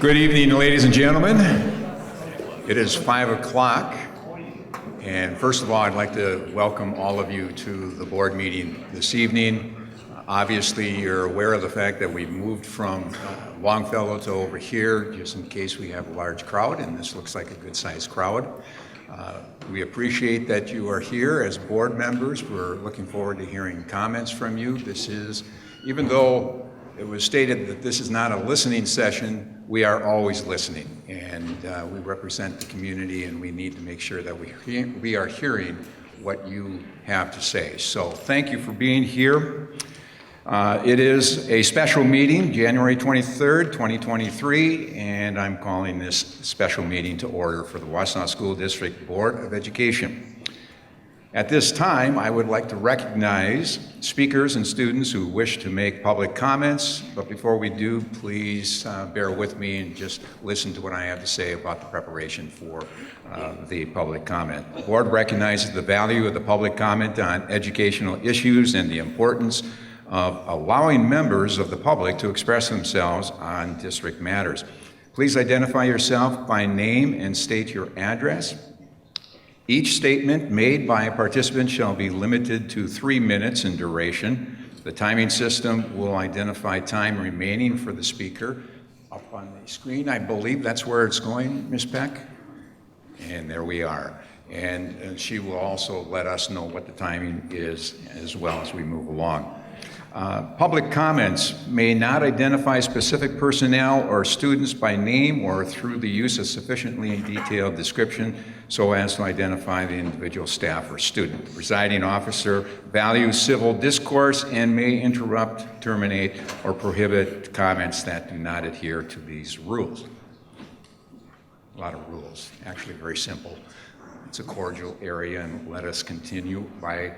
Good evening, ladies and gentlemen. It is 5 o'clock, and first of all, I'd like to welcome all of you to the board meeting this evening. Obviously, you're aware of the fact that we've moved from Longfellow to over here, just in case we have a large crowd, and this looks like a good-sized crowd. We appreciate that you are here as board members. We're looking forward to hearing comments from you. This is, even though it was stated that this is not a listening session, we are always listening, and we represent the community, and we need to make sure that we are hearing what you have to say. So thank you for being here. It is a special meeting, January 23rd, 2023, and I'm calling this special meeting to order for the Wausau School District Board of Education. At this time, I would like to recognize speakers and students who wish to make public comments, but before we do, please bear with me and just listen to what I have to say about the preparation for the public comment. The board recognizes the value of the public comment on educational issues and the importance of allowing members of the public to express themselves on district matters. Please identify yourself by name and state your address. Each statement made by a participant shall be limited to 3 minutes in duration. The timing system will identify time remaining for the speaker. Up on the screen, I believe that's where it's going, Ms. Peck. And there we are. And she will also let us know what the timing is as well as we move along. Public comments may not identify specific personnel or students by name or through the use of sufficiently detailed description so as to identify the individual staff or student. The presiding officer values civil discourse and may interrupt, terminate, or prohibit comments that do not adhere to these rules. A lot of rules, actually very simple. It's a cordial area, and let us continue by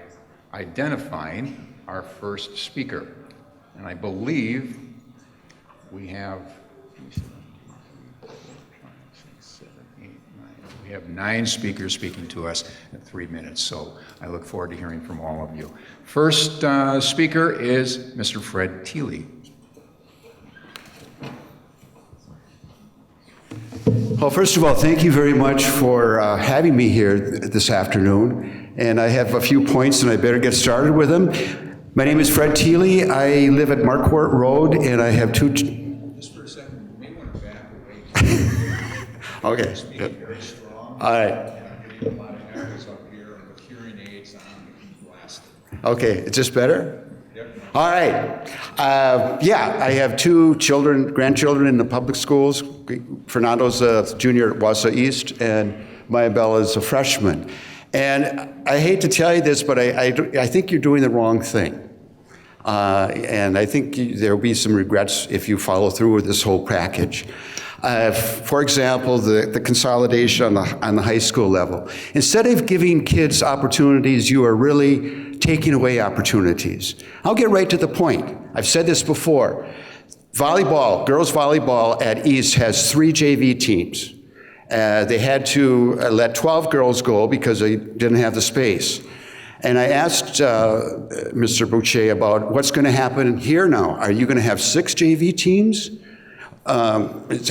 identifying our first speaker. And I believe we have, we have 9 speakers speaking to us in 3 minutes, so I look forward to hearing from all of you. First speaker is Mr. Fred Thiele. Well, first of all, thank you very much for having me here this afternoon. And I have a few points, and I better get started with them. My name is Fred Thiele. I live at Marquardt Road, and I have 2... Just for a second, you may want to back away. Okay. Speaking very strong. All right. And I'm getting a lot of echoes up here, and with hearing aids on, the blast. Okay, is this better? Yep. All right. Yeah, I have 2 grandchildren in the public schools. Fernando's a junior at Wausau East, and Maya Bella's a freshman. And I hate to tell you this, but I think you're doing the wrong thing. And I think there will be some regrets if you follow through with this whole package. For example, the consolidation on the high school level. Instead of giving kids opportunities, you are really taking away opportunities. I'll get right to the point. I've said this before. Volleyball, girls volleyball at East has 3 JV teams. They had to let 12 girls go because they didn't have the space. And I asked Mr. Boucher about what's going to happen here now. Are you going to have 6 JV teams? Is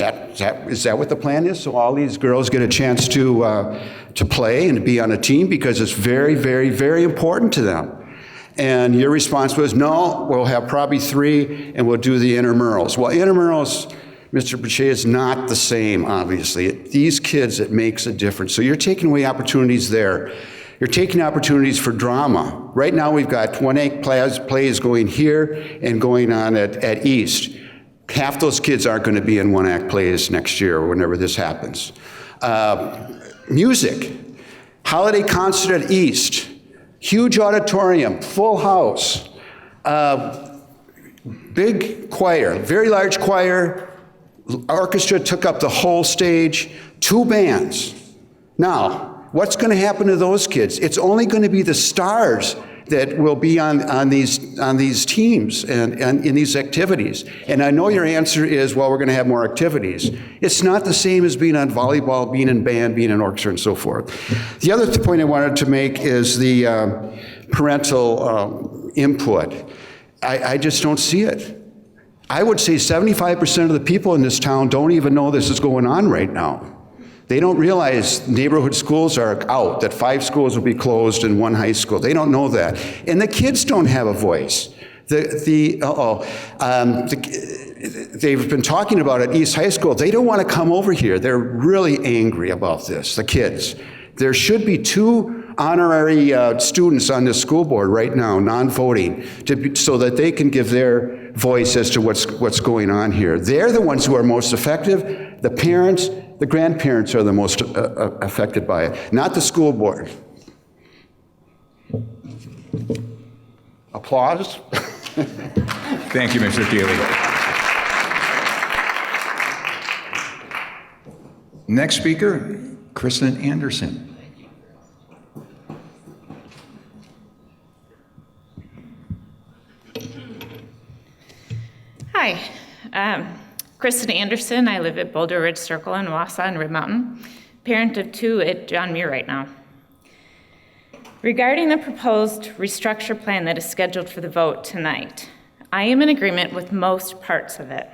that what the plan is? So all these girls get a chance to play and be on a team because it's very, very, very important to them. And your response was, no, we'll have probably 3 and we'll do the intramurals. Well, intramurals, Mr. Boucher, is not the same, obviously. These kids, it makes a difference. So you're taking away opportunities there. You're taking opportunities for drama. Right now we've got 1-act plays going here and going on at East. Half those kids aren't going to be in 1-act plays next year or whenever this happens. Music. Holiday concert at East. Huge auditorium, full house. Big choir, very large choir. Orchestra took up the whole stage, 2 bands. Now, what's going to happen to those kids? It's only going to be the stars that will be on these teams and in these activities. And I know your answer is, well, we're going to have more activities. It's not the same as being on volleyball, being in band, being in orchestra, and so forth. The other point I wanted to make is the parental input. I just don't see it. I would say 75% of the people in this town don't even know this is going on right now. They don't realize neighborhood schools are out, that 5 schools will be closed and 1 high school. They don't know that. And the kids don't have a voice. They've been talking about at East High School. They don't want to come over here. They're really angry about this, the kids. There should be 2 honorary students on the school board right now, non-voting, so that they can give their voice as to what's going on here. They're the ones who are most effective. The parents, the grandparents are the most affected by it, not the school board. Applause. Thank you, Mr. Keeley. Next speaker, Kristen Anderson. Hi, Kristen Anderson. I live at Boulder Ridge Circle in Wausau and Red Mountain, parent of 2 at John Muir right now. Regarding the proposed restructure plan that is scheduled for the vote tonight, I am in agreement with most parts of it.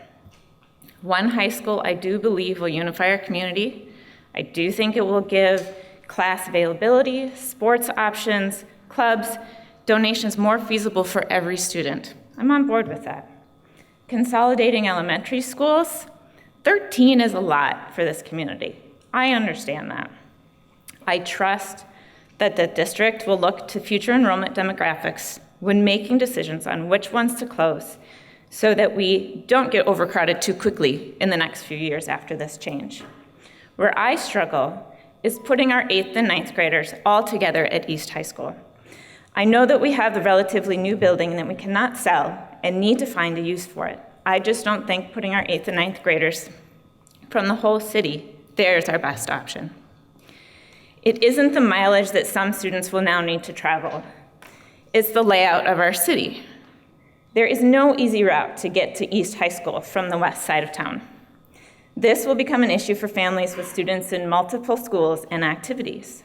1 high school I do believe will unify our community. I do think it will give class availability, sports options, clubs, donations more feasible for every student. I'm on board with that. Consolidating elementary schools, 13 is a lot for this community. I understand that. I trust that the district will look to future enrollment demographics when making decisions on which ones to close so that we don't get overcrowded too quickly in the next few years after this change. Where I struggle is putting our 8th and 9th graders all together at East High School. I know that we have the relatively new building that we cannot sell and need to find a use for it. I just don't think putting our 8th and 9th graders from the whole city there is our best option. It isn't the mileage that some students will now need to travel. It's the layout of our city. There is no easy route to get to East High School from the west side of town. This will become an issue for families with students in multiple schools and activities.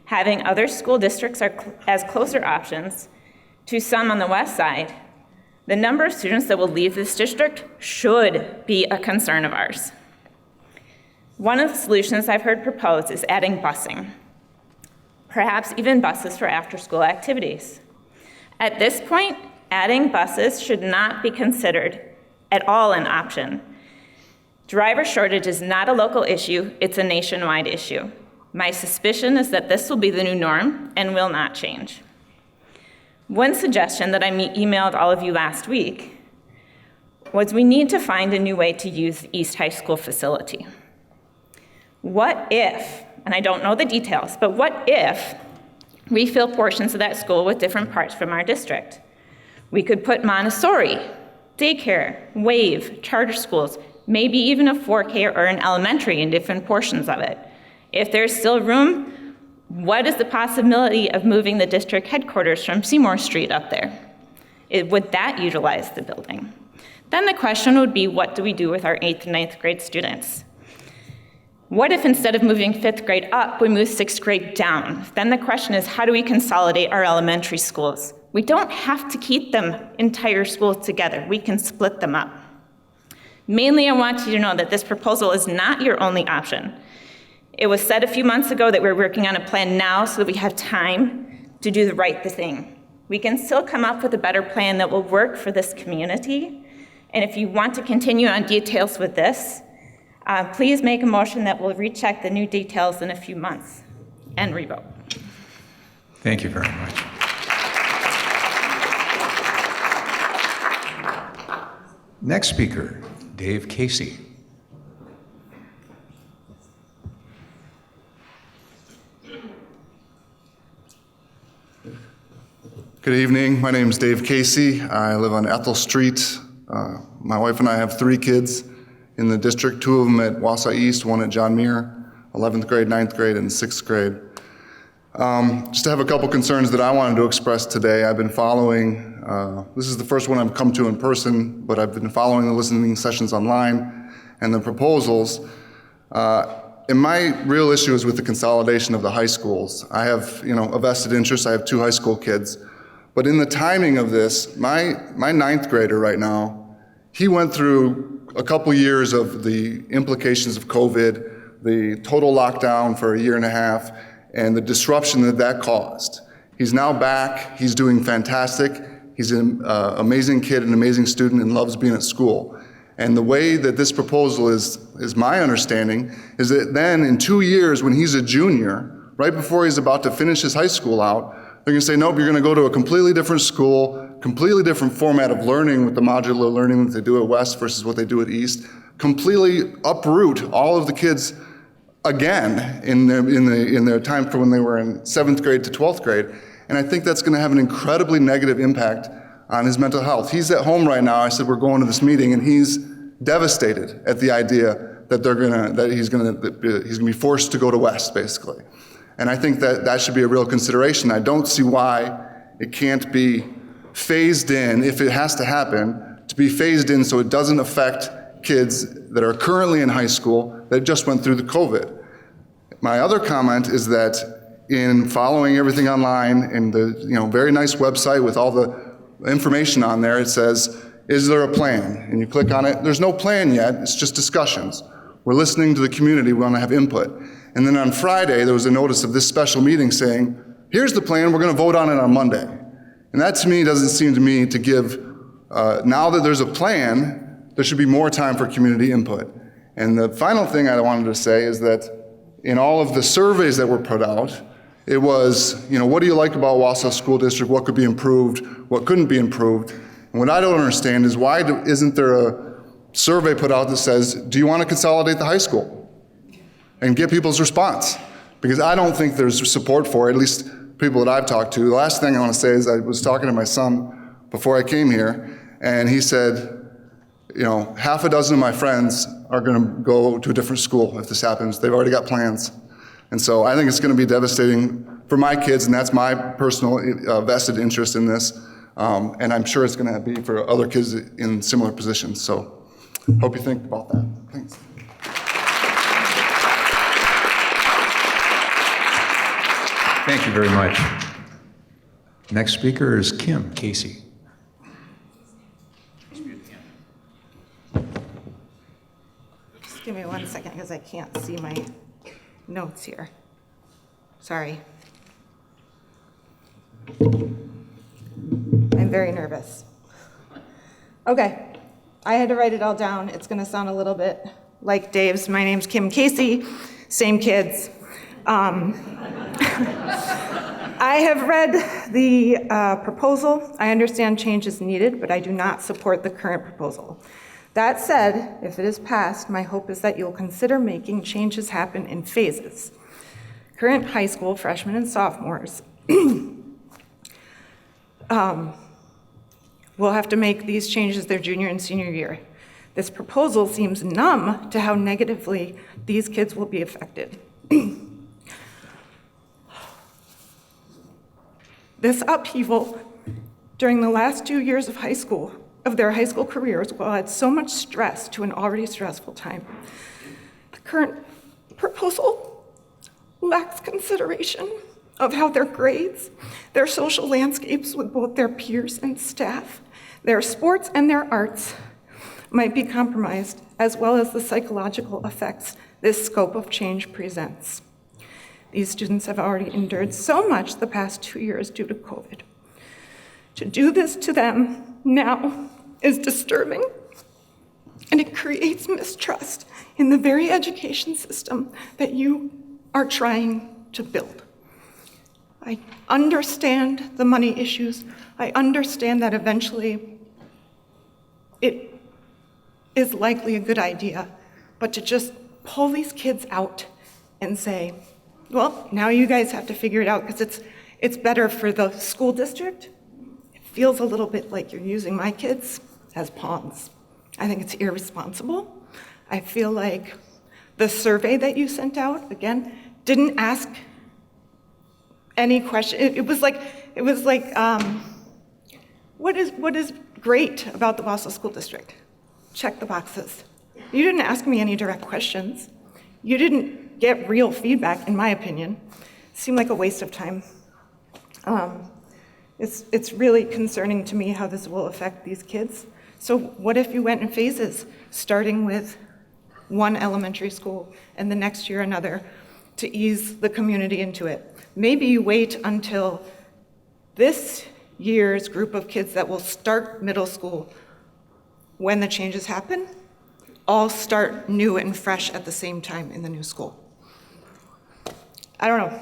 Having other school districts as closer options to some on the west side, the number of students that will leave this district should be a concern of ours. One of the solutions I've heard proposed is adding busing, perhaps even buses for after-school activities. At this point, adding buses should not be considered at all an option. Driver shortage is not a local issue, it's a nationwide issue. My suspicion is that this will be the new norm and will not change. One suggestion that I emailed all of you last week was we need to find a new way to use the East High School facility. What if, and I don't know the details, but what if we fill portions of that school with different parts from our district? We could put Montessori, daycare, WAVE, charter schools, maybe even a 4K or an elementary in different portions of it. If there's still room, what is the possibility of moving the district headquarters from Seymour Street up there? Would that utilize the building? Then the question would be, what do we do with our 8th and 9th grade students? What if instead of moving 5th grade up, we move 6th grade down? Then the question is, how do we consolidate our elementary schools? We don't have to keep them entire schools together. We can split them up. Mainly, I want you to know that this proposal is not your only option. It was said a few months ago that we're working on a plan now so that we have time to do the right thing. We can still come up with a better plan that will work for this community. And if you want to continue on details with this, please make a motion that will recheck the new details in a few months and revote. Thank you very much. Next speaker, Dave Casey. Good evening. My name is Dave Casey. I live on Ethel Street. My wife and I have 3 kids in the district, 2 of them at Wausau East, 1 at John Muir, 11th grade, 9th grade, and 6th grade. Just have a couple concerns that I wanted to express today. I've been following, this is the first one I've come to in person, but I've been following the listening sessions online and the proposals. And my real issue is with the consolidation of the high schools. I have, a vested interest. I have 2 high school kids. But in the timing of this, my 9th grader right now He went through a couple years of the implications of COVID, the total lockdown for a year and a half, and the disruption that that caused. He's now back. He's doing fantastic. He's an amazing kid, an amazing student, and loves being at school. And the way that this proposal is my understanding, is that then in 2 years, when he's a junior, right before he's about to finish his high school out, they're gonna say, nope, you're gonna go to a completely different school, completely different format of learning with the modular learning that they do at West versus what they do at East, completely uproot all of the kids again in their time from when they were in 7th grade to 12th grade. And I think that's gonna have an incredibly negative impact on his mental health. He's at home right now. I said, we're going to this meeting, and he's devastated at the idea that he's gonna be forced to go to West, basically. And I think that should be a real consideration. I don't see why it can't be phased in, if it has to happen, to be phased in so it doesn't affect kids that are currently in high school that just went through the COVID. My other comment is that in following everything online and the very nice website with all the information on there, it says, is there a plan? And you click on it, there's no plan yet, it's just discussions. We're listening to the community, we want to have input. And then on Friday, there was a notice of this special meeting saying, here's the plan, we're going to vote on it on Monday. And that to me doesn't seem to me to give, now that there's a plan, there should be more time for community input. And the final thing I wanted to say is that in all of the surveys that were put out, it was, what do you like about Wausau School District? What could be improved? What couldn't be improved? And what I don't understand is why isn't there a survey put out that says, do you want to consolidate the high school? And get people's response. Because I don't think there's support for it, at least people that I've talked to. The last thing I want to say is I was talking to my son before I came here, and he said, half a dozen of my friends are going to go to a different school if this happens. They've already got plans. And so I think it's going to be devastating for my kids, and that's my personal vested interest in this. And I'm sure it's going to be for other kids in similar positions. So hope you think about that. Thanks. Thank you very much. Next speaker is Kim Casey. Just give me 1 second because I can't see my notes here. Sorry. I'm very nervous. Okay, I had to write it all down. It's going to sound a little bit like Dave's. My name's Kim Casey, same kids. I have read the proposal. I understand change is needed, but I do not support the current proposal. That said, if it is passed, my hope is that you'll consider making changes happen in phases. Current high school freshmen and sophomores will have to make these changes their junior and senior year. This proposal seems numb to how negatively these kids will be affected. This upheaval during the last 2 years of their high school careers will add so much stress to an already stressful time. The current proposal lacks consideration of how their grades, their social landscapes with both their peers and staff, their sports and their arts might be compromised, as well as the psychological effects this scope of change presents. These students have already endured so much the past 2 years due to COVID. To do this to them now is disturbing, and it creates mistrust in the very education system that you are trying to build. I understand the money issues. I understand that eventually it is likely a good idea, but to just pull these kids out and say, well, now you guys have to figure it out because it's better for the school district. It feels a little bit like you're using my kids as pawns. I think it's irresponsible. I feel like the survey that you sent out, again, didn't ask any question. It was like, what is great about the Wausau School District? Check the boxes. You didn't ask me any direct questions. You didn't get real feedback, in my opinion. It seemed like a waste of time. It's really concerning to me how this will affect these kids. So what if you went in phases, starting with one elementary school and the next year another, to ease the community into it? Maybe you wait until this year's group of kids that will start middle school, when the changes happen, all start new and fresh at the same time in the new school. I don't know.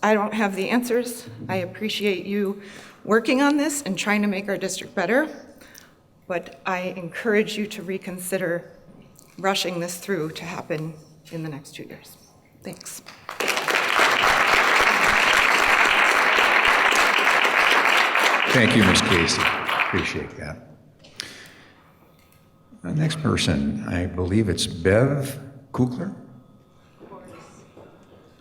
I don't have the answers. I appreciate you working on this and trying to make our district better, but I encourage you to reconsider rushing this through to happen in the next 2 years. Thanks. Thank you, Ms. Casey. Appreciate that. The next person, I believe it's Bev Kukler.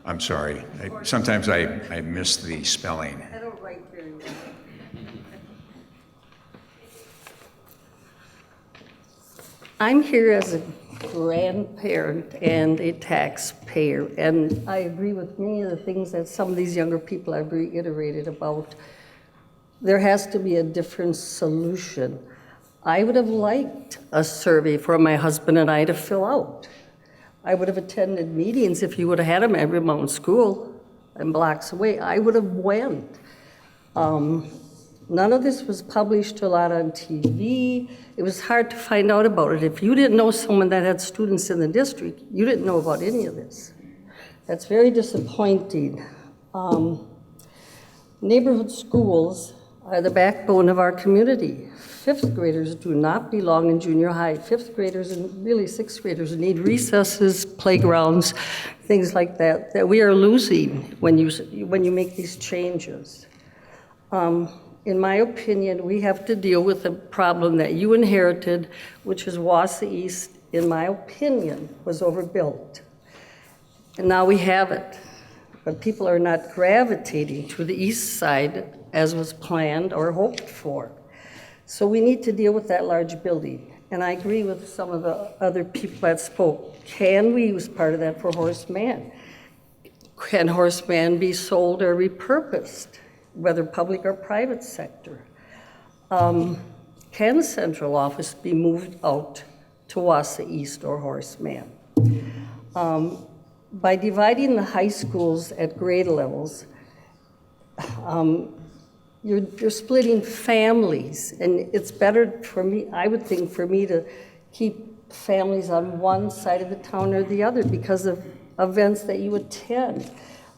I'm sorry. Sometimes I miss the spelling. I don't write very well. I'm here as a grandparent and a taxpayer, and I agree with many of the things that some of these younger people have reiterated about. There has to be a different solution. I would have liked a survey for my husband and I to fill out. I would have attended meetings if you would have had them every Mountain School and blocks away. I would have went. None of this was published a lot on TV. It was hard to find out about it. If you didn't know someone that had students in the district, you didn't know about any of this. That's very disappointing. Neighborhood schools are the backbone of our community. Fifth graders do not belong in junior high. Fifth graders and really sixth graders need recesses, playgrounds, things like that, that we are losing when you make these changes. In my opinion, we have to deal with a problem that you inherited, which is Wausau East, in my opinion, was overbuilt. And now we have it. But people are not gravitating to the east side as was planned or hoped for. So we need to deal with that large building. And I agree with some of the other people that spoke. Can we use part of that for Horace Mann? Can Horace Mann be sold or repurposed, whether public or private sector? Can the central office be moved out to Wausau East or Horace Mann? By dividing the high schools at grade levels, you're splitting families, and it's better for me, I would think, for me to keep families on one side of the town or the other because of events that you attend.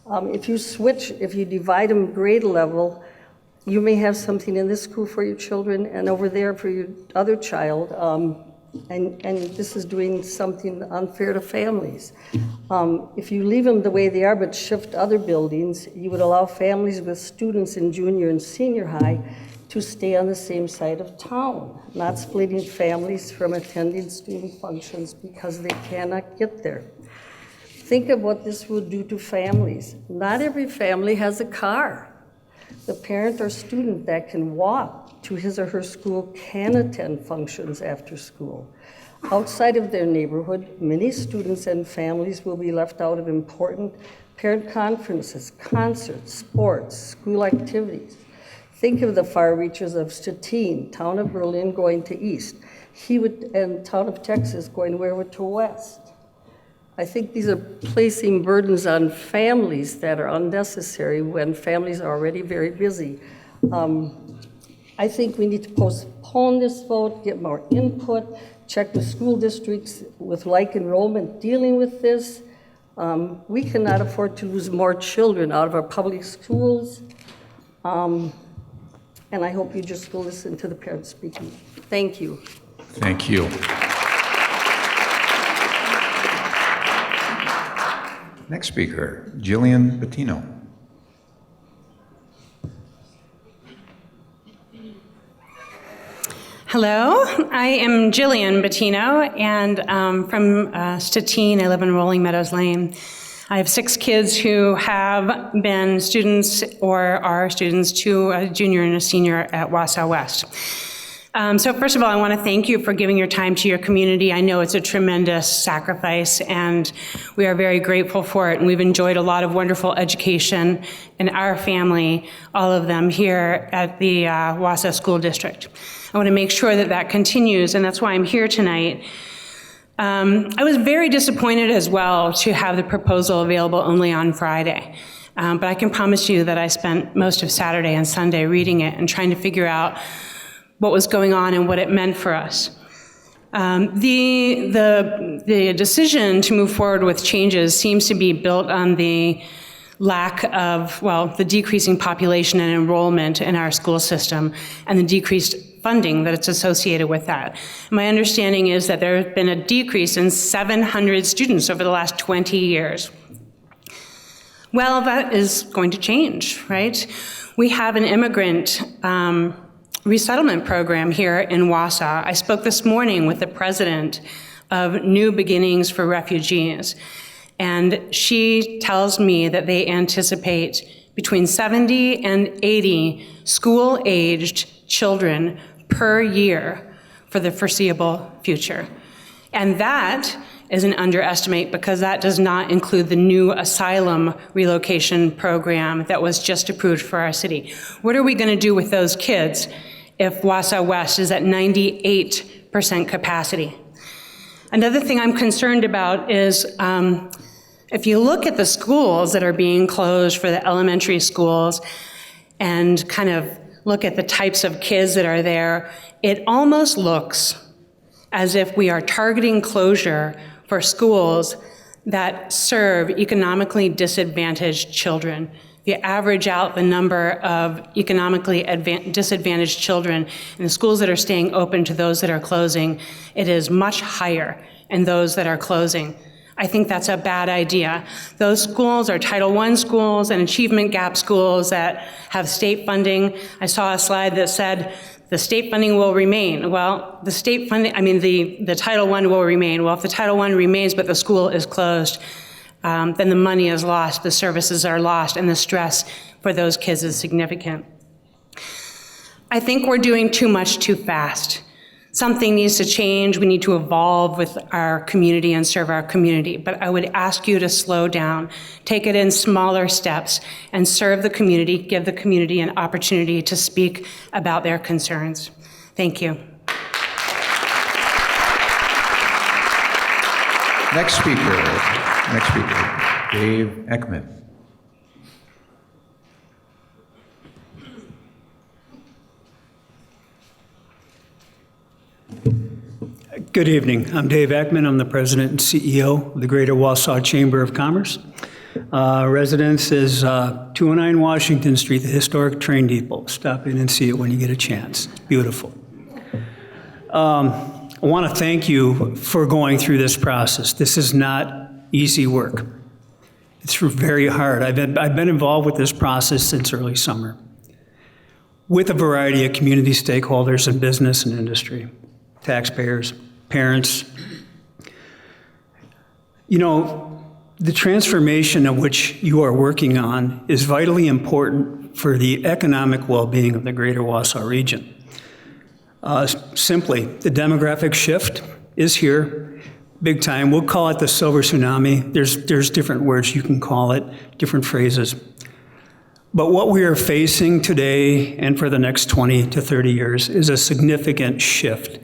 If you divide them grade level, you may have something in this school for your children and over there for your other child, and this is doing something unfair to families. If you leave them the way they are but shift other buildings, you would allow families with students in junior and senior high to stay on the same side of town, not splitting families from attending student functions because they cannot get there. Think of what this will do to families. Not every family has a car. The parent or student that can walk to his or her school can attend functions after school. Outside of their neighborhood, many students and families will be left out of important parent conferences, concerts, sports, school activities. Think of the far reaches of Stettin, town of Berlin going to east, and town of Texas going wherever to west. I think these are placing burdens on families that are unnecessary when families are already very busy. I think we need to postpone this vote, get more input, check with school districts with like enrollment dealing with this. We cannot afford to lose more children out of our public schools. And I hope you just will listen to the parents speaking. Thank you. Thank you. Next speaker, Jillian Bettino. Hello, I am Jillian Bettino, and from Stettin. I live in Rolling Meadows Lane. I have 6 kids who have been students or are students to a junior and a senior at Wausau West. So first of all, I want to thank you for giving your time to your community. I know it's a tremendous sacrifice, and we are very grateful for it. And we've enjoyed a lot of wonderful education in our family, all of them here at the Wausau School District. I want to make sure that that continues, and that's why I'm here tonight. I was very disappointed as well to have the proposal available only on Friday. But I can promise you that I spent most of Saturday and Sunday reading it and trying to figure out what was going on and what it meant for us. The decision to move forward with changes seems to be built on the lack of, well, the decreasing population and enrollment in our school system and the decreased funding that it's associated with that. My understanding is that there has been a decrease in 700 students over the last 20 years. Well, that is going to change, right? We have an immigrant resettlement program here in Wausau. I spoke this morning with the president of New Beginnings for Refugees, and she tells me that they anticipate between 70 and 80 school-aged children per year for the foreseeable future. And that is an underestimate because that does not include the new asylum relocation program that was just approved for our city. What are we going to do with those kids if Wausau West is at 98% capacity? Another thing I'm concerned about is if you look at the schools that are being closed for the elementary schools and kind of look at the types of kids that are there, it almost looks as if we are targeting closure for schools that serve economically disadvantaged children. If you average out the number of economically disadvantaged children in the schools that are staying open to those that are closing, it is much higher in those that are closing. I think that's a bad idea. Those schools are Title I schools and achievement gap schools that have state funding. I saw a slide that said the state funding will remain. Well, the state funding, the Title I will remain. Well, if the Title I remains but the school is closed, then the money is lost, the services are lost, and the stress for those kids is significant. I think we're doing too much too fast. Something needs to change. We need to evolve with our community and serve our community. But I would ask you to slow down, take it in smaller steps, and serve the community, give the community an opportunity to speak about their concerns. Thank you. Next speaker, Dave Ekman. Good evening. I'm Dave Ekman. I'm the president and CEO of the Greater Wausau Chamber of Commerce. Residence is 209 Washington Street, the historic train depot. Stop in and see it when you get a chance. It's beautiful. I want to thank you for going through this process. This is not easy work. It's very hard. I've been involved with this process since early summer with a variety of community stakeholders in business and industry, taxpayers, parents. You know, the transformation of which you are working on is vitally important for the economic well-being of the Greater Wausau region. Simply, the demographic shift is here, big time. We'll call it the silver tsunami. There's different words you can call it, different phrases. But what we are facing today and for the next 20 to 30 years is a significant shift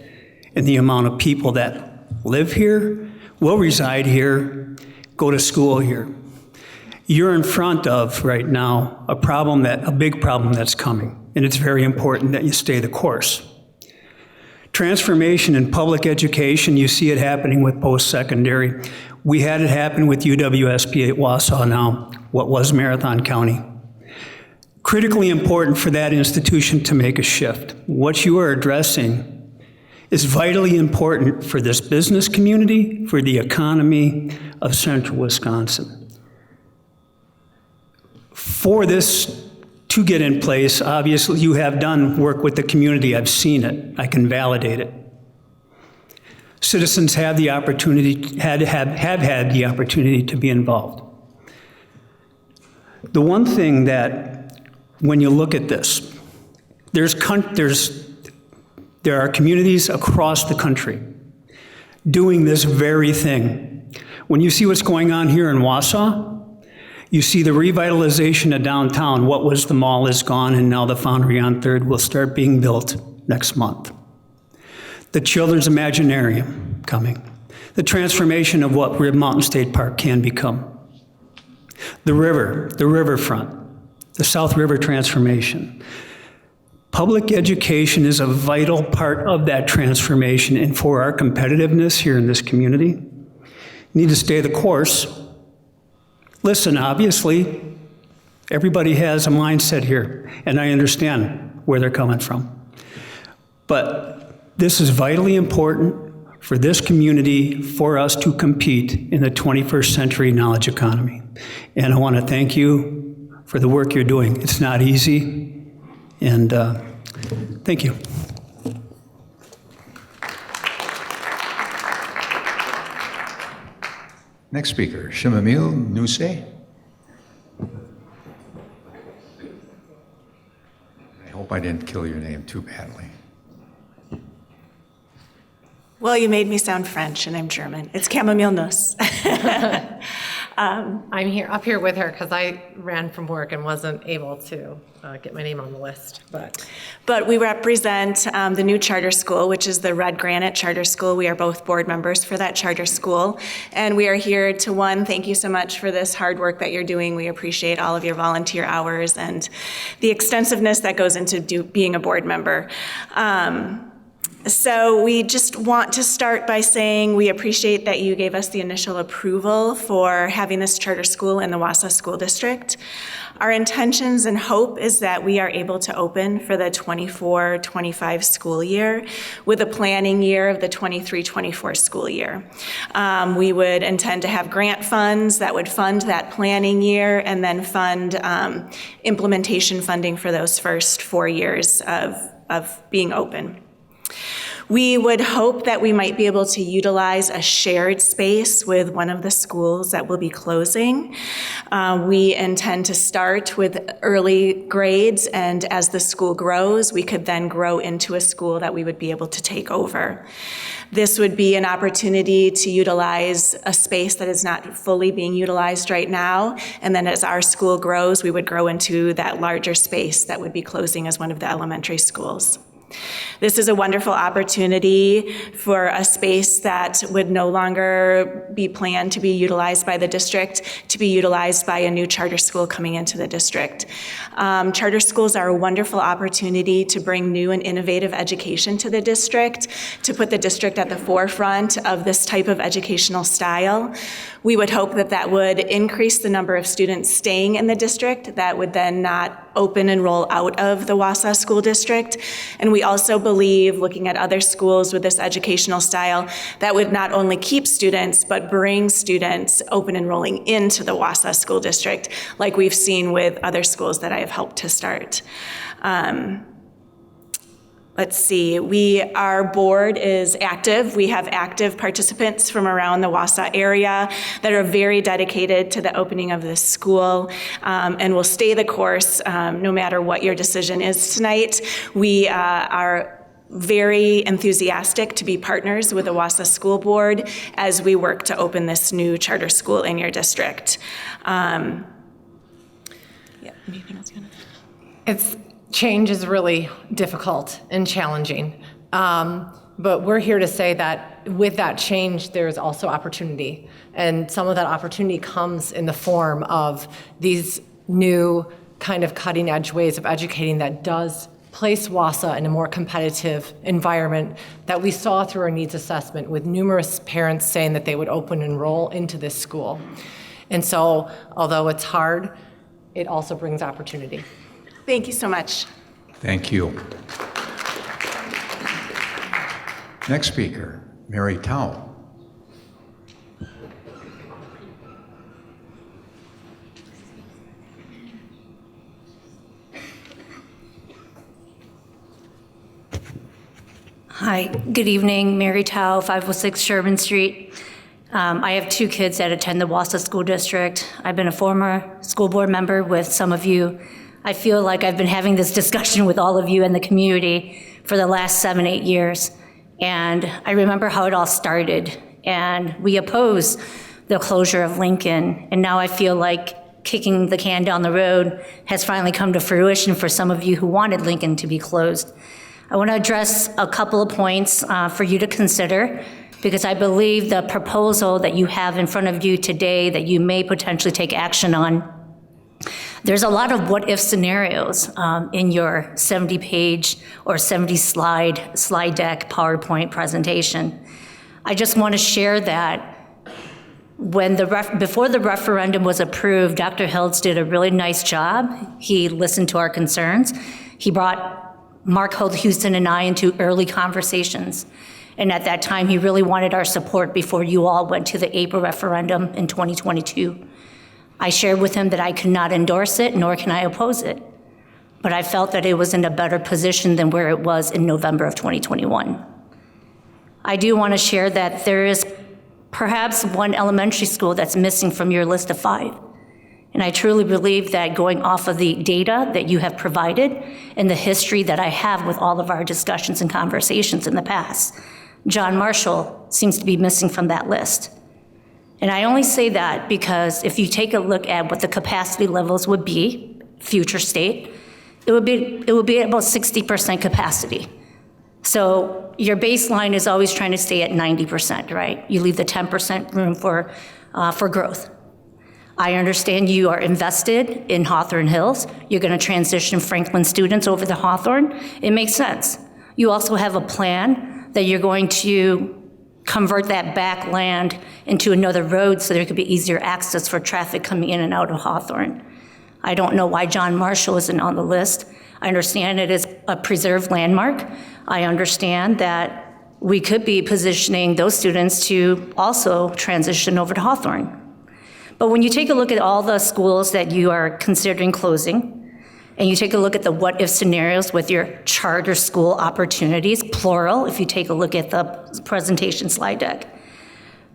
in the amount of people that live here, will reside here, go to school here. You're in front of, right now, a big problem that's coming, and it's very important that you stay the course. Transformation in public education, you see it happening with post-secondary. We had it happen with UWSP at Wausau now, what was Marathon County. Critically important for that institution to make a shift. What you are addressing is vitally important for this business community, for the economy of central Wisconsin. For this to get in place, obviously you have done work with the community. I've seen it. I can validate it. Citizens have the opportunity, have had the opportunity to be involved. The one thing that, when you look at this, there's There are communities across the country doing this very thing. When you see what's going on here in Wausau, you see the revitalization of downtown. What was the mall is gone, and now the Foundry on 3rd will start being built next month. The Children's Imaginarium coming. The transformation of what Rib Mountain State Park can become. The riverfront, the South River transformation. Public education is a vital part of that transformation, and for our competitiveness here in this community, you need to stay the course. Listen, obviously, everybody has a mindset here, and I understand where they're coming from. But this is vitally important for this community, for us to compete in the 21st century knowledge economy. And I want to thank you for the work you're doing. It's not easy, and thank you. Next speaker, Shimamil Nuse. I hope I didn't kill your name too badly. Well, you made me sound French, and I'm German. It's chamomile nuss. I'm up here with her because I ran from work and wasn't able to get my name on the list. But we represent the new charter school, which is the Red Granite Charter School. We are both board members for that charter school. And we are here to, one, thank you so much for this hard work that you're doing. We appreciate all of your volunteer hours and the extensiveness that goes into being a board member. So we just want to start by saying we appreciate that you gave us the initial approval for having this charter school in the Wausau School District. Our intentions and hope is that we are able to open for the 24-25 school year with a planning year of the 23-24 school year. We would intend to have grant funds that would fund that planning year and then fund implementation funding for those first 4 years of being open. We would hope that we might be able to utilize a shared space with one of the schools that will be closing. We intend to start with early grades, and as the school grows, we could then grow into a school that we would be able to take over. This would be an opportunity to utilize a space that is not fully being utilized right now, and then as our school grows, we would grow into that larger space that would be closing as one of the elementary schools. This is a wonderful opportunity for a space that would no longer be planned to be utilized by the district, to be utilized by a new charter school coming into the district. Charter schools are a wonderful opportunity to bring new and innovative education to the district, to put the district at the forefront of this type of educational style. We would hope that that would increase the number of students staying in the district that would then not open and roll out of the Wausau School District. And we also believe, looking at other schools with this educational style, that would not only keep students, but bring students open enrolling into the Wausau School District, like we've seen with other schools that I have helped to start. Let's see, our board is active. We have active participants from around the Wausau area that are very dedicated to the opening of this school and will stay the course no matter what your decision is tonight. We are very enthusiastic to be partners with the Wausau School Board as we work to open this new charter school in your district. Yeah, anything else you want to? Change is really difficult and challenging, but we're here to say that with that change, there is also opportunity, and some of that opportunity comes in the form of these new kind of cutting-edge ways of educating that does place Wausau in a more competitive environment that we saw through our needs assessment, with numerous parents saying that they would open and enroll into this school. And so, although it's hard, it also brings opportunity. Thank you so much. Thank you. Next speaker, Mary Tao. Hi, good evening. Mary Tao, 506 Sherman Street. I have 2 kids that attend the Wausau School District. I've been a former school board member with some of you. I feel like I've been having this discussion with all of you in the community for the last 7, 8 years. And I remember how it all started. And we opposed the closure of Lincoln. And now I feel like kicking the can down the road has finally come to fruition for some of you who wanted Lincoln to be closed. I want to address a couple of points for you to consider, because I believe the proposal that you have in front of you today that you may potentially take action on, there's a lot of what-if scenarios in your 70-page or 70-slide deck PowerPoint presentation. I just want to share that before the referendum was approved, Dr. Hiltz did a really nice job. He listened to our concerns. He brought Mark Houston and I into early conversations. And at that time, he really wanted our support before you all went to the April referendum in 2022. I shared with him that I could not endorse it, nor can I oppose it. But I felt that it was in a better position than where it was in November of 2021. I do want to share that there is perhaps one elementary school that's missing from your list of 5. And I truly believe that going off of the data that you have provided and the history that I have with all of our discussions and conversations in the past, John Marshall seems to be missing from that list. And I only say that because if you take a look at what the capacity levels would be, future state, it would be about 60% capacity. So your baseline is always trying to stay at 90%, right? You leave the 10% room for growth. I understand you are invested in Hawthorne Hills. You're going to transition Franklin students over to Hawthorne. It makes sense. You also have a plan that you're going to convert that back land into another road so there could be easier access for traffic coming in and out of Hawthorne. I don't know why John Marshall isn't on the list. I understand it is a preserved landmark. I understand that we could be positioning those students to also transition over to Hawthorne. But when you take a look at all the schools that you are considering closing, and you take a look at the what-if scenarios with your charter school opportunities, plural, if you take a look at the presentation slide deck,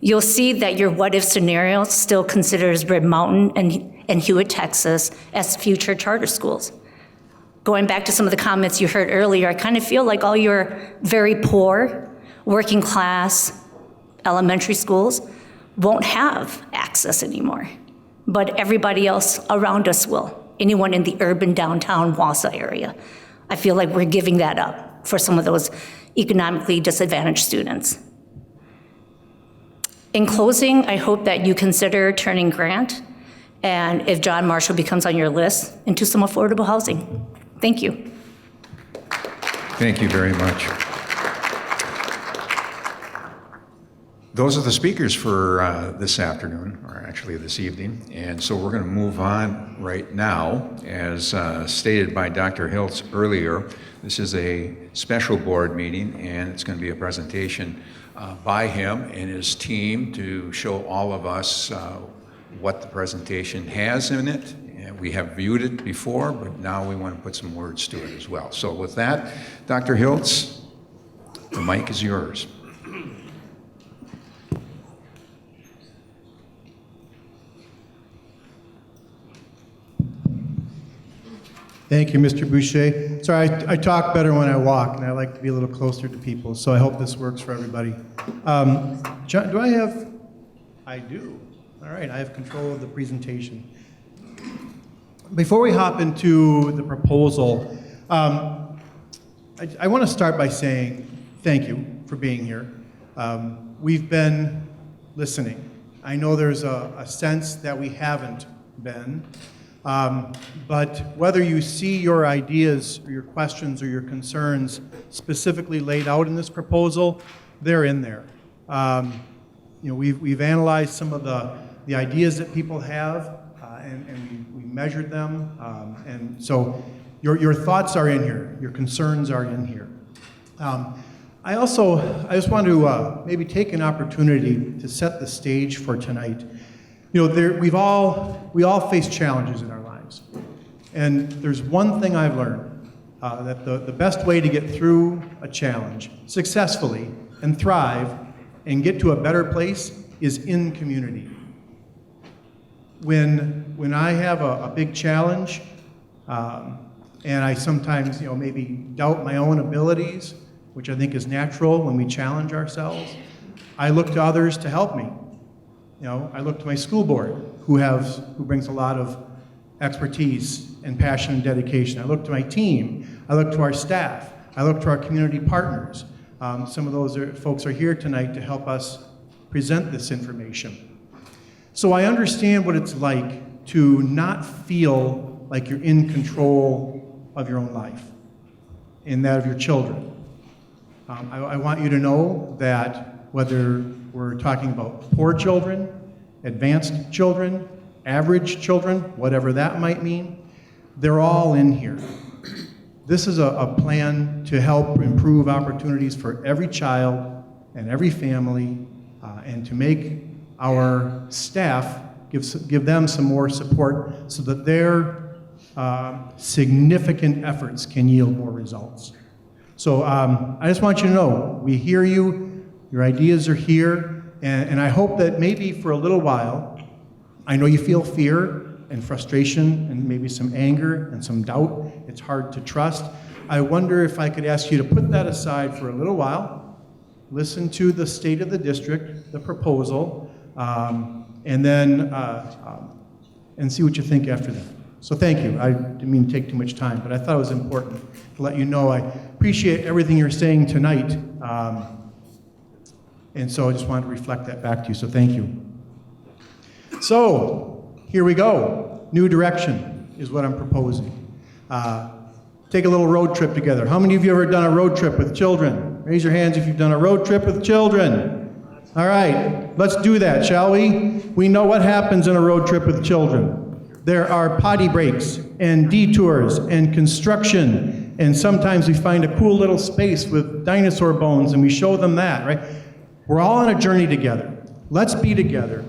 you'll see that your what-if scenario still considers Red Mountain and Hewitt, Texas as future charter schools. Going back to some of the comments you heard earlier, I kind of feel like all your very poor, working class elementary schools won't have access anymore, but everybody else around us will. Anyone in the urban downtown Wausau area. I feel like we're giving that up for some of those economically disadvantaged students. In closing, I hope that you consider turning Grant, and if John Marshall becomes on your list, into some affordable housing. Thank you. Thank you very much. Those are the speakers for this afternoon, or actually this evening, and so we're going to move on right now. As stated by Dr. Hiltz earlier, this is a special board meeting, and it's going to be a presentation by him and his team to show all of us what the presentation has in it. And we have viewed it before, but now we want to put some words to it as well. So with that, Dr. Hiltz, the mic is yours. Thank you, Mr. Boucher. Sorry, I talk better when I walk, and I like to be a little closer to people, so I hope this works for everybody. John, do I have? I do. All right, I have control of the presentation. Before we hop into the proposal, I want to start by saying thank you for being here. We've been listening. I know there's a sense that we haven't been. But whether you see your ideas or your questions or your concerns specifically laid out in this proposal, they're in there. We've analyzed some of the ideas that people have, and we measured them. And so your thoughts are in here, your concerns are in here. I just want to maybe take an opportunity to set the stage for tonight. We all face challenges in our lives. And there's one thing I've learned, that the best way to get through a challenge successfully and thrive and get to a better place is in community. When I have a big challenge, and and I sometimes, maybe doubt my own abilities, which I think is natural when we challenge ourselves, I look to others to help me. I look to my school board, who brings a lot of expertise and passion and dedication. I look to my team. I look to our staff. I look to our community partners. Some of those folks are here tonight to help us present this information. So I understand what it's like to not feel like you're in control of your own life and that of your children. I want you to know that whether we're talking about poor children, advanced children, average children, whatever that might mean, they're all in here. This is a plan to help improve opportunities for every child and every family, and to make our staff, give them some more support so that their significant efforts can yield more results. So I just want you to know, we hear you, your ideas are here, and I hope that maybe for a little while, I know you feel fear and frustration and maybe some anger and some doubt. It's hard to trust. I wonder if I could ask you to put that aside for a little while, listen to the state of the district, the proposal, and then and see what you think after that. So thank you. I didn't mean to take too much time, but I thought it was important to let you know I appreciate everything you're saying tonight. And so I just wanted to reflect that back to you, so thank you. So, here we go. New direction is what I'm proposing. Take a little road trip together. How many of you have ever done a road trip with children? Raise your hands if you've done a road trip with children. All right, let's do that, shall we? We know what happens in a road trip with children. There are potty breaks and detours and construction, and sometimes we find a cool little space with dinosaur bones and we show them that, right? We're all on a journey together. Let's be together.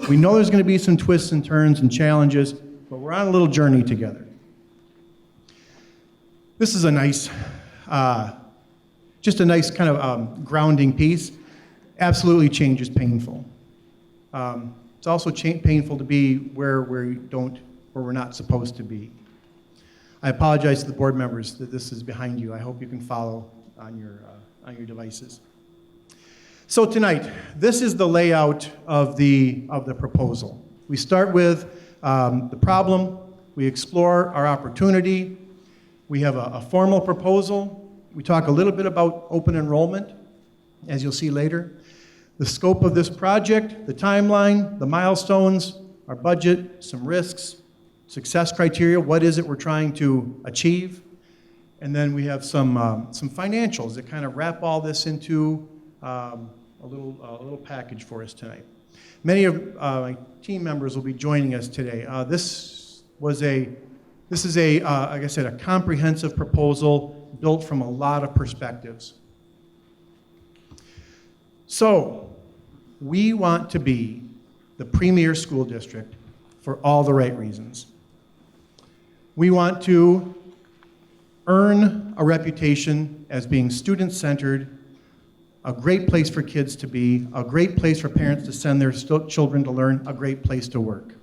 We know there's going to be some twists and turns and challenges, but we're on a little journey together. This is a nice, just a nice kind of grounding piece. Absolutely, change is painful. It's also painful to be where we're not supposed to be. I apologize to the board members that this is behind you. I hope you can follow on your devices. So tonight, this is the layout of the proposal. We start with the problem, we explore our opportunity, we have a formal proposal, we talk a little bit about open enrollment, as you'll see later, the scope of this project, the timeline, the milestones, our budget, some risks, success criteria, what is it we're trying to achieve, and then we have some financials that kind of wrap all this into a little package for us tonight. Many of my team members will be joining us today. This is like I said, a comprehensive proposal built from a lot of perspectives. So, we want to be the premier school district for all the right reasons. We want to earn a reputation as being student-centered, a great place for kids to be, a great place for parents to send their children to learn, a great place to work.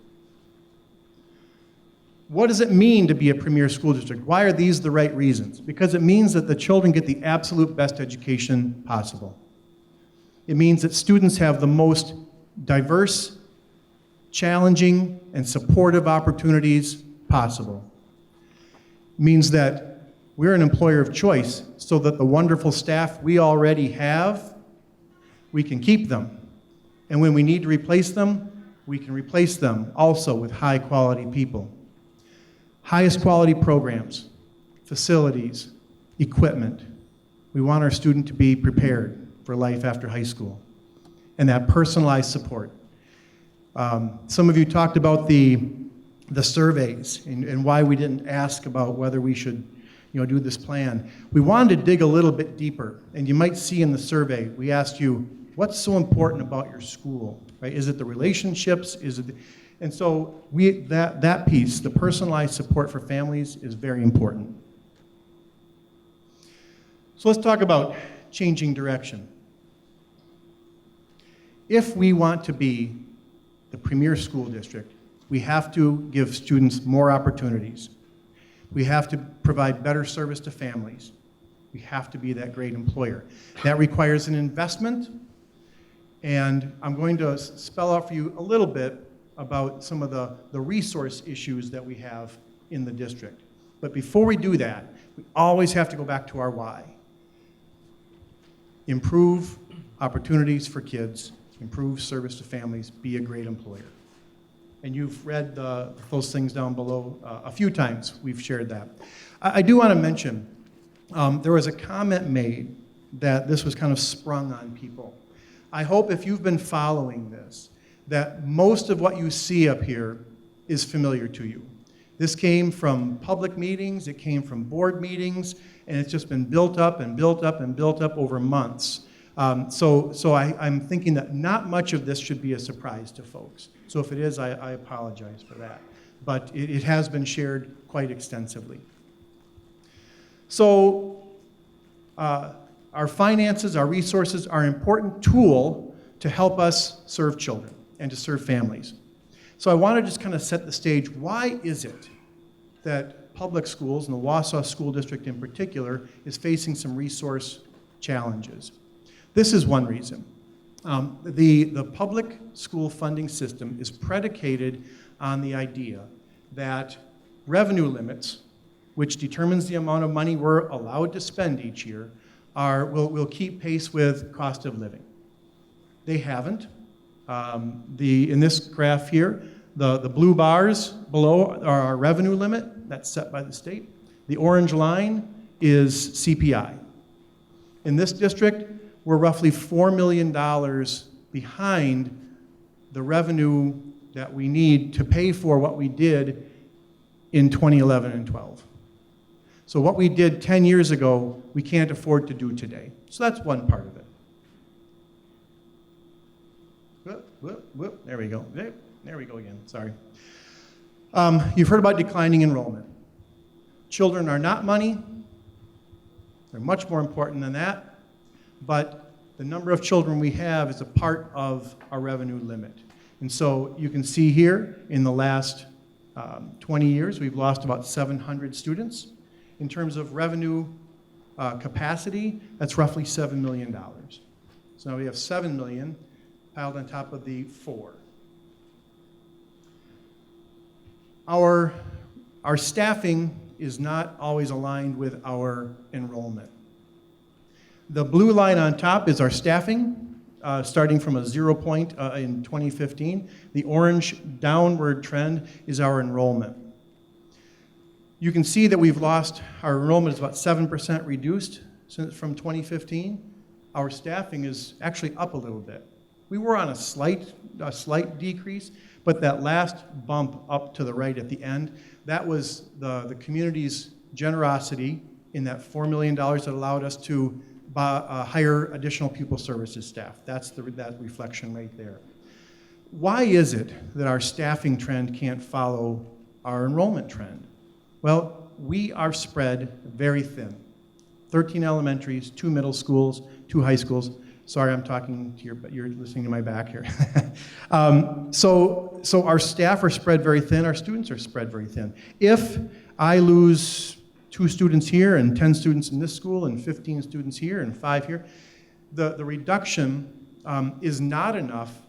What does it mean to be a premier school district? Why are these the right reasons? Because it means that the children get the absolute best education possible. It means that students have the most diverse, challenging, and supportive opportunities possible. It means that we're an employer of choice so that the wonderful staff we already have, we can keep them. And when we need to replace them, we can replace them also with high-quality people. Highest quality programs, facilities, equipment. We want our student to be prepared for life after high school. And that personalized support. Some of you talked about the surveys and why we didn't ask about whether we should do this plan. We wanted to dig a little bit deeper, and you might see in the survey, we asked you, what's so important about your school, right? Is it the relationships? And so that piece, the personalized support for families, is very important. So let's talk about changing direction. If we want to be the premier school district, we have to give students more opportunities. We have to provide better service to families. We have to be that great employer. That requires an investment, and I'm going to spell out for you a little bit about some of the resource issues that we have in the district. But before we do that, we always have to go back to our why. Improve opportunities for kids, improve service to families, be a great employer. And you've read those things down below a few times. We've shared that. I do want to mention, there was a comment made that this was kind of sprung on people. I hope if you've been following this, that most of what you see up here is familiar to you. This came from public meetings, it came from board meetings, and it's just been built up and built up and built up over months. So I'm thinking that not much of this should be a surprise to folks. So if it is, I apologize for that. But it has been shared quite extensively. So our finances, our resources are an important tool to help us serve children and to serve families. So I want to just kind of set the stage. Why is it that public schools, and the Wausau School District in particular, is facing some resource challenges? This is one reason. The public school funding system is predicated on the idea that revenue limits, which determines the amount of money we're allowed to spend each year, will keep pace with cost of living. They haven't. In this graph here, the blue bars below are our revenue limit, that's set by the state. The orange line is CPI. In this district, we're roughly $4 million behind the revenue that we need to pay for what we did in 2011 and 12. So what we did 10 years ago, we can't afford to do today. So that's one part of it. There we go. There we go again, sorry. You've heard about declining enrollment. Children are not money. They're much more important than that. But the number of children we have is a part of our revenue limit. And so you can see here, in the last 20 years, we've lost about 700 students. In terms of revenue capacity, that's roughly $7 million. So now we have 7 million piled on top of the 4. Our staffing is not always aligned with our enrollment. The blue line on top is our staffing, starting from a 0 point in 2015. The orange downward trend is our enrollment. You can see that we've lost, our enrollment is about 7% reduced from 2015. Our staffing is actually up a little bit. We were on a slight decrease, but that last bump up to the right at the end, that was the community's generosity in that $4 million that allowed us to hire additional pupil services staff. That's that reflection right there. Why is it that our staffing trend can't follow our enrollment trend? Well, we are spread very thin. 13 elementaries, 2 middle schools, 2 high schools. Sorry, I'm talking to you, but you're listening to my back here. So our staff are spread very thin, our students are spread very thin. If I lose 2 students here and 10 students in this school and 15 students here and 5 here, the reduction is not enough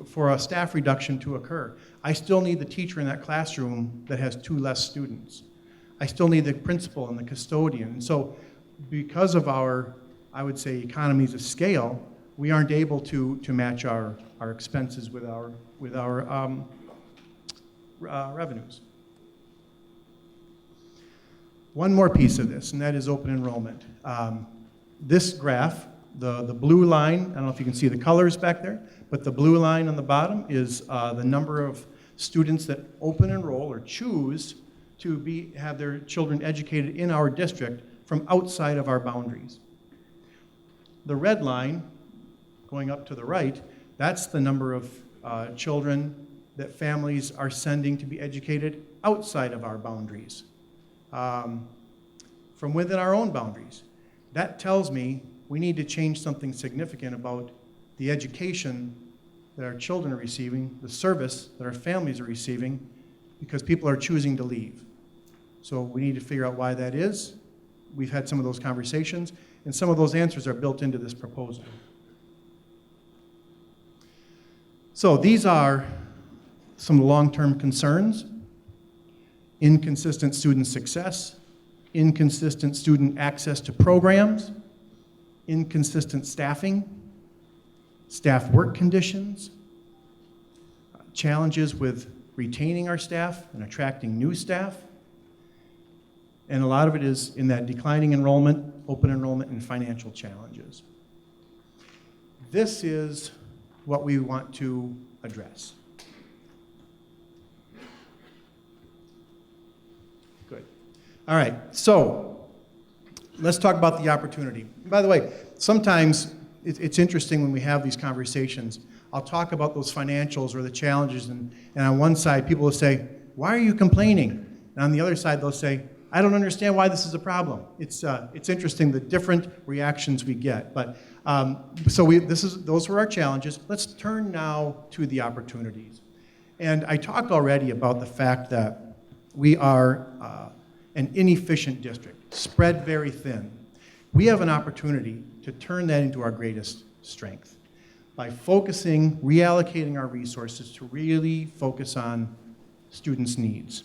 for a staff reduction to occur. I still need the teacher in that classroom that has 2 less students. I still need the principal and the custodian. And so because of our, I would say, economies of scale, we aren't able to match our expenses with our revenues. One more piece of this, and that is open enrollment. This graph, the blue line, I don't know if you can see the colors back there, but the blue line on the bottom is the number of students that open enroll or choose to have their children educated in our district from outside of our boundaries. The red line, going up to the right, that's the number of children that families are sending to be educated outside of our boundaries, from within our own boundaries. That tells me we need to change something significant about the education that our children are receiving, the service that our families are receiving, because people are choosing to leave. So we need to figure out why that is. We've had some of those conversations, and some of those answers are built into this proposal. So these are some long-term concerns: inconsistent student success, inconsistent student access to programs, inconsistent staffing, staff work conditions, challenges with retaining our staff and attracting new staff. And a lot of it is in that declining enrollment, open enrollment, and financial challenges. This is what we want to address. Good. All right, so let's talk about the opportunity. By the way, sometimes it's interesting when we have these conversations. I'll talk about those financials or the challenges, and on one side, people will say, "Why are you complaining?" And on the other side, they'll say, "I don't understand why this is a problem." It's interesting the different reactions we get. But those were our challenges. Let's turn now to the opportunities. And I talked already about the fact that we are an inefficient district, spread very thin. We have an opportunity to turn that into our greatest strength by focusing, reallocating our resources to really focus on students' needs.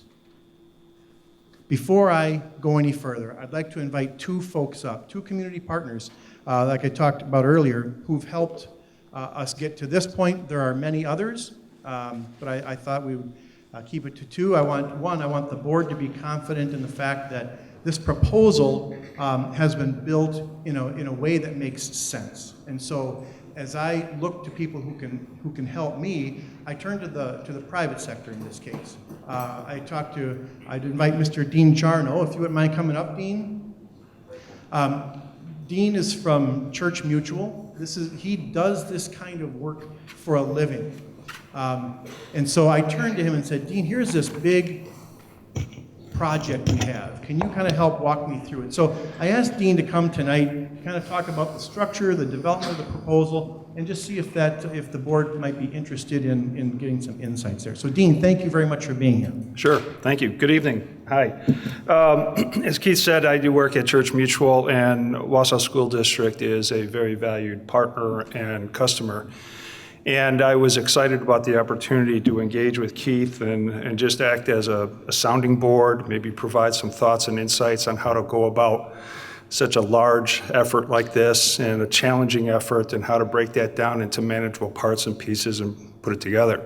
Before I go any further, I'd like to invite two folks up, two community partners, like I talked about earlier, who've helped us get to this point. There are many others, but I thought we would keep it to two. I want the board to be confident in the fact that this proposal has been built in a way that makes sense. And so as I look to people who can help me, I turn to the private sector in this case. I'd invite Mr. Dean Jarno, if you wouldn't mind coming up, Dean. Dean is from Church Mutual. He does this kind of work for a living. And so I turned to him and said, "Dean, here's this big project we have. Can you kind of help walk me through it?" So I asked Dean to come tonight, kind of talk about the structure, the development of the proposal, and just see if the board might be interested in getting some insights there. So Dean, thank you very much for being here. Sure, thank you. Good evening. Hi. As Keith said, I do work at Church Mutual, and Wausau School District is a very valued partner and customer. And I was excited about the opportunity to engage with Keith and just act as a sounding board, maybe provide some thoughts and insights on how to go about such a large effort like this and a challenging effort, and how to break that down into manageable parts and pieces and put it together.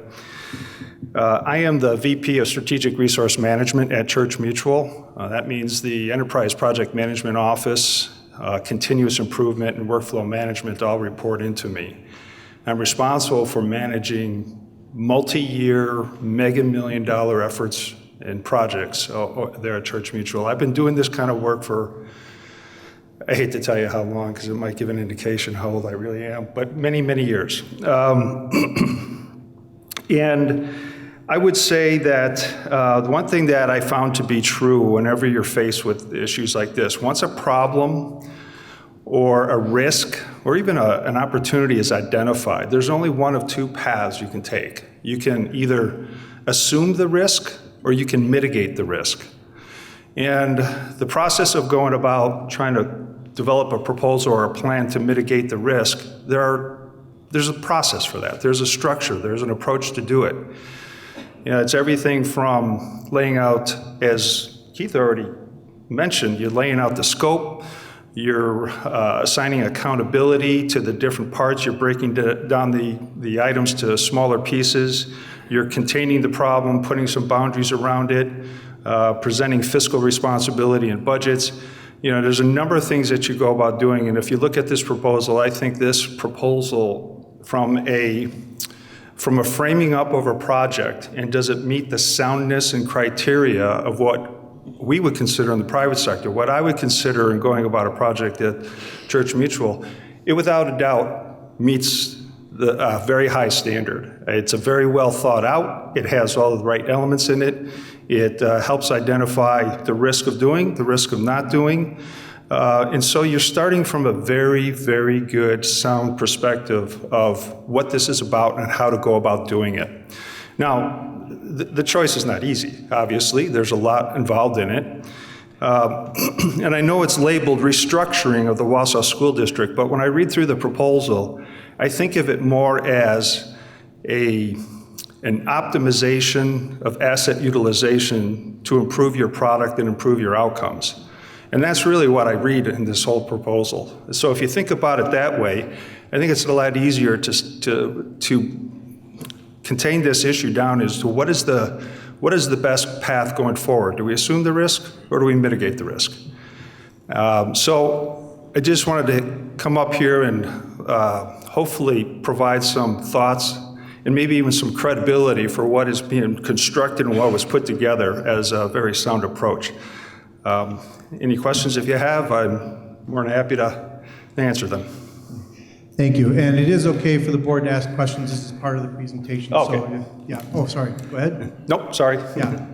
I am the VP of Strategic Resource Management at Church Mutual. That means the Enterprise Project Management Office, Continuous Improvement, and Workflow Management all report into me. I'm responsible for managing multi-year, mega-million-dollar efforts and projects there at Church Mutual. I've been doing this kind of work for, I hate to tell you how long, because it might give an indication how old I really am, but many, many years. And I would say that the one thing that I found to be true whenever you're faced with issues like this, once a problem or a risk or even an opportunity is identified, there's only one of two paths you can take. You can either assume the risk or you can mitigate the risk. And the process of going about trying to develop a proposal or a plan to mitigate the risk, there's a process for that. There's a structure, there's an approach to do it. It's everything from laying out, as Keith already mentioned, you're laying out the scope, you're assigning accountability to the different parts, you're breaking down the items to smaller pieces, you're containing the problem, putting some boundaries around it, presenting fiscal responsibility and budgets. There's a number of things that you go about doing, and if you look at this proposal, I think this proposal from a framing up of a project, and does it meet the soundness and criteria of what we would consider in the private sector, what I would consider in going about a project at Church Mutual, it without a doubt meets the very high standard. It's a very well thought out, it has all the right elements in it, it helps identify the risk of doing, the risk of not doing, and so you're starting from a very, very good, sound perspective of what this is about and how to go about doing it. Now, the choice is not easy, obviously. There's a lot involved in it. And I know it's labeled restructuring of the Wausau School District, but when I read through the proposal, I think of it more as an optimization of asset utilization to improve your product and improve your outcomes. And that's really what I read in this whole proposal. So if you think about it that way, I think it's a lot easier to contain this issue down as to what is the best path going forward. Do we assume the risk or do we mitigate the risk? So I just wanted to come up here and hopefully provide some thoughts and maybe even some credibility for what is being constructed and what was put together as a very sound approach. Any questions if you have, I'm more than happy to answer them. Thank you. And it is okay for the board to ask questions. This is part of the presentation. Okay. So, yeah. Oh, sorry. Go ahead. Nope, sorry. Yeah.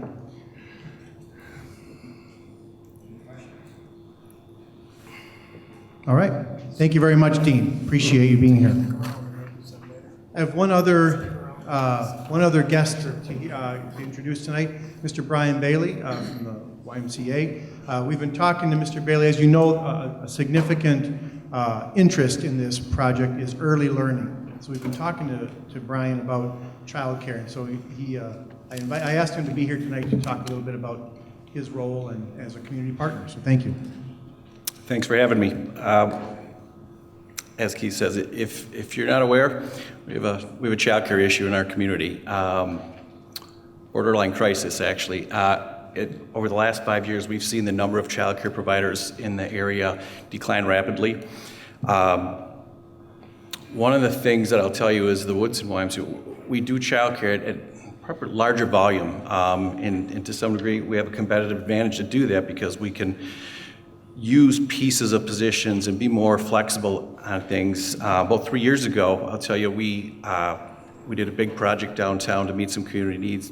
All right. Thank you very much, Dean. Appreciate you being here. I have one other guest to introduce tonight, Mr. Brian Bailey from the YMCA. We've been talking to Mr. Bailey. As you know, a significant interest in this project is early learning. So we've been talking to Brian about childcare. So I asked him to be here tonight to talk a little bit about his role and as a community partner. So thank you. Thanks for having me. As Keith says, if you're not aware, we have a child care issue in our community, borderline crisis actually. Over the last 5 years, we've seen the number of child care providers in the area decline rapidly. One of the things that I'll tell you is the Woodson YMCA, we do child care at proper larger volume, and to some degree, we have a competitive advantage to do that because we can use pieces of positions and be more flexible on things. About 3 years ago, I'll tell you, we did a big project downtown to meet some community needs,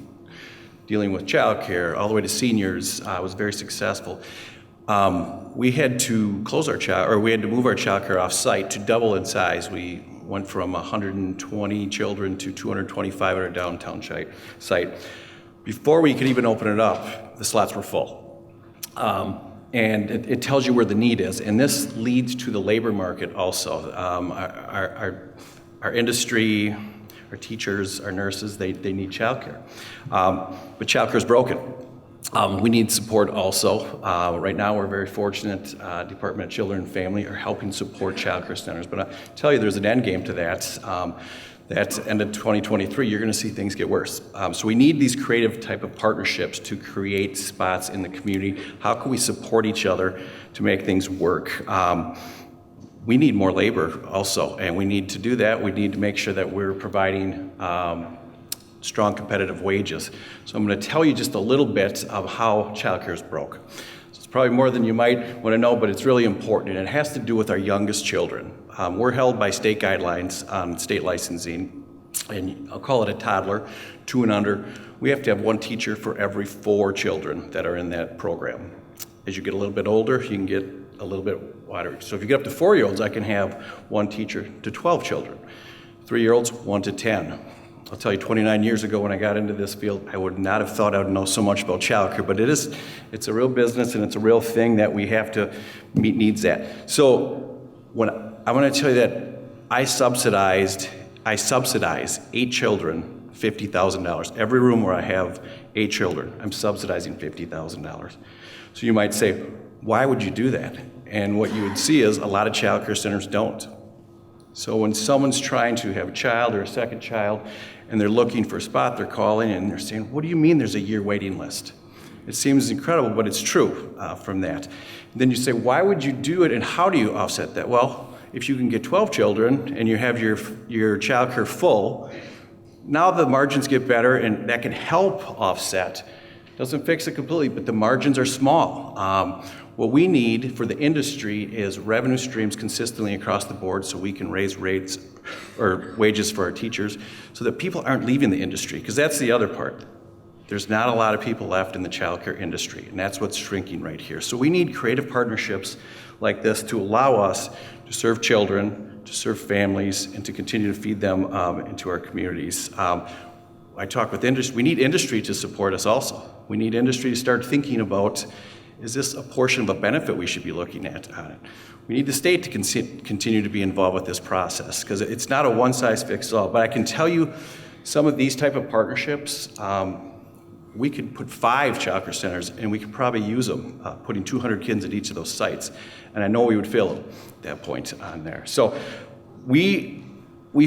dealing with childcare all the way to seniors. Was very successful. We had to we had to move our childcare off-site to double in size. We went from 120 children to 225 at our downtown site. Before we could even open it up, the slots were full. And it tells you where the need is. And this leads to the labor market also. Our industry, our teachers, our nurses, they need childcare. But childcare is broken. We need support also. Right now we're very fortunate, Department of Children and Family are helping support childcare centers. But I tell you, there's an end game to that. That's end of 2023, you're gonna see things get worse. So we need these creative type of partnerships to create spots in the community. How can we support each other to make things work? We need more labor also, and we need to do that. We need to make sure that we're providing strong competitive wages. So I'm gonna tell you just a little bit of how childcare is broke. So it's probably more than you might wanna know, but it's really important, and it has to do with our youngest children. We're held by state guidelines on state licensing, and I'll call it a toddler, 2 and under. We have to have 1 teacher for every 4 children that are in that program. As you get a little bit older, you can get a little bit wider. So if you get up to 4-year-olds, I can have 1 teacher to 12 children. 3-year-olds, 1 to 10. I'll tell you, 29 years ago when I got into this field, I would not have thought I would know so much about childcare, but it's a real business and it's a real thing that we have to meet needs at. So I want to tell you that I subsidize 8 children, $50,000. Every room where I have 8 children, I'm subsidizing $50,000. So you might say, why would you do that? And what you would see is a lot of child care centers don't. So when someone's trying to have a child or a second child and they're looking for a spot, they're calling and they're saying, what do you mean there's a year waiting list? It seems incredible, but it's true from that. And then you say, why would you do it and how do you offset that? Well, if you can get 12 children and you have your child care full, now the margins get better and that can help offset. Doesn't fix it completely, but the margins are small. What we need for the industry is revenue streams consistently across the board so we can raise rates or wages for our teachers so that people aren't leaving the industry, because that's the other part. There's not a lot of people left in the childcare industry, and that's what's shrinking right here. So we need creative partnerships like this to allow us to serve children, to serve families, and to continue to feed them into our communities. I talk with industry, we need industry to support us also. We need industry to start thinking about, is this a portion of a benefit we should be looking at on it? We need the state to continue to be involved with this process, because it's not a one-size-fits-all. But I can tell you, some of these type of partnerships, we could put 5 childcare centers, and we could probably use them, putting 200 kids at each of those sites. And I know we would fill at that point on there. So we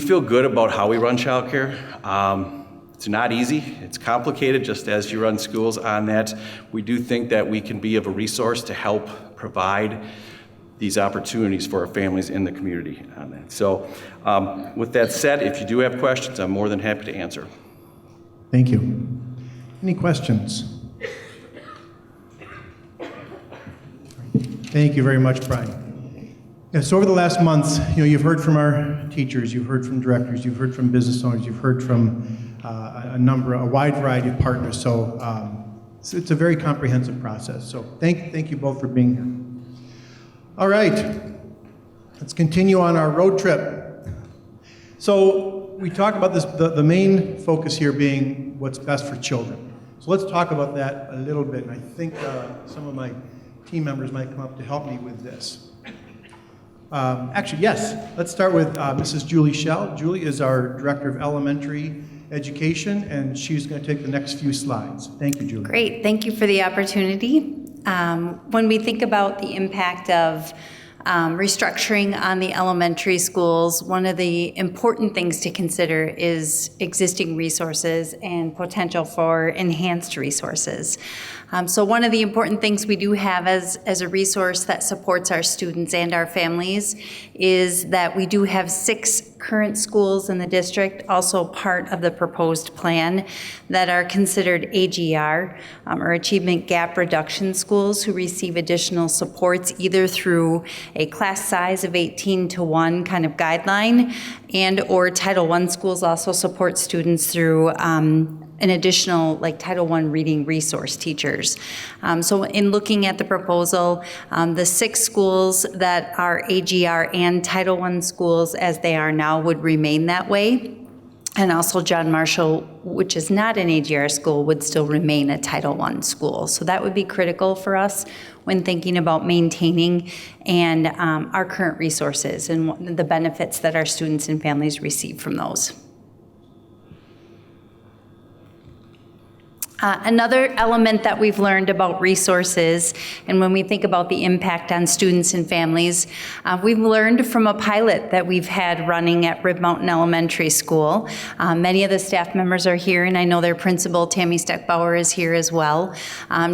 feel good about how we run childcare. It's not easy. It's complicated, just as you run schools on that. We do think that we can be of a resource to help provide these opportunities for our families in the community on that. So with that said, if you do have questions, I'm more than happy to answer. Thank you. Any questions? Thank you very much, Brian. Yeah, so over the last months, you've heard from our teachers, you've heard from directors, you've heard from business owners, you've heard from a wide variety of partners. So it's a very comprehensive process. So thank you both for being here. All right, let's continue on our road trip. So we talk about this, the main focus here being what's best for children. So let's talk about that a little bit, and I think some of my team members might come up to help me with this. Actually, yes, let's start with Mrs. Julie Schell. Julie is our Director of Elementary Education, and she's going to take the next few slides. Thank you, Julie. Great, thank you for the opportunity. When we think about the impact of restructuring on the elementary schools, one of the important things to consider is existing resources and potential for enhanced resources. So one of the important things we do have as a resource that supports our students and our families is that we do have 6 current schools in the district, also part of the proposed plan, that are considered AGR, or Achievement Gap Reduction schools, who receive additional supports either through a class size of 18:1 kind of guideline, and or Title I schools also support students through an additional Title I reading resource teachers. So in looking at the proposal, the 6 schools that are AGR and Title I schools as they are now would remain that way. And also John Marshall, which is not an AGR school, would still remain a Title I school. So that would be critical for us when thinking about maintaining and our current resources and the benefits that our students and families receive from those. Another element that we've learned about resources, and when we think about the impact on students and families, we've learned from a pilot that we've had running at Rib Mountain Elementary School. Many of the staff members are here, and I know their principal, Tammy Steckbauer, is here as well.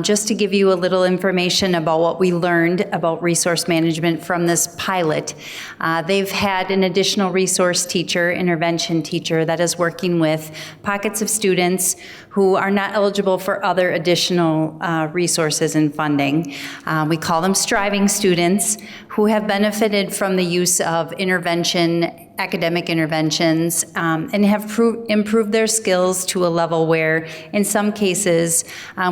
Just to give you a little information about what we learned about resource management from this pilot, they've had an additional resource teacher, intervention teacher, that is working with pockets of students who are not eligible for other additional resources and funding. We call them striving students who have benefited from the use of academic interventions, and have improved their skills to a level where, in some cases,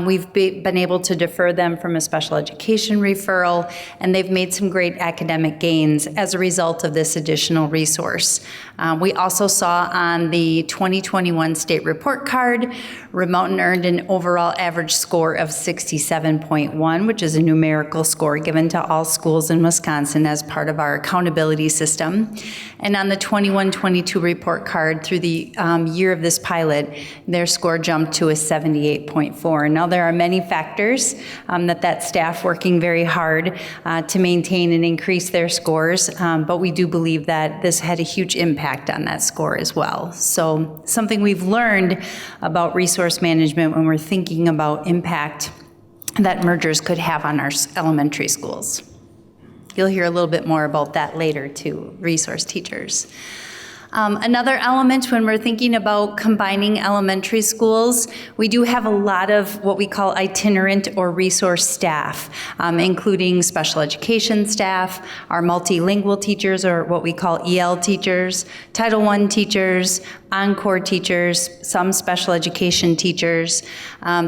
we've been able to defer them from a special education referral, and they've made some great academic gains as a result of this additional resource. We also saw on the 2021 state report card, Rib Mountain earned an overall average score of 67.1, which is a numerical score given to all schools in Wisconsin as part of our accountability system. And on the 21-22 report card, through the year of this pilot, their score jumped to a 78.4. Now, there are many factors that staff working very hard to maintain and increase their scores, but we do believe that this had a huge impact on that score as well. So something we've learned about resource management when we're thinking about impact that mergers could have on our elementary schools. You'll hear a little bit more about that later too, resource teachers. Another element when we're thinking about combining elementary schools, we do have a lot of what we call itinerant or resource staff, including special education staff, our multilingual teachers or what we call EL teachers, Title I teachers, encore teachers, some special education teachers.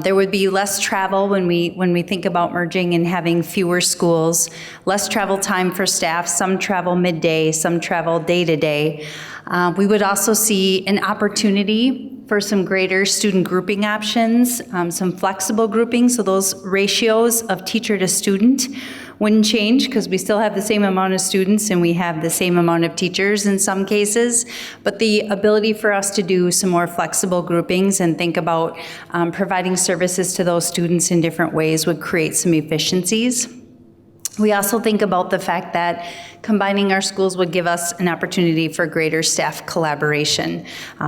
There would be less travel when we think about merging and having fewer schools, less travel time for staff, some travel midday, some travel day-to-day. We would also see an opportunity for some greater student grouping options, some flexible grouping, so those ratios of teacher to student wouldn't change because we still have the same amount of students and we have the same amount of teachers in some cases, but the ability for us to do some more flexible groupings and think about providing services to those students in different ways would create some efficiencies. We also think about the fact that combining our schools would give us an opportunity for greater staff collaboration.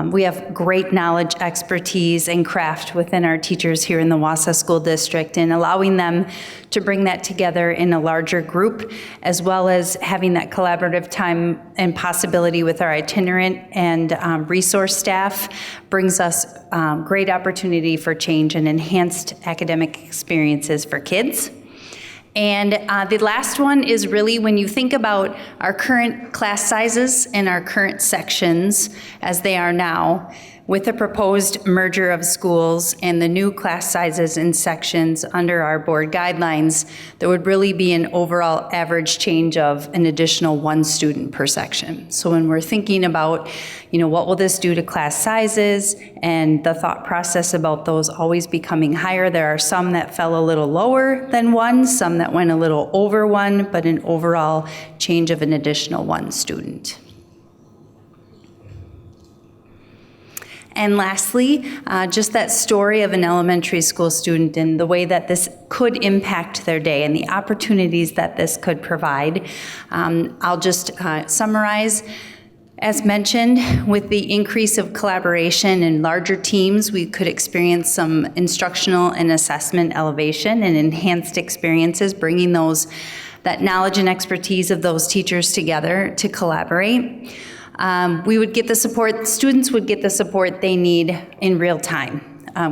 We have great knowledge, expertise, and craft within our teachers here in the Wausau School District, and allowing them to bring that together in a larger group, as well as having that collaborative time and possibility with our itinerant and resource staff brings us great opportunity for change and enhanced academic experiences for kids. And the last one is really when you think about our current class sizes and our current sections as they are now, with the proposed merger of schools and the new class sizes and sections under our board guidelines, there would really be an overall average change of an additional 1 student per section. So when we're thinking about, what will this do to class sizes and the thought process about those always becoming higher, there are some that fell a little lower than 1, some that went a little over 1, but an overall change of an additional 1 student. And lastly, just that story of an elementary school student and the way that this could impact their day and the opportunities that this could provide. I'll just summarize. As mentioned, with the increase of collaboration and larger teams, we could experience some instructional and assessment elevation and enhanced experiences, bringing that knowledge and expertise of those teachers together to collaborate. We would get the support, students would get the support they need in real time.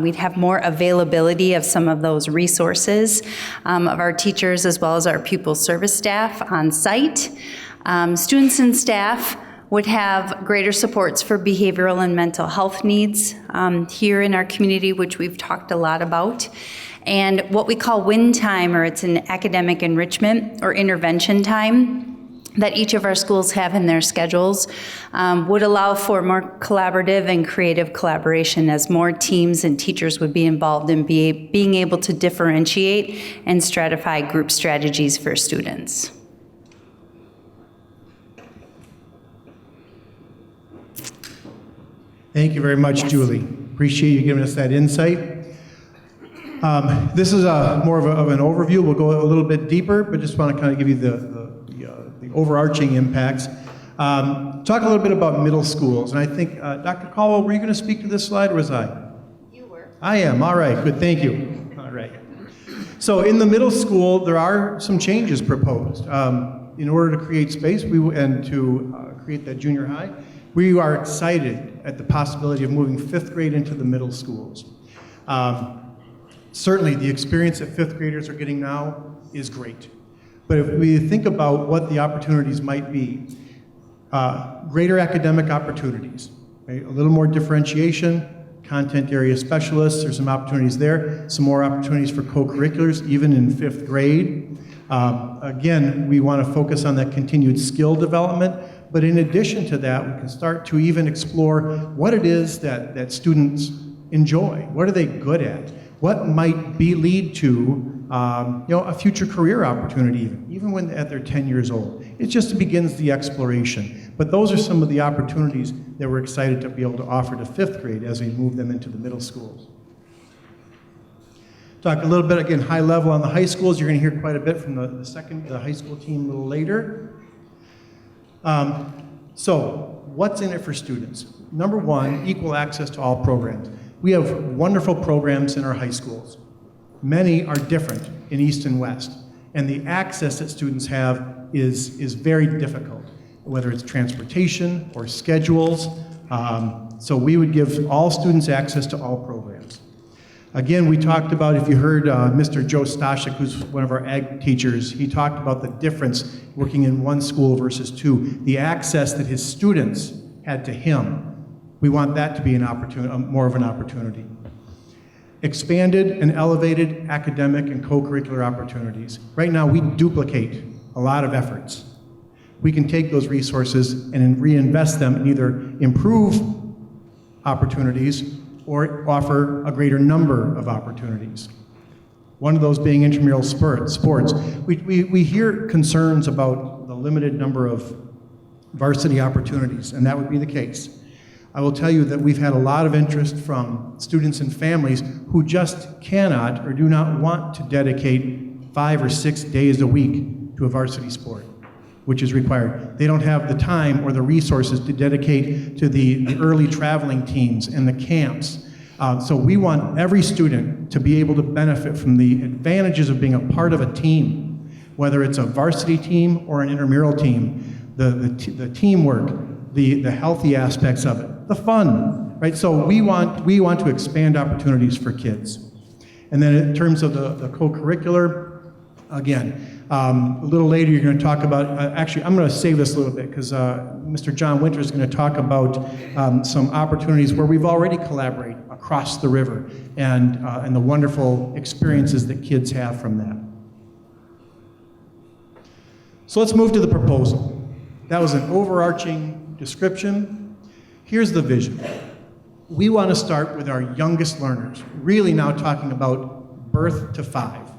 We'd have more availability of some of those resources of our teachers as well as our pupil service staff on site. Students and staff would have greater supports for behavioral and mental health needs here in our community, which we've talked a lot about. And what we call win time, or it's an academic enrichment or intervention time, that each of our schools have in their schedules would allow for more collaborative and creative collaboration as more teams and teachers would be involved in being able to differentiate and stratify group strategies for students. Thank you very much, Julie. Appreciate you giving us that insight. This is more of an overview. We'll go a little bit deeper, but just want to kind of give you the overarching impacts. Talk a little bit about middle schools. And I think, Dr. Caldwell, were you going to speak to this slide, or was I? You were. I am. All right. Good. Thank you. All right. So in the middle school, there are some changes proposed. In order to create space and to create that junior high, we are excited at the possibility of moving 5th grade into the middle schools. Certainly, the experience that 5th graders are getting now is great. But if we think about what the opportunities might be, greater academic opportunities, right? A little more differentiation, content area specialists, there's some opportunities there, some more opportunities for co-curriculars, even in 5th grade. Again, we want to focus on that continued skill development, but in addition to that, we can start to even explore what it is that students enjoy. What are they good at? What might lead to a future career opportunity, even when at their 10 years old. It just begins the exploration. But those are some of the opportunities that we're excited to be able to offer to 5th grade as we move them into the middle schools. Talk a little bit, again, high level on the high schools. You're going to hear quite a bit from the high school team a little later. So, what's in it for students? Number one, equal access to all programs. We have wonderful programs in our high schools. Many are different in East and West, and the access that students have is very difficult, whether it's transportation or schedules. So we would give all students access to all programs. Again, we talked about, if you heard Mr. Joe Stashik, who's one of our ag teachers, he talked about the difference working in one school versus 2, the access that his students had to him We want that to be an opportunity, more of an opportunity. Expanded and elevated academic and co-curricular opportunities. Right now, we duplicate a lot of efforts. We can take those resources and reinvest them and either improve opportunities or offer a greater number of opportunities. One of those being intramural sports. We hear concerns about the limited number of varsity opportunities, and that would be the case. I will tell you that we've had a lot of interest from students and families who just cannot or do not want to dedicate 5 or 6 days a week to a varsity sport, which is required. They don't have the time or the resources to dedicate to the early traveling teams and the camps. So we want every student to be able to benefit from the advantages of being a part of a team, whether it's a varsity team or an intramural team, the teamwork, the healthy aspects of it, the fun, right? So we want to expand opportunities for kids. And then in terms of the co-curricular, again, a little later you're going to talk about, actually I'm going to save this a little bit because Mr. John Winter is going to talk about some opportunities where we've already collaborated across the river and the wonderful experiences that kids have from that. So let's move to the proposal. That was an overarching description. Here's the vision. We want to start with our youngest learners, really now talking about birth to 5,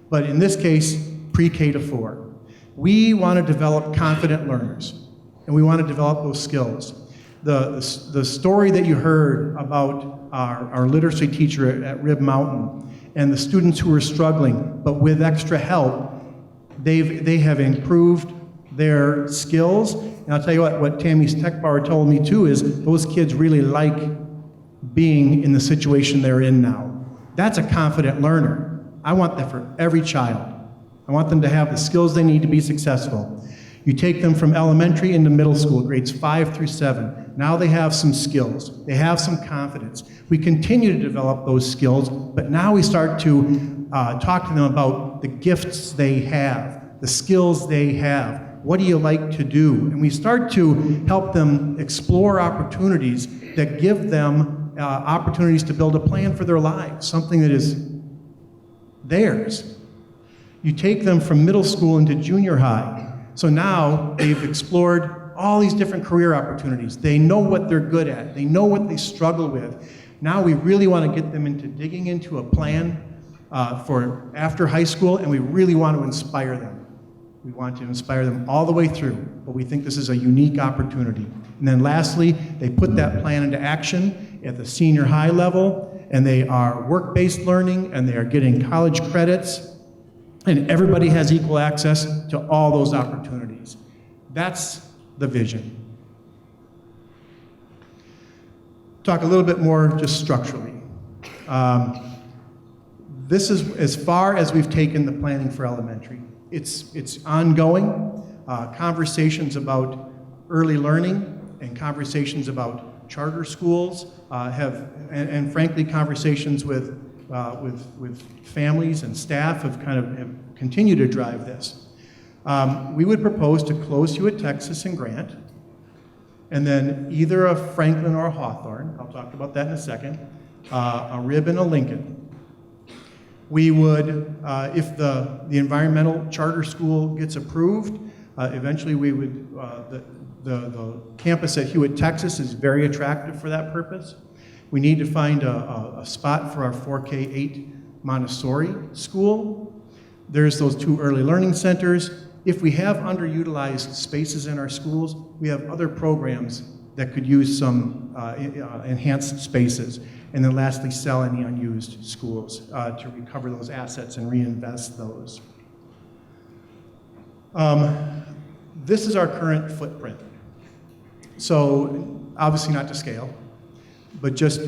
but in this case, pre-K to 4. We want to develop confident learners, and we want to develop those skills. The story that you heard about our literacy teacher at Rib Mountain and the students who were struggling, but with extra help, they have improved their skills. And I'll tell you what Tammy Steckbauer told me too is those kids really like being in the situation they're in now. That's a confident learner. I want that for every child. I want them to have the skills they need to be successful. You take them from elementary into middle school, grades 5 through 7. Now they have some skills. They have some confidence. We continue to develop those skills, but now we start to talk to them about the gifts they have, the skills they have. What do you like to do? And we start to help them explore opportunities that give them opportunities to build a plan for their lives, something that is theirs. You take them from middle school into junior high. So now they've explored all these different career opportunities. They know what they're good at. They know what they struggle with. Now we really want to get them into digging into a plan for after high school, and we really want to inspire them. We want to inspire them all the way through, but we think this is a unique opportunity. And then lastly, they put that plan into action at the senior high level, and they are work-based learning, and they are getting college credits, and everybody has equal access to all those opportunities. That's the vision. Talk a little bit more just structurally. This is as far as we've taken the planning for elementary. It's ongoing. Conversations about early learning and conversations about charter schools and frankly, conversations with families and staff have continued to drive this. We would propose to close Hewitt, Texas and Grant, and then either a Franklin or a Hawthorne, I'll talk about that in a second, a Rib and a Lincoln. We would, if the environmental charter school gets approved, eventually we would, the campus at Hewitt, Texas is very attractive for that purpose. We need to find a spot for our 4K8 Montessori school. There's those 2 early learning centers. If we have underutilized spaces in our schools, we have other programs that could use some enhanced spaces. And then lastly, sell any unused schools to recover those assets and reinvest those. This is our current footprint. So obviously not to scale, but just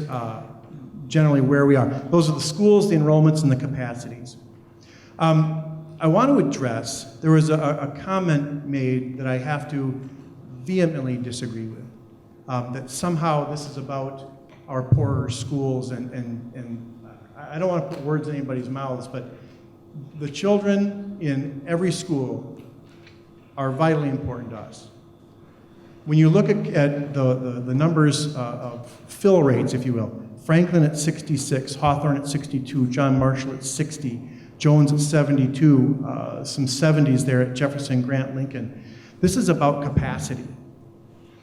generally where we are. Those are the schools, the enrollments, and the capacities. I want to address, there was a comment made that I have to vehemently disagree with, that somehow this is about our poorer schools, and I don't want to put words in anybody's mouths, but the children in every school are vitally important to us. When you look at the numbers of fill rates, if you will, Franklin at 66, Hawthorne at 62, John Marshall at 60, Jones at 72, some 70s there at Jefferson, Grant, Lincoln. This is about capacity.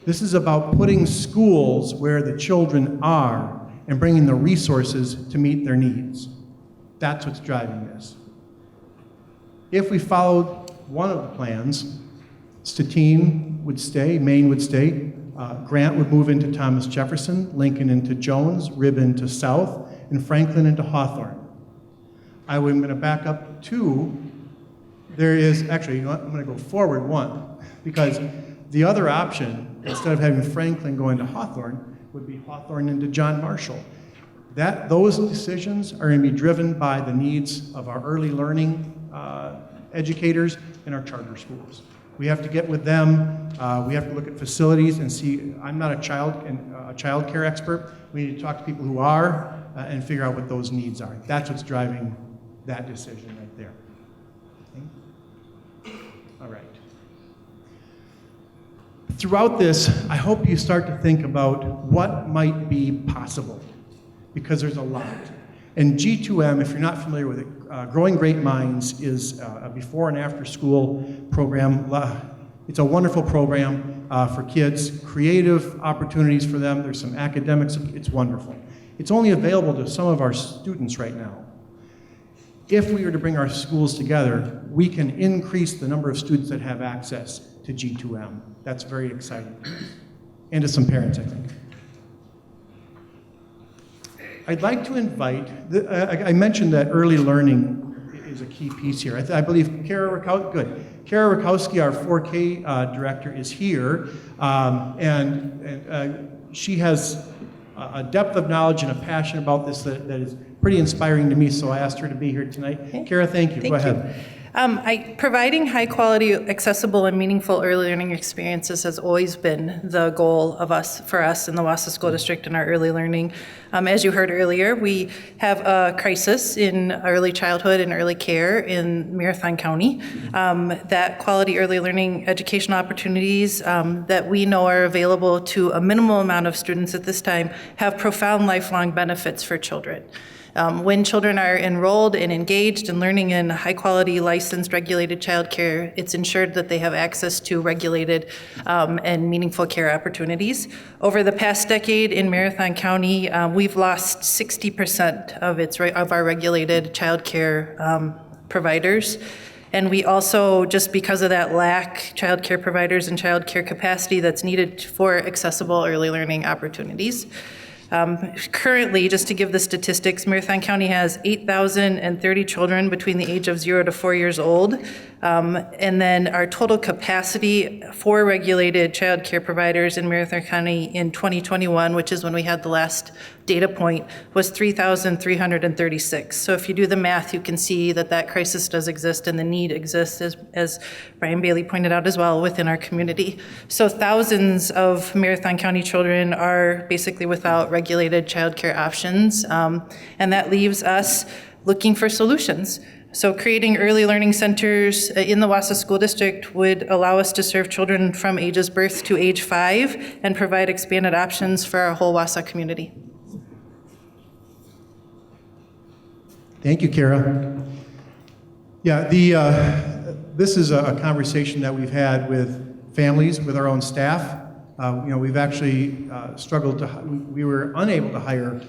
This is about putting schools where the children are and bringing the resources to meet their needs. That's what's driving this. If we followed one of the plans, Statine would stay, Maine would stay, Grant would move into Thomas Jefferson, Lincoln into Jones, Ribb into South, and Franklin into Hawthorne. I'm going to back up 2. There is, actually, you know what? I'm going to go forward 1, because the other option, instead of having Franklin go into Hawthorne, would be Hawthorne into John Marshall. Those decisions are going to be driven by the needs of our early learning educators and our charter schools. We have to get with them. We have to look at facilities and see. I'm not a child care expert. We need to talk to people who are and figure out what those needs are. That's what's driving that decision right there. Okay. All right. Throughout this, I hope you start to think about what might be possible, because there's a lot. And G2M, if you're not familiar with it, Growing Great Minds is a before and after school program. It's a wonderful program for kids, creative opportunities for them. There's some academics. It's wonderful. It's only available to some of our students right now. If we were to bring our schools together, we can increase the number of students that have access to G2M. That's very exciting. And to some parents, I think. I'd like to invite, I mentioned that early learning is a key piece here. I believe Kara Rakowski, our 4K director, is here, and she has a depth of knowledge and a passion about this that is pretty inspiring to me, so I asked her to be here tonight. Okay. Kara, thank you. Go ahead. Providing high-quality, accessible, and meaningful early learning experiences has always been the goal for us in the Wausau School District in our early learning. As you heard earlier, we have a crisis in early childhood and early care in Marathon County. That quality early learning educational opportunities that we know are available to a minimal amount of students at this time have profound lifelong benefits for children. When children are enrolled and engaged in learning in high-quality, licensed, regulated childcare, it's ensured that they have access to regulated and meaningful care opportunities. Over the past decade in Marathon County, we've lost 60% of our regulated childcare providers. And we also, just because of that lack, childcare providers and childcare capacity that's needed for accessible early learning opportunities. Currently, just to give the statistics, Marathon County has 8,030 children between the age of 0 to 4 years old. And then our total capacity for regulated child care providers in Marathon County in 2021, which is when we had the last data point, was 3,336. So if you do the math, you can see that crisis does exist and the need exists, as Brian Bailey pointed out as well, within our community. So thousands of Marathon County children are basically without regulated child care options, and that leaves us looking for solutions. So creating early learning centers in the Wausau School District would allow us to serve children from ages birth to age 5 and provide expanded options for our whole Wausau community. Thank you, Kara. Yeah, this is a conversation that we've had with families, with our own staff. We've actually struggled we were unable to hire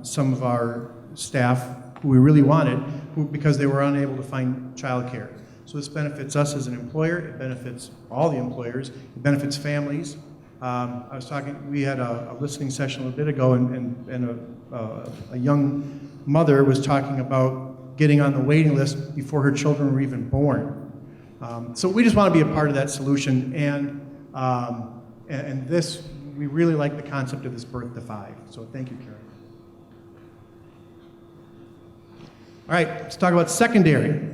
some of our staff who we really wanted because they were unable to find childcare. So this benefits us as an employer, it benefits all the employers, it benefits families. We had a listening session a little bit ago, and a young mother was talking about getting on the waiting list before her children were even born. So we just want to be a part of that solution, and this, we really like the concept of this birth to 5. So thank you, Karen. All right, let's talk about secondary.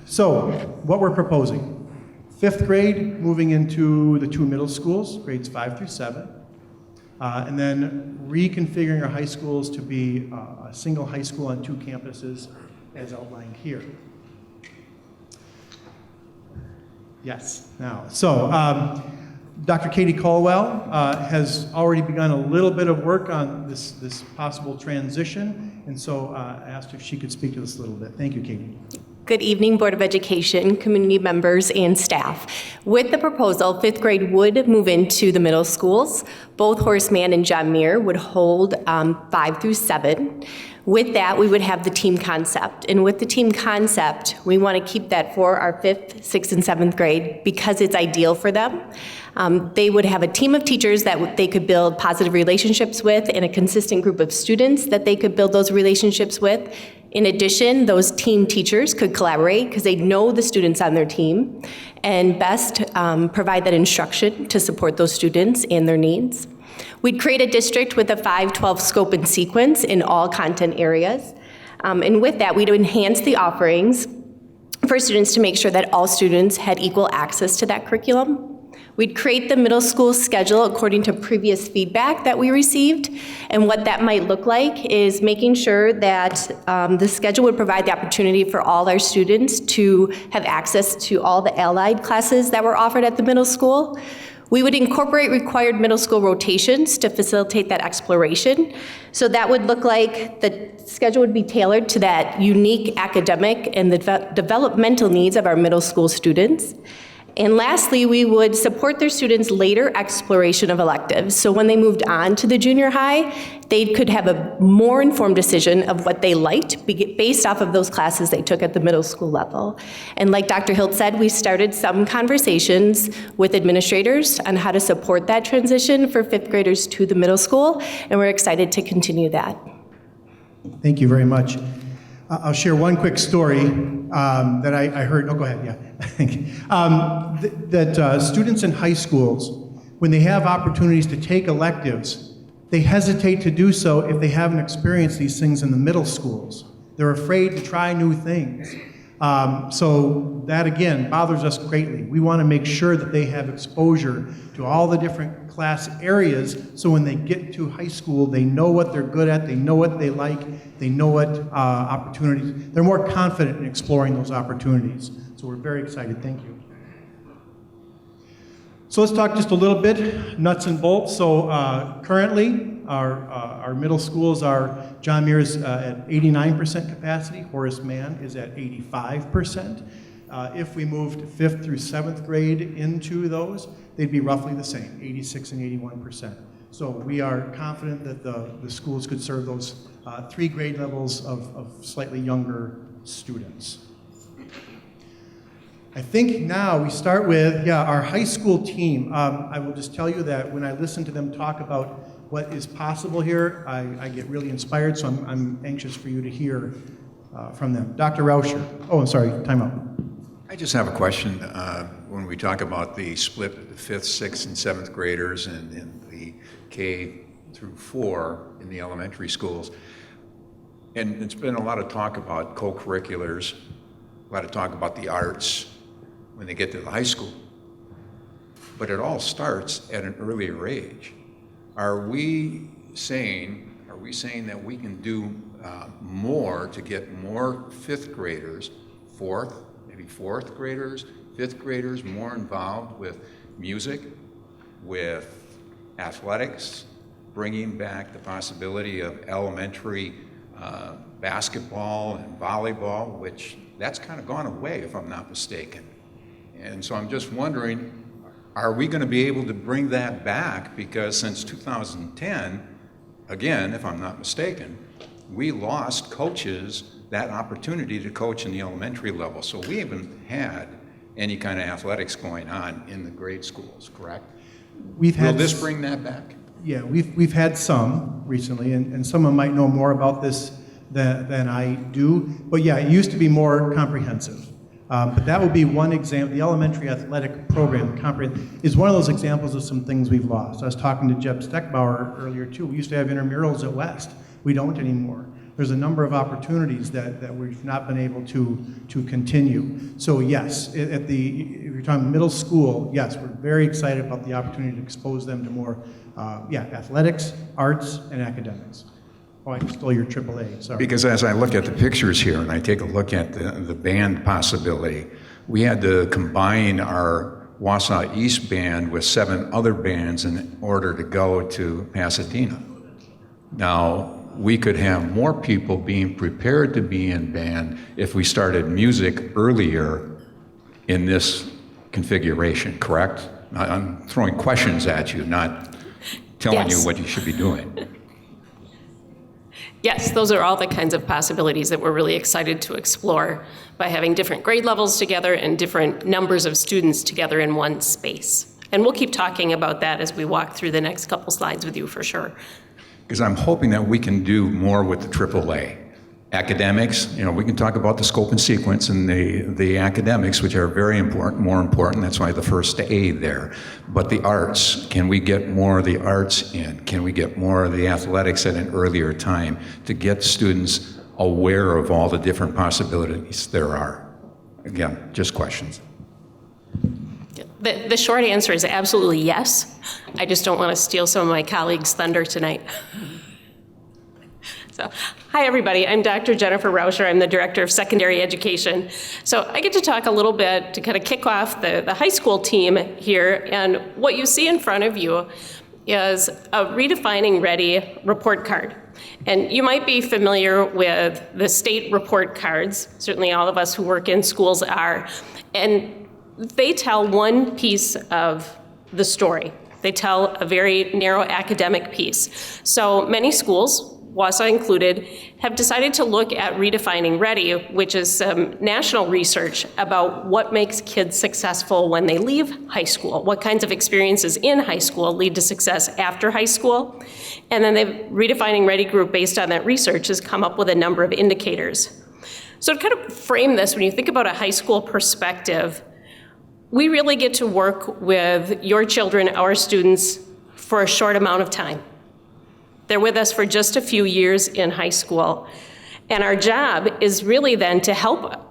So what we're proposing. 5th grade, moving into the 2 middle schools, grades 5 through 7. And then reconfiguring our high schools to be a single high school on 2 campuses, as outlined here. Yes, now. So, Dr. Katie Colwell has already begun a little bit of work on this possible transition, and so I asked if she could speak to us a little bit. Thank you, Katie. Good evening, Board of Education, community members, and staff. With the proposal, fifth grade would move into the middle schools. Both Horace Mann and John Muir would hold 5 through 7. With that, we would have the team concept. And with the team concept, we want to keep that for our 5th, 6th, and 7th grade because it's ideal for them. They would have a team of teachers that they could build positive relationships with and a consistent group of students that they could build those relationships with. In addition, those team teachers could collaborate because they know the students on their team and best provide that instruction to support those students and their needs. We'd create a district with a 5-12 scope and sequence in all content areas. And with that, we'd enhance the offerings for students to make sure that all students had equal access to that curriculum. We'd create the middle school schedule according to previous feedback that we received. And what that might look like is making sure that the schedule would provide the opportunity for all our students to have access to all the allied classes that were offered at the middle school. We would incorporate required middle school rotations to facilitate that exploration. So that would look like the schedule would be tailored to that unique academic and the developmental needs of our middle school students. And lastly, we would support their students' later exploration of electives. So when they moved on to the junior high, they could have a more informed decision of what they liked based off of those classes they took at the middle school level. And like Dr. Hilt said, we started some conversations with administrators on how to support that transition for 5th graders to the middle school, and we're excited to continue that. Thank you very much. I'll share one quick story that I heard. Oh, go ahead. Yeah. That students in high schools, when they have opportunities to take electives, they hesitate to do so if they haven't experienced these things in the middle schools. They're afraid to try new things. So that, again, bothers us greatly. We want to make sure that they have exposure to all the different class areas, so when they get to high school, they know what they're good at, they know what they like, they know what opportunities, they're more confident in exploring those opportunities. So we're very excited. Thank you. So let's talk just a little bit, nuts and bolts. So currently, our middle schools are, John Muir is at 89% capacity, Horace Mann is at 85%. If we moved 5th through 7th grade into those, they'd be roughly the same, 86 and 81%. So we are confident that the schools could serve those 3 grade levels of slightly younger students. I think now we start with, our high school team. I will just tell you that when I listen to them talk about what is possible here, I get really inspired, so I'm anxious for you to hear from them. Dr. Rauscher. Oh, I'm sorry, time out. I just have a question. When we talk about the split of the 5th, 6th, and 7th graders and the K through 4 in the elementary schools, and it's been a lot of talk about co-curriculars, a lot of talk about the arts when they get to the high school. But it all starts at an earlier age. Are we saying that we can do more to get more 5th graders, 4th, maybe 4th graders, 5th graders more involved with music, with athletics, bringing back the possibility of elementary basketball and volleyball, which that's kind of gone away if I'm not mistaken. And so I'm just wondering, are we going to be able to bring that back? Because since 2010, again, if I'm not mistaken, we lost coaches that opportunity to coach in the elementary level. So we haven't had any kind of athletics going on in the grade schools, correct? Will this bring that back? Yeah, we've had some recently, and someone might know more about this than I do. But yeah, it used to be more comprehensive. But that would be one example. The elementary athletic program is one of those examples of some things we've lost. I was talking to Jeb Steckbauer earlier too. We used to have intramurals at West. We don't anymore. There's a number of opportunities that we've not been able to continue. So yes, if you're talking middle school, yes, we're very excited about the opportunity to expose them to more athletics, arts, and academics. Oh, I stole your AAA, sorry. Because as I look at the pictures here and I take a look at the band possibility, we had to combine our Wausau East band with 7 other bands in order to go to Pasadena. Now, we could have more people being prepared to be in band if we started music earlier in this configuration, correct? I'm throwing questions at you, not telling you what you should be doing. Yes, those are all the kinds of possibilities that we're really excited to explore by having different grade levels together and different numbers of students together in one space. And we'll keep talking about that as we walk through the next couple slides with you for sure. Because I'm hoping that we can do more with the AAA. Academics, we can talk about the scope and sequence and the academics, which are very important, more important. That's why the first A there. But the arts, can we get more of the arts in? Can we get more of the athletics at an earlier time to get students aware of all the different possibilities there are? Again, just questions. The short answer is absolutely yes. I just don't want to steal some of my colleagues' thunder tonight. So, hi everybody, I'm Dr. Jennifer Rauscher. I'm the Director of Secondary Education. So I get to talk a little bit to kind of kick off the high school team here, and what you see in front of you is a Redefining Ready report card. And you might be familiar with the state report cards, certainly all of us who work in schools are, and they tell one piece of the story. They tell a very narrow academic piece. So many schools, Wausau included, have decided to look at Redefining Ready, which is some national research about what makes kids successful when they leave high school, what kinds of experiences in high school lead to success after high school. And then the Redefining Ready group, based on that research, has come up with a number of indicators. So to kind of frame this, when you think about a high school perspective, we really get to work with your children, our students, for a short amount of time. They're with us for just a few years in high school. And our job is really then to help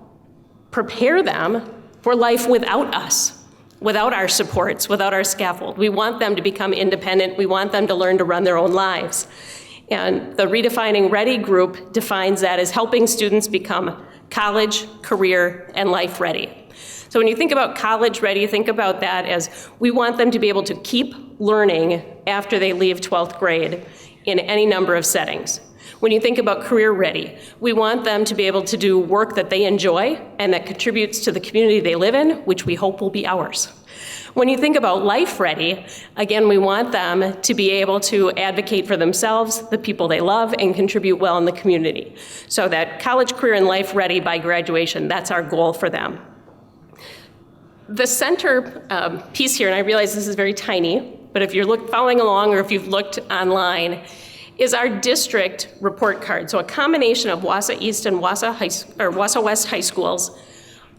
prepare them for life without us, without our supports, without our scaffold. We want them to become independent. We want them to learn to run their own lives. And the Redefining Ready group defines that as helping students become college, career, and life ready. So when you think about college ready, think about that as we want them to be able to keep learning after they leave 12th grade in any number of settings. When you think about career ready, we want them to be able to do work that they enjoy and that contributes to the community they live in, which we hope will be ours. When you think about life ready, again, we want them to be able to advocate for themselves, the people they love, and contribute well in the community. So that college, career, and life ready by graduation, that's our goal for them. The center piece here, and I realize this is very tiny, but if you're following along or if you've looked online, is our district report card. So a combination of Wausau East and Wausau West high schools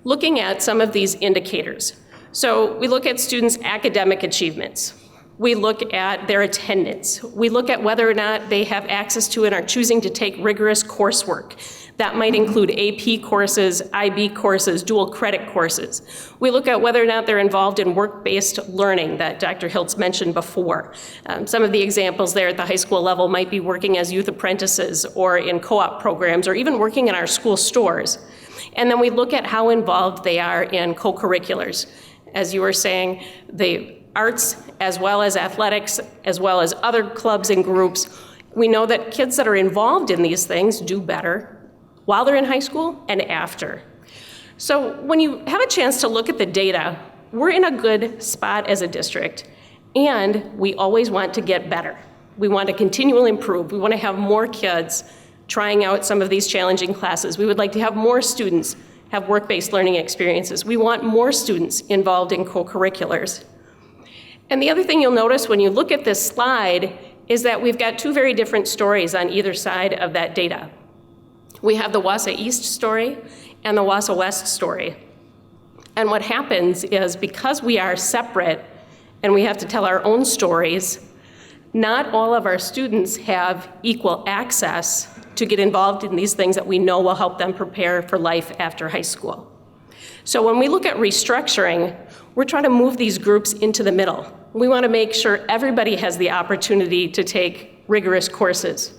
looking at some of these indicators. So we look at students' academic achievements. We look at their attendance. We look at whether or not they have access to and are choosing to take rigorous coursework. That might include AP courses, IB courses, dual credit courses. We look at whether or not they're involved in work-based learning that Dr. Hiltz mentioned before. Some of the examples there at the high school level might be working as youth apprentices or in co-op programs or even working in our school stores. And then we look at how involved they are in co-curriculars. As you were saying, the arts as well as athletics, as well as other clubs and groups, we know that kids that are involved in these things do better while they're in high school and after. So when you have a chance to look at the data, we're in a good spot as a district, and we always want to get better. We want to continually improve. We want to have more kids trying out some of these challenging classes. We would like to have more students have work-based learning experiences. We want more students involved in co-curriculars. And the other thing you'll notice when you look at this slide is that we've got two very different stories on either side of that data. We have the Wausau East story and the Wausau West story. And what happens is because we are separate and we have to tell our own stories, not all of our students have equal access to get involved in these things that we know will help them prepare for life after high school. So when we look at restructuring, we're trying to move these groups into the middle. We want to make sure everybody has the opportunity to take rigorous courses,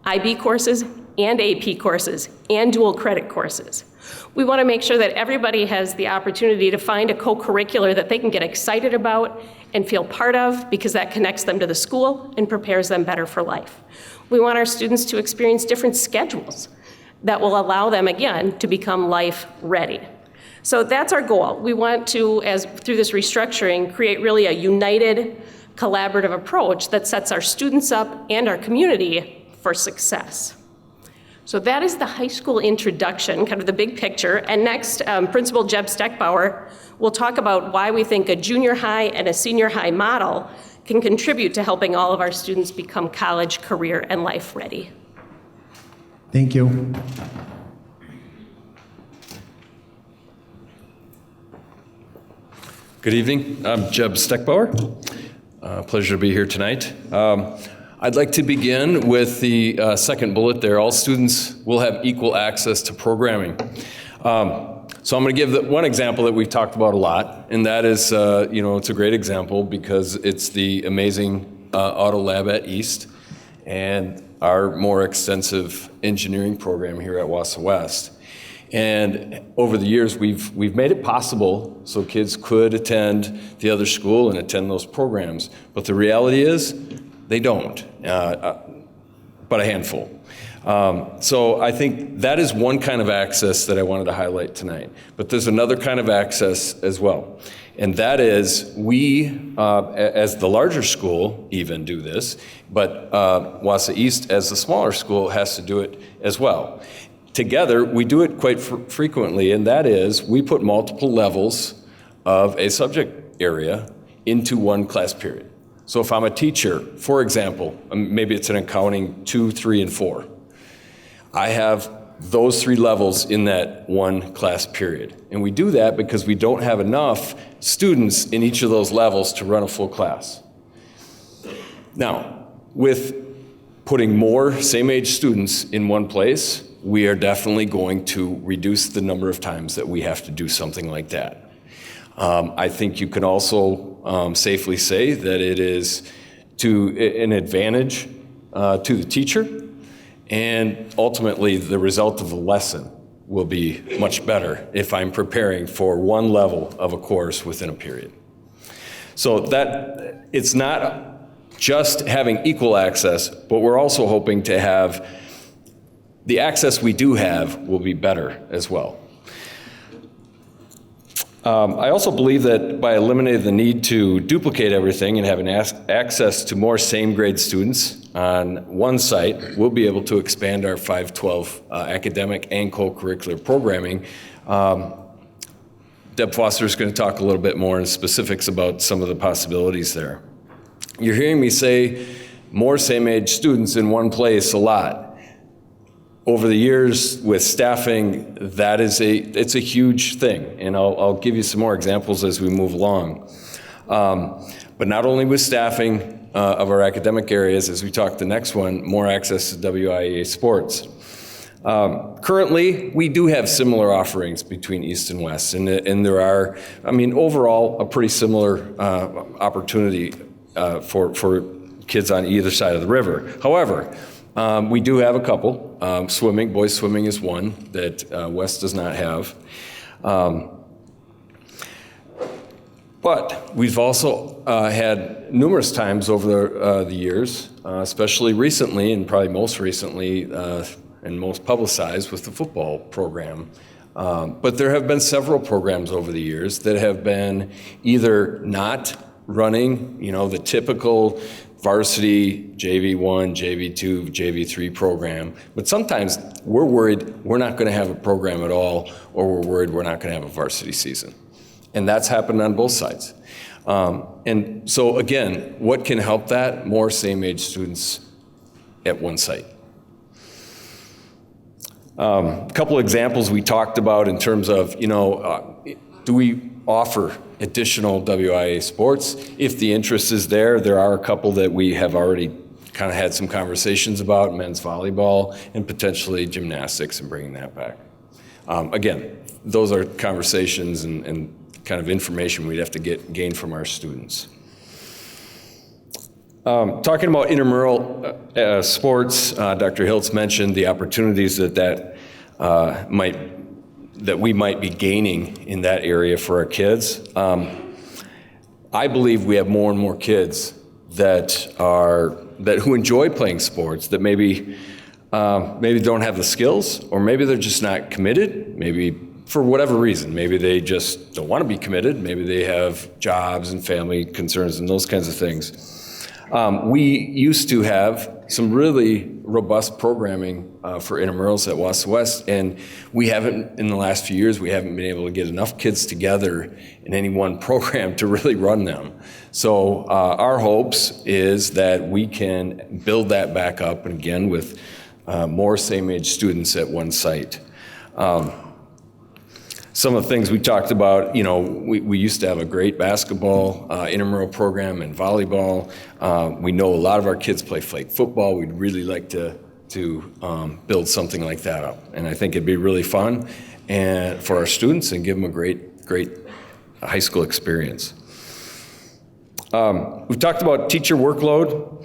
IB courses, and AP courses and dual credit courses. We want to make sure that everybody has the opportunity to find a co-curricular that they can get excited about and feel part of, because that connects them to the school and prepares them better for life. We want our students to experience different schedules that will allow them, again, to become life ready. So that's our goal. We want to, through this restructuring, create really a united, collaborative approach that sets our students up and our community for success. So that is the high school introduction, kind of the big picture. And next, Principal Jeb Steckbauer will talk about why we think a junior high and a senior high model can contribute to helping all of our students become college, career, and life ready. Thank you. Good evening. I'm Jeb Steckbauer. Pleasure to be here tonight. I'd like to begin with the second bullet there. All students will have equal access to programming. So I'm going to give one example that we've talked about a lot, and that is, it's a great example because it's the amazing auto lab at East and our more extensive engineering program here at Wausau West. And over the years, we've made it possible so kids could attend the other school and attend those programs. But the reality is, they don't, but a handful. So I think that is one kind of access that I wanted to highlight tonight. But there's another kind of access as well. And that is we, as the larger school, even do this, but Wausau East, as the smaller school, has to do it as well. Together, we do it quite frequently, and that is we put multiple levels of a subject area into one class period. So if I'm a teacher, for example, maybe it's an accounting 2, 3, and 4. I have those 3 levels in that one class period. And we do that because we don't have enough students in each of those levels to run a full class. Now, with putting more same-age students in one place, we are definitely going to reduce the number of times that we have to do something like that. I think you can also safely say that it is an advantage to the teacher, and ultimately the result of the lesson will be much better if I'm preparing for one level of a course within a period. So that it's not just having equal access, but we're also hoping to have the access we do have will be better as well. I also believe that by eliminating the need to duplicate everything and having access to more same grade students on one site, we'll be able to expand our 512 academic and co-curricular programming. Deb Foster is going to talk a little bit more in specifics about some of the possibilities there. You're hearing me say more same-age students in one place a lot. Over the years with staffing, it's a huge thing, and I'll give you some more examples as we move along. But not only with staffing of our academic areas, as we talk the next one, more access to WIA sports. Currently, we do have similar offerings between East and West, and there are, overall, a pretty similar opportunity for kids on either side of the river. However, we do have a couple. Swimming, boys swimming is one that West does not have. But we've also had numerous times over the years, especially recently and probably most recently and most publicized with the football program. But there have been several programs over the years that have been either not running, the typical varsity JV1, JV2, JV3 program, but sometimes we're worried we're not going to have a program at all, or we're worried we're not going to have a varsity season. And that's happened on both sides. And so again, what can help that? More same-age students at one site. A couple examples we talked about in terms of, do we offer additional WIA sports? If the interest is there, there are a couple that we have already kind of had some conversations about, men's volleyball and potentially gymnastics and bringing that back. Again, those are conversations and kind of information we'd have to gain from our students. Talking about intramural sports, Dr. Hiltz mentioned the opportunities that we might be gaining in that area for our kids. I believe we have more and more kids who enjoy playing sports, that maybe don't have the skills, or maybe they're just not committed, maybe for whatever reason. Maybe they just don't want to be committed. Maybe they have jobs and family concerns and those kinds of things. We used to have some really robust programming for intramurals at Wausau West, and we haven't, in the last few years, we haven't been able to get enough kids together in any one program to really run them. So our hopes is that we can build that back up, and again, with more same-age students at one site. Some of the things we talked about, we used to have a great basketball intramural program and volleyball. We know a lot of our kids play flag football. We'd really like to build something like that up. And I think it'd be really fun and for our students and give them a great high school experience. We've talked about teacher workload.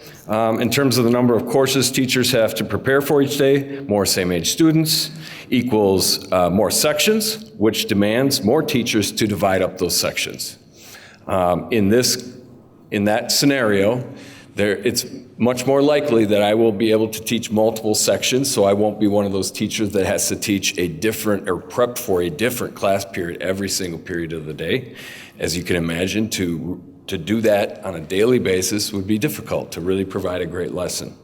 In terms of the number of courses teachers have to prepare for each day, more same-age students equals more sections, which demands more teachers to divide up those sections. In that scenario, it's much more likely that I will be able to teach multiple sections, so I won't be one of those teachers that has to teach a different or prep for a different class period every single period of the day. As you can imagine, to do that on a daily basis would be difficult to really provide a great lesson.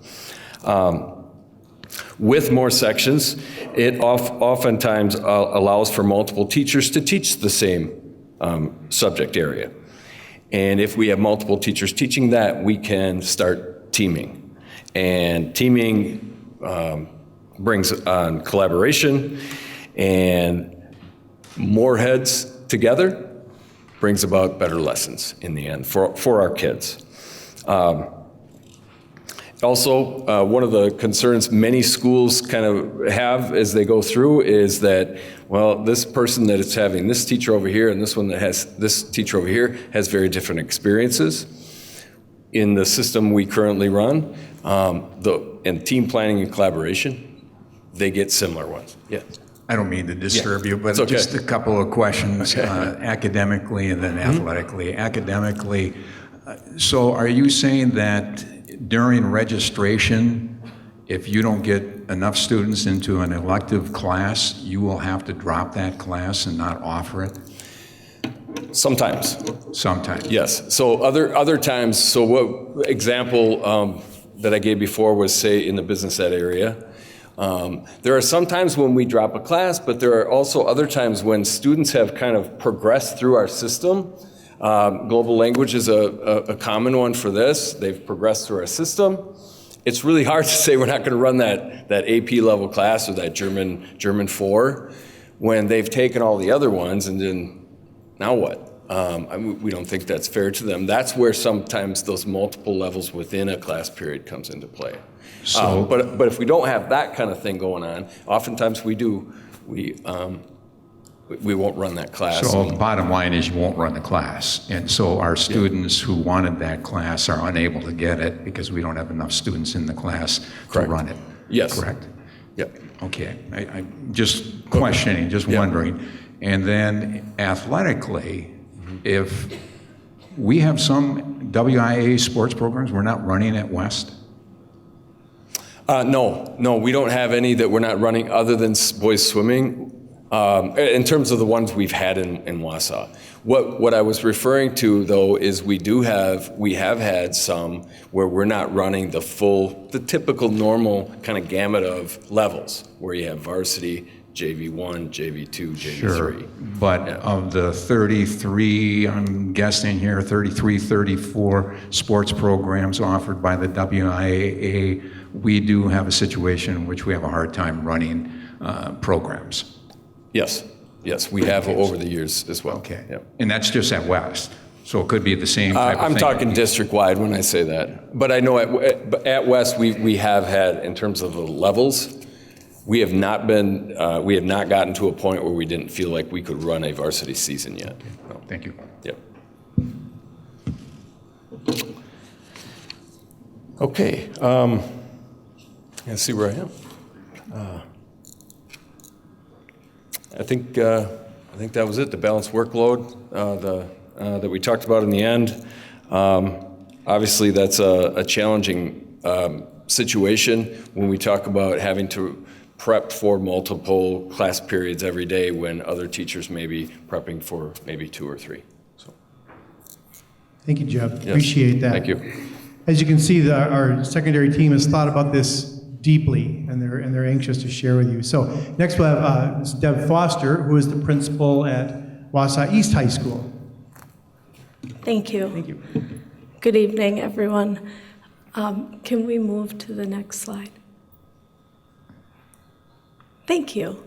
With more sections, it oftentimes allows for multiple teachers to teach the same subject area. And if we have multiple teachers teaching that, we can start teaming. And teaming brings on collaboration, and more heads together brings about better lessons in the end for our kids. Also, one of the concerns many schools kind of have as they go through is that, well, this person that is having this teacher over here and this one that has this teacher over here has very different experiences. In the system we currently run, and team planning and collaboration, they get similar ones. Yeah. I don't mean to disturb you, but It's okay. just a couple of questions academically and then athletically. Academically, so are you saying that during registration, if you don't get enough students into an elective class, you will have to drop that class and not offer it? Sometimes. Sometimes. Yes. So other times, so what example that I gave before was, say, in the business ed area. There are some times when we drop a class, but there are also other times when students have kind of progressed through our system. Global language is a common one for this. They've progressed through our system. It's really hard to say we're not going to run that AP level class or that German 4 when they've taken all the other ones, and then now what? We don't think that's fair to them. That's where sometimes those multiple levels within a class period comes into play. So, but if we don't have that kind of thing going on, oftentimes we won't run that class. So the bottom line is you won't run the class. And so our students who wanted that class are unable to get it because we don't have enough students in the class to run it. Yes. Correct? Yep. Okay. I'm just questioning, just wondering. And then athletically, if we have some WIA sports programs we're not running at West? No, we don't have any that we're not running other than boys swimming. In terms of the ones we've had in Wausau. What I was referring to, though, is we have had some where we're not running the typical normal kind of gamut of levels, where you have varsity, JV1, JV2, JV3. Sure, but of the 33, I'm guessing here, 33, 34 sports programs offered by the WIAA, we do have a situation in which we have a hard time running programs. Yes, we have over the years as well. Okay, yep. And that's just at West, so it could be the same type of thing. I'm talking district-wide when I say that. But I know at West, we have had, in terms of the levels, we have not gotten to a point where we didn't feel like we could run a varsity season yet. No. Thank you. Yep. Okay, let's see where I am. I think that was it. The balanced workload that we talked about in the end. Obviously, that's a challenging situation when we talk about having to prep for multiple class periods every day when other teachers may be prepping for maybe 2 or 3. So. Thank you, Jeff. Yes. Appreciate that. Thank you. As you can see, our secondary team has thought about this deeply, and they're anxious to share with you. So next we'll have Ms. Deb Foster, who is the principal at Wausau East High School. Thank you. Thank you. Good evening, everyone. Can we move to the next slide? Thank you.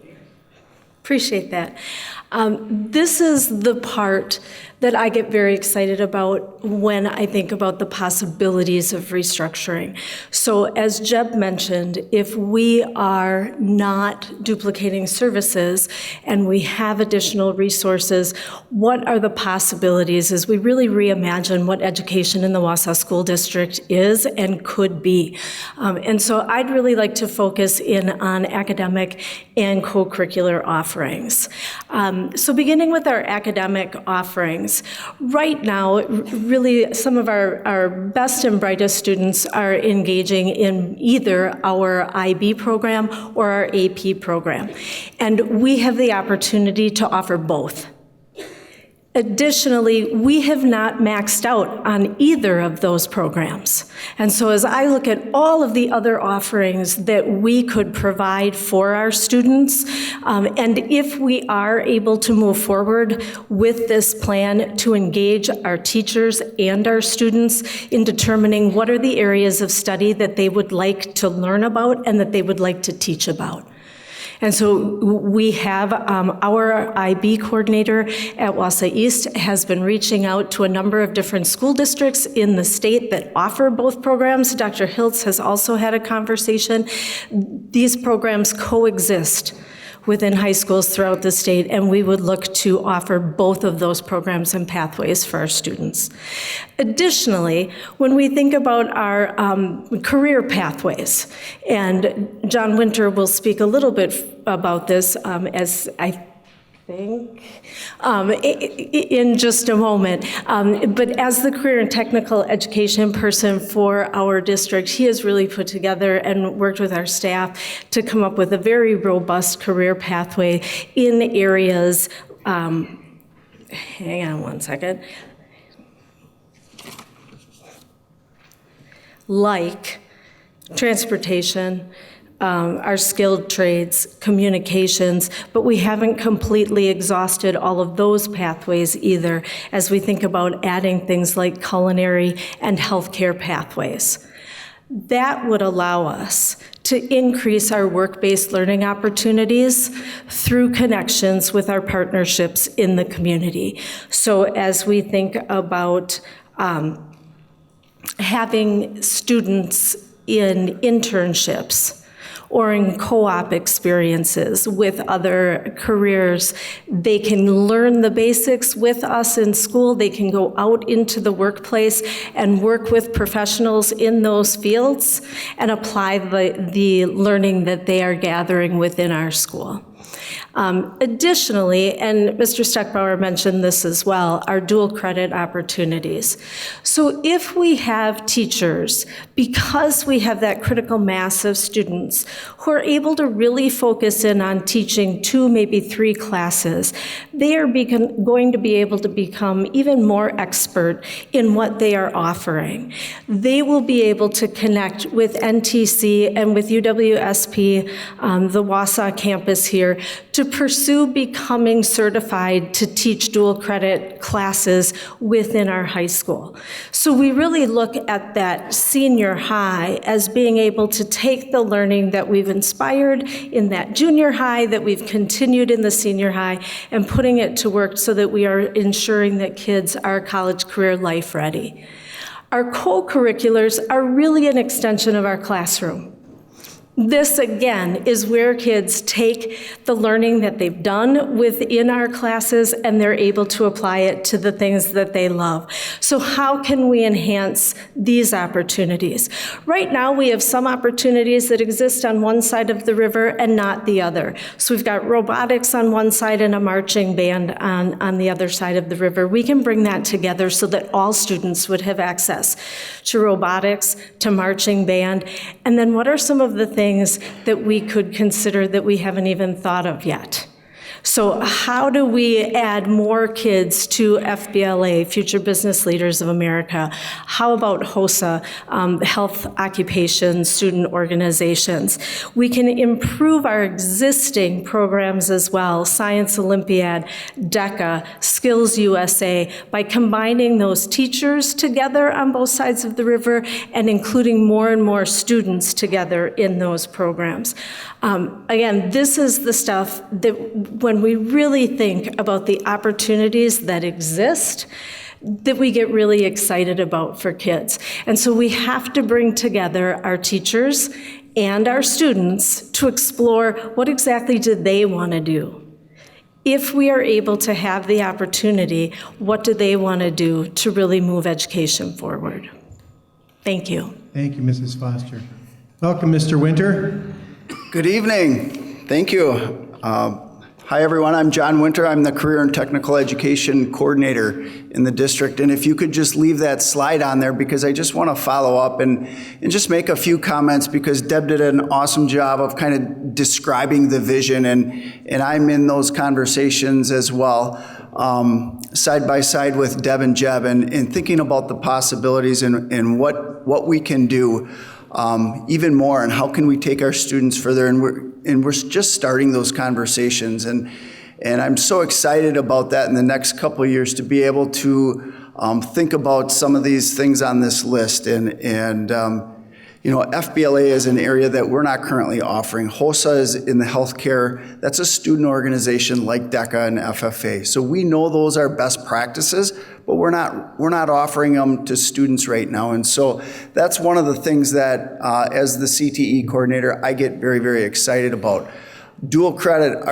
Appreciate that. This is the part that I get very excited about when I think about the possibilities of restructuring. So as Jeb mentioned, if we are not duplicating services and we have additional resources, what are the possibilities as we really reimagine what education in the Wausau School District is and could be? And so I'd really like to focus in on academic and co-curricular offerings. So beginning with our academic offerings, right now, really some of our best and brightest students are engaging in either our IB program or our AP program. And we have the opportunity to offer both. Additionally, we have not maxed out on either of those programs. And so as I look at all of the other offerings that we could provide for our students, and if we are able to move forward with this plan to engage our teachers and our students in determining what are the areas of study that they would like to learn about and that they would like to teach about. And so we have our IB coordinator at Wausau East has been reaching out to a number of different school districts in the state that offer both programs. Dr. Hiltz has also had a conversation. These programs coexist within high schools throughout the state, and we would look to offer both of those programs and pathways for our students. Additionally, when we think about our career pathways, and John Winter will speak a little bit about this as I think in just a moment. But as the career and technical education person for our district, he has really put together and worked with our staff to come up with a very robust career pathway in areas, hang on one second, like transportation, our skilled trades, communications, but we haven't completely exhausted all of those pathways either as we think about adding things like culinary and healthcare pathways. That would allow us to increase our work-based learning opportunities through connections with our partnerships in the community. So as we think about having students in internships or in co-op experiences with other careers, they can learn the basics with us in school. They can go out into the workplace and work with professionals in those fields and apply the learning that they are gathering within our school. Additionally, and Mr. Steckbauer mentioned this as well, our dual credit opportunities. So if we have teachers, because we have that critical mass of students who are able to really focus in on teaching 2, maybe 3 classes, they are going to be able to become even more expert in what they are offering. They will be able to connect with NTC and with UWSP, the Wausau campus here, to pursue becoming certified to teach dual credit classes within our high school. So we really look at that senior high as being able to take the learning that we've inspired in that junior high, that we've continued in the senior high, and putting it to work so that we are ensuring that kids are college career life ready. Our co-curriculars are really an extension of our classroom. This, again, is where kids take the learning that they've done within our classes and they're able to apply it to the things that they love. So how can we enhance these opportunities? Right now, we have some opportunities that exist on one side of the river and not the other. So we've got robotics on one side and a marching band on the other side of the river. We can bring that together so that all students would have access to robotics, to marching band, and then what are some of the things that we could consider that we haven't even thought of yet? So how do we add more kids to FBLA, Future Business Leaders of America? How about HOSA, Health Occupation Student Organizations? We can improve our existing programs as well, Science Olympiad, DECA, Skills USA, by combining those teachers together on both sides of the river and including more and more students together in those programs. Again, this is the stuff that when we really think about the opportunities that exist, that we get really excited about for kids. And so we have to bring together our teachers and our students to explore what exactly do they want to do. If we are able to have the opportunity, what do they want to do to really move education forward? Thank you. Thank you, Mrs. Foster. Welcome, Mr. Winter. Good evening. Thank you. Hi, everyone. I'm John Winter. I'm the Career and Technical Education Coordinator in the district. And if you could just leave that slide on there, because I just want to follow up and just make a few comments, because Deb did an awesome job of kind of describing the vision, and I'm in those conversations as well, side by side with Deb and Jeb, and thinking about the possibilities and what we can do even more, and how can we take our students further. And we're just starting those conversations, and I'm so excited about that in the next couple of years to be able to think about some of these things on this list. And FBLA is an area that we're not currently offering. HOSA is in the healthcare. That's a student organization like DECA and FFA. So we know those are best practices, but we're not offering them to students right now. And so that's one of the things that, as the CTE coordinator, I get very, very excited about. Dual credit,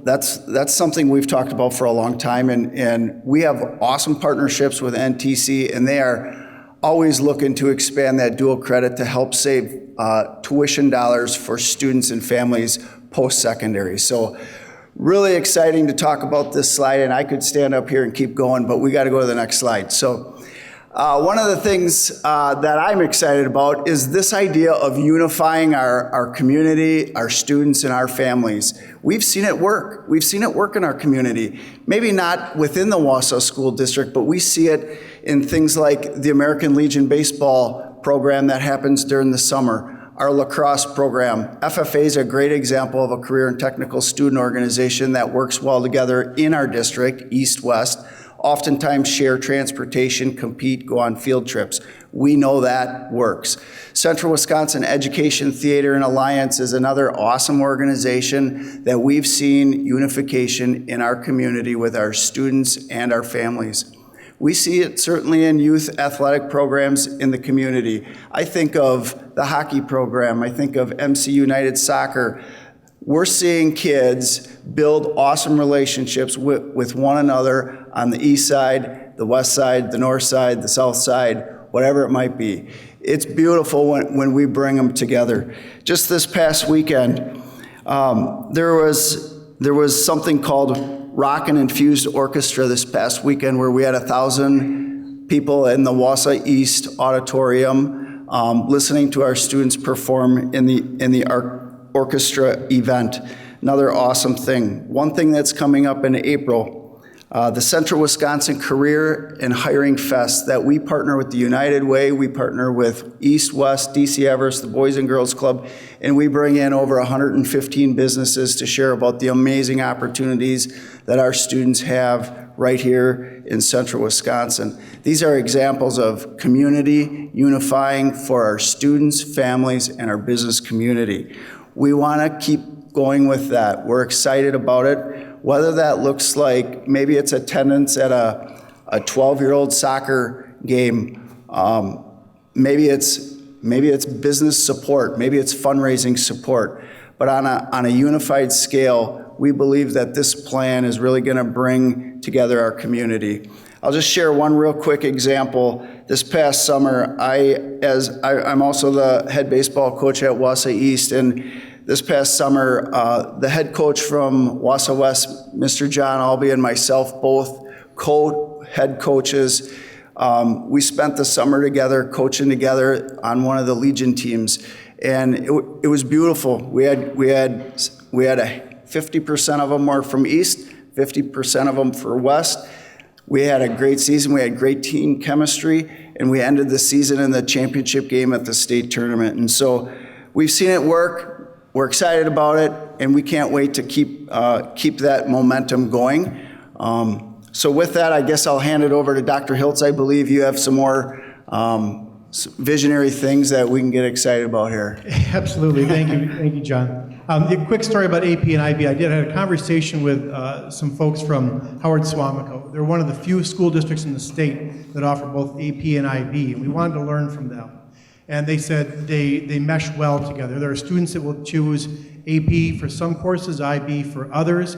that's something we've talked about for a long time, and we have awesome partnerships with NTC, and they are always looking to expand that dual credit to help save tuition dollars for students and families post-secondary. So really exciting to talk about this slide, and I could stand up here and keep going, but we got to go to the next slide. So one of the things that I'm excited about is this idea of unifying our community, our students, and our families. We've seen it work. We've seen it work in our community. Maybe not within the Wausau School District, but we see it in things like the American Legion baseball program that happens during the summer, our lacrosse program. FFA is a great example of a career and technical student organization that works well together in our district, east-west, oftentimes share transportation, compete, go on field trips. We know that works. Central Wisconsin Education Theater and Alliance is another awesome organization that we've seen unification in our community with our students and our families. We see it certainly in youth athletic programs in the community. I think of the hockey program. I think of MC United Soccer. We're seeing kids build awesome relationships with one another on the east side, the west side, the north side, the south side, whatever it might be. It's beautiful when we bring them together. Just this past weekend, there was something called Rock and Infused Orchestra this past weekend, where we had 1,000 people in the Wausau East Auditorium listening to our students perform in the orchestra event. Another awesome thing. One thing that's coming up in April, the Central Wisconsin Career and Hiring Fest that we partner with the United Way, we partner with East West, DC Everest, the Boys and Girls Club, and we bring in over 115 businesses to share about the amazing opportunities that our students have right here in Central Wisconsin. These are examples of community unifying for our students, families, and our business community. We want to keep going with that. We're excited about it. Whether that looks like maybe it's attendance at a 12-year-old soccer game, maybe it's maybe it's business support, maybe it's fundraising support. But on a unified scale, we believe that this plan is really going to bring together our community. I'll just share one real quick example. This past summer, I'm also the head baseball coach at Wausau East, and this past summer, the head coach from Wausau West, Mr. John Albee, and myself, both co-head coaches, we spent the summer together, coaching together on one of the Legion teams, and it was beautiful. We had 50% of them were from East, 50% of them for West. We had a great season. We had great team chemistry, and we ended the season in the championship game at the state tournament. And so we've seen it work. We're excited about it, and we can't wait to keep that momentum going. So with that, I guess I'll hand it over to Dr. Hiltz. I believe you have some more visionary things that we can get excited about here. Absolutely. Thank you, John. A quick story about AP and IB. I had a conversation with some folks from Howard Suamico. They're one of the few school districts in the state that offer both AP and IB, and we wanted to learn from them. And they said they mesh well together. There are students that will choose AP for some courses, IB for others,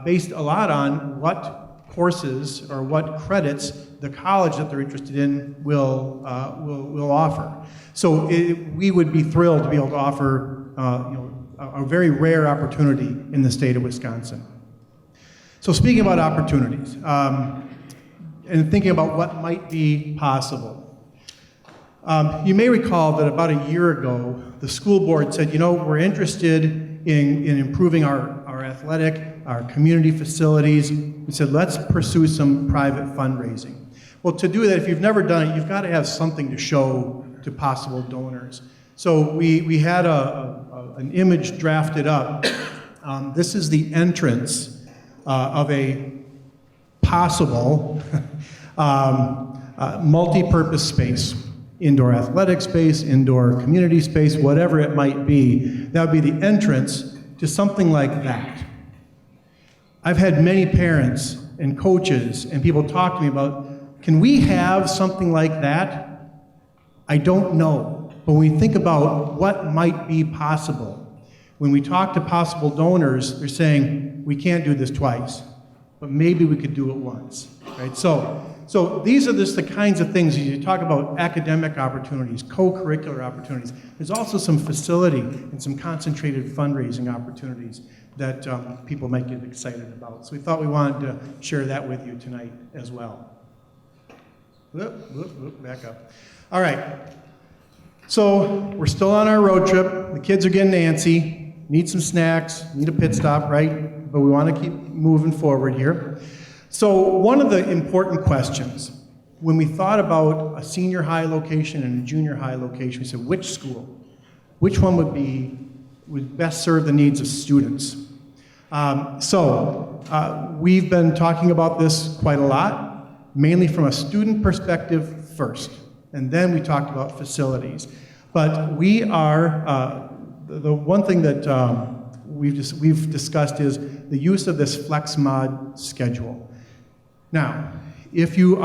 based a lot on what courses or what credits the college that they're interested in will offer. So we would be thrilled to be able to offer a very rare opportunity in the state of Wisconsin. So speaking about opportunities and thinking about what might be possible, you may recall that about a year ago, the school board said, we're interested in improving our athletic, our community facilities. We said, let's pursue some private fundraising. Well, to do that, if you've never done it, you've got to have something to show to possible donors. So we had an image drafted up. This is the entrance of a possible multi-purpose space. Indoor athletic space, indoor community space, whatever it might be. That would be the entrance to something like that. I've had many parents and coaches and people talk to me about, can we have something like that? I don't know. But when we think about what might be possible, when we talk to possible donors, they're saying, we can't do this twice, but maybe we could do it once, right? So these are just the kinds of things, you talk about academic opportunities, co-curricular opportunities. There's also some facility and some concentrated fundraising opportunities that people might get excited about. So we thought we wanted to share that with you tonight as well. Back up. All right. So we're still on our road trip. The kids are getting antsy, need some snacks, need a pit stop, right? But we want to keep moving forward here. So one of the important questions, when we thought about a senior high location and a junior high location, we said, which school? Which one would best serve the needs of students? We've been talking about this quite a lot, mainly from a student perspective first, and then we talked about facilities. But we are, the one thing that we've discussed is the use of this flex mod schedule. Now, if you're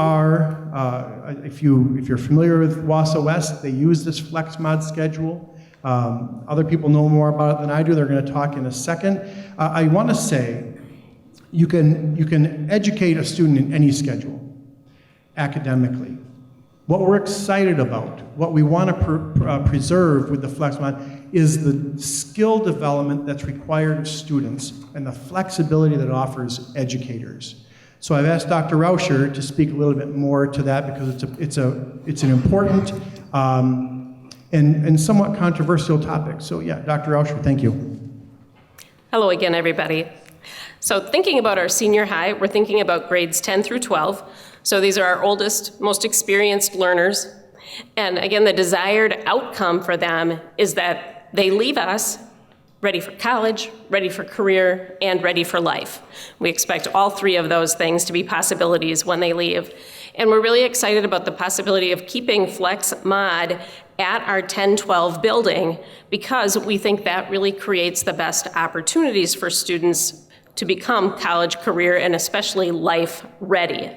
familiar with Wausau West, they use this flex mod schedule. Other people know more about it than I do. They're going to talk in a second. I want to say you can educate a student in any schedule academically. What we're excited about, what we want to preserve with the flex mod is the skill development that's required of students and the flexibility that it offers educators. So I've asked Dr. Rauscher to speak a little bit more to that because it's an important and somewhat controversial topic. So yeah, Dr. Rauscher, thank you. Hello again, everybody. So thinking about our senior high, we're thinking about grades 10 through 12. So these are our oldest, most experienced learners. And again, the desired outcome for them is that they leave us ready for college, ready for career, and ready for life. We expect all three of those things to be possibilities when they leave. And we're really excited about the possibility of keeping Flex Mod at our 10-12 building because we think that really creates the best opportunities for students to become college, career, and especially life ready.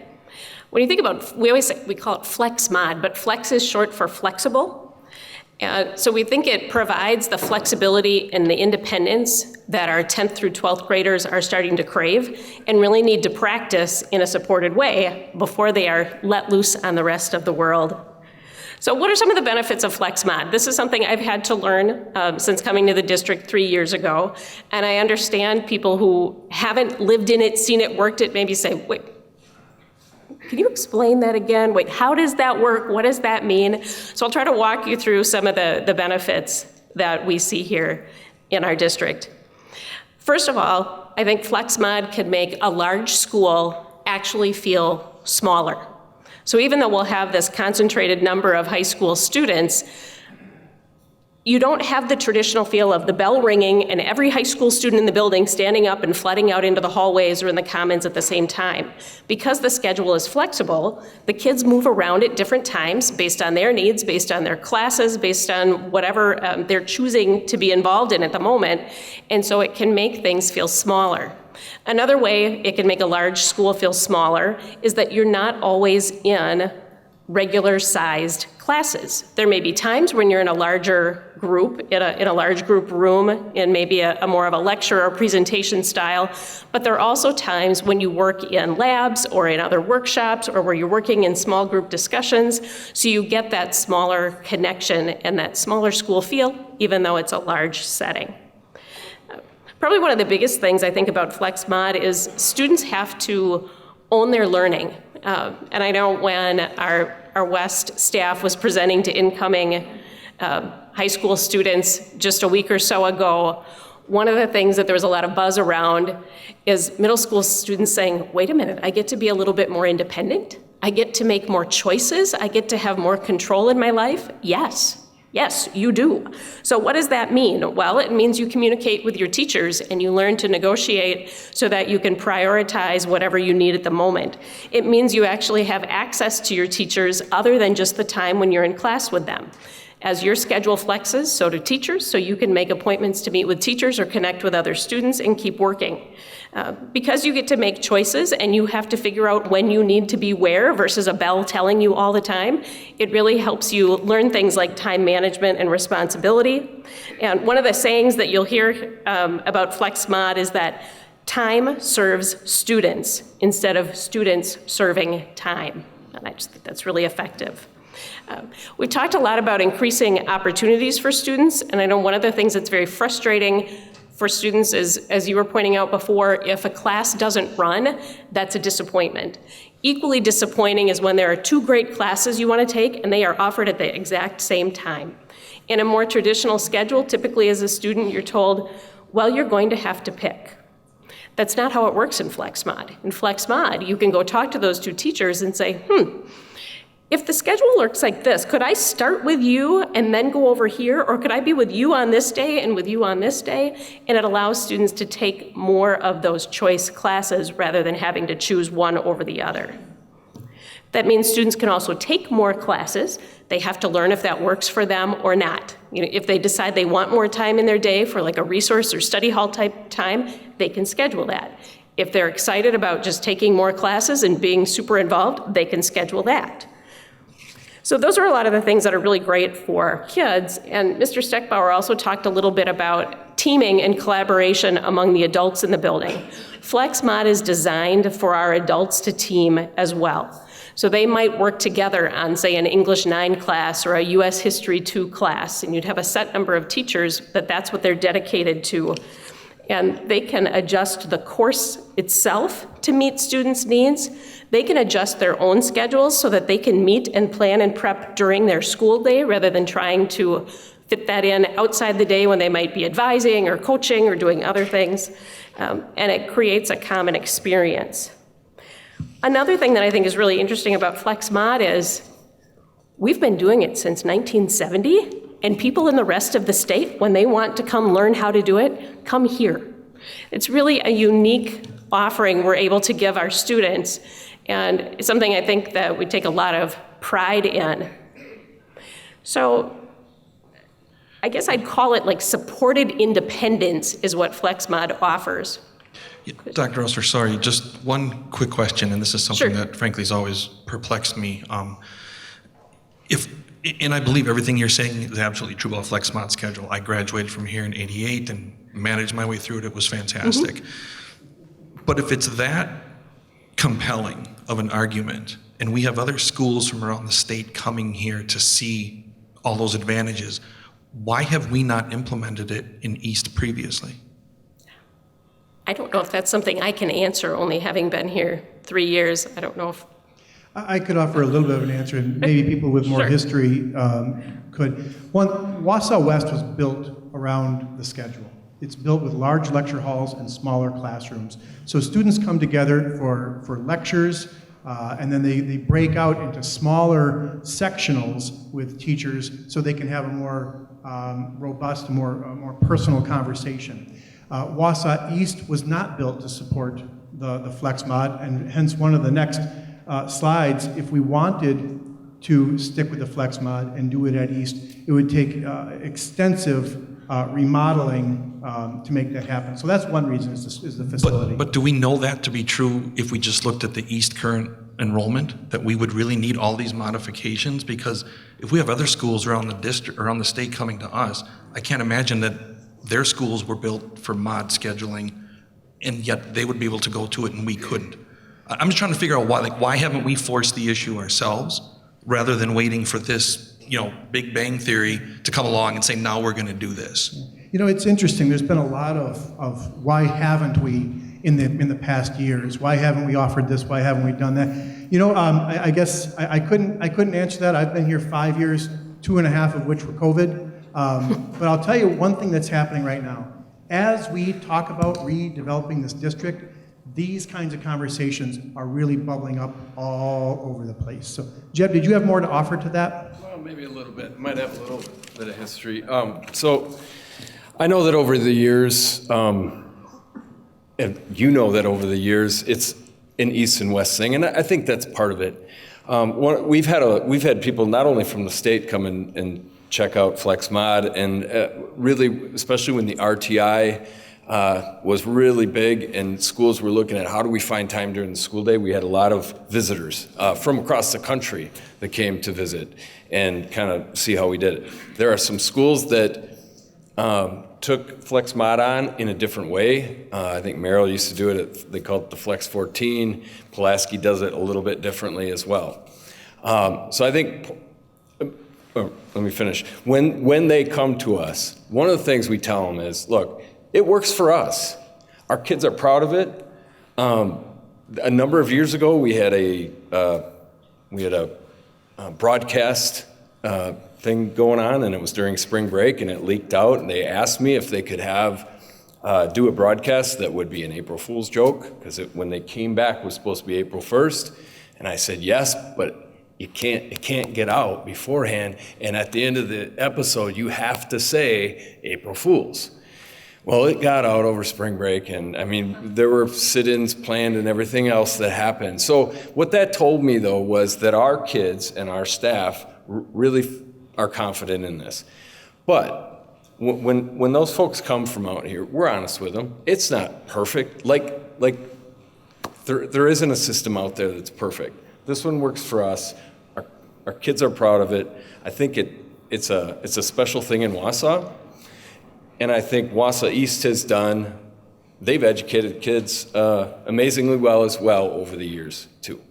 When you think about, we call it Flex Mod, but flex is short for flexible. And so we think it provides the flexibility and the independence that our 10th through 12th graders are starting to crave and really need to practice in a supported way before they are let loose on the rest of the world. So what are some of the benefits of FlexMod? This is something I've had to learn since coming to the district 3 years ago. And I understand people who haven't lived in it, seen it, worked it, maybe say, wait, can you explain that again? Wait, how does that work? What does that mean? So I'll try to walk you through some of the benefits that we see here in our district. First of all, I think FlexMod can make a large school actually feel smaller. So even though we'll have this concentrated number of high school students, you don't have the traditional feel of the bell ringing and every high school student in the building standing up and flooding out into the hallways or in the commons at the same time. Because the schedule is flexible, the kids move around at different times based on their needs, based on their classes, based on whatever they're choosing to be involved in at the moment, and so it can make things feel smaller. Another way it can make a large school feel smaller is that you're not always in regular-sized classes. There may be times when you're in a larger group, in a large group room, in maybe a more of a lecture or presentation style, but there are also times when you work in labs or in other workshops or where you're working in small group discussions, so you get that smaller connection and that smaller school feel, even though it's a large setting. Probably one of the biggest things I think about FlexMod is students have to own their learning. And I know when our West staff was presenting to incoming high school students just a week or so ago, one of the things that there was a lot of buzz around is middle school students saying, wait a minute, I get to be a little bit more independent? I get to make more choices? I get to have more control in my life? Yes. Yes, you do. So what does that mean? Well, it means you communicate with your teachers and you learn to negotiate so that you can prioritize whatever you need at the moment. It means you actually have access to your teachers other than just the time when you're in class with them. As your schedule flexes, so do teachers, so you can make appointments to meet with teachers or connect with other students and keep working. Because you get to make choices and you have to figure out when you need to be where versus a bell telling you all the time, it really helps you learn things like time management and responsibility. And one of the sayings that you'll hear about FlexMod is that time serves students instead of students serving time. And I just think that's really effective. We've talked a lot about increasing opportunities for students, and I know one of the things that's very frustrating for students is, as you were pointing out before, if a class doesn't run, that's a disappointment. Equally disappointing is when there are two great classes you want to take and they are offered at the exact same time. In a more traditional schedule, typically as a student, you're told, well, you're going to have to pick. That's not how it works in FlexMod. In FlexMod, you can go talk to those two teachers and say, if the schedule looks like this, could I start with you and then go over here? Or could I be with you on this day and with you on this day? And it allows students to take more of those choice classes rather than having to choose one over the other. That means students can also take more classes. They have to learn if that works for them or not. You know, if they decide they want more time in their day for like a resource or study hall type time, they can schedule that. If they're excited about just taking more classes and being super involved, they can schedule that. So those are a lot of the things that are really great for kids. And Mr. Steckbauer also talked a little bit about teaming and collaboration among the adults in the building. FlexMod is designed for our adults to team as well. So they might work together on, say, an English 9 class or a US History 2 class, and you'd have a set number of teachers that's what they're dedicated to. And they can adjust the course itself to meet students' needs. They can adjust their own schedules so that they can meet and plan and prep during their school day rather than trying to fit that in outside the day when they might be advising or coaching or doing other things. And it creates a common experience. Another thing that I think is really interesting about FlexMod is we've been doing it since 1970. And people in the rest of the state, when they want to come learn how to do it, come here. It's really a unique offering we're able to give our students, and it's something I think that we take a lot of pride in. So I guess I'd call it like supported independence is what FlexMod offers. Yeah, Dr. Oster, sorry, just one quick question, and this is something that frankly has always perplexed me. If And I believe everything you're saying is absolutely true about flex mod schedule. I graduated from here in '88 and managed my way through it. It was fantastic. But if it's that compelling of an argument, and we have other schools from around the state coming here to see all those advantages, why have we not implemented it in East previously? I don't know if that's something I can answer, only having been here 3 years. I don't know if. I could offer a little bit of an answer, and maybe people with more Sure. history could. One, Wausau West was built around the schedule. It's built with large lecture halls and smaller classrooms. So students come together for lectures, and then they break out into smaller sectionals with teachers so they can have a more robust, more personal conversation. Wausau East was not built to support the flex mod, and hence one of the next slides, if we wanted to stick with the flex mod and do it at East, it would take extensive remodeling to make that happen. So that's one reason is the facility. But do we know that to be true if we just looked at the East current enrollment, that we would really need all these modifications? Because if we have other schools around the district, around the state coming to us, I can't imagine that their schools were built for mod scheduling, and yet they would be able to go to it and we couldn't. I'm just trying to figure out why haven't we forced the issue ourselves rather than waiting for this, Big Bang Theory to come along and say, now we're going to do this. It's interesting. There's been a lot of why haven't we in the past years? Why haven't we offered this? Why haven't we done that? I guess I couldn't answer that. I've been here 5 years, 2.5 of which were COVID. But I'll tell you one thing that's happening right now. As we talk about redeveloping this district, these kinds of conversations are really bubbling up all over the place. So, Jeb, did you have more to offer to that? Well, maybe a little bit. Might have a little bit of history. So I know that over the years, and you know that over the years, it's an East and West thing, and I think that's part of it. We've had people not only from the state come in and check out Flex Mod, and really, especially when the RTI was really big and schools were looking at how do we find time during the school day. We had a lot of visitors from across the country that came to visit and kind of see how we did it. There are some schools that took Flex Mod on in a different way. I think Merrill used to do it, they call it the Flex 14. Pulaski does it a little bit differently as well. So I think, let me finish. When they come to us, one of the things we tell them is, look, it works for us. Our kids are proud of it. A number of years ago, we had a broadcast thing going on, and it was during spring break, and it leaked out, and they asked me if they could do a broadcast that would be an April Fool's joke, because when they came back, it was supposed to be April 1st, and I said yes, but it can't get out beforehand, and at the end of the episode, you have to say April Fool's. Well, it got out over spring break, and there were sit-ins planned and everything else that happened. So what that told me, though, was that our kids and our staff really are confident in this. But when those folks come from out here, we're honest with them. It's not perfect. There isn't a system out there that's perfect. This one works for us. Our kids are proud of it. I think it's a special thing in Wausau. And I think Wausau East they've educated kids amazingly well as well over the years, too.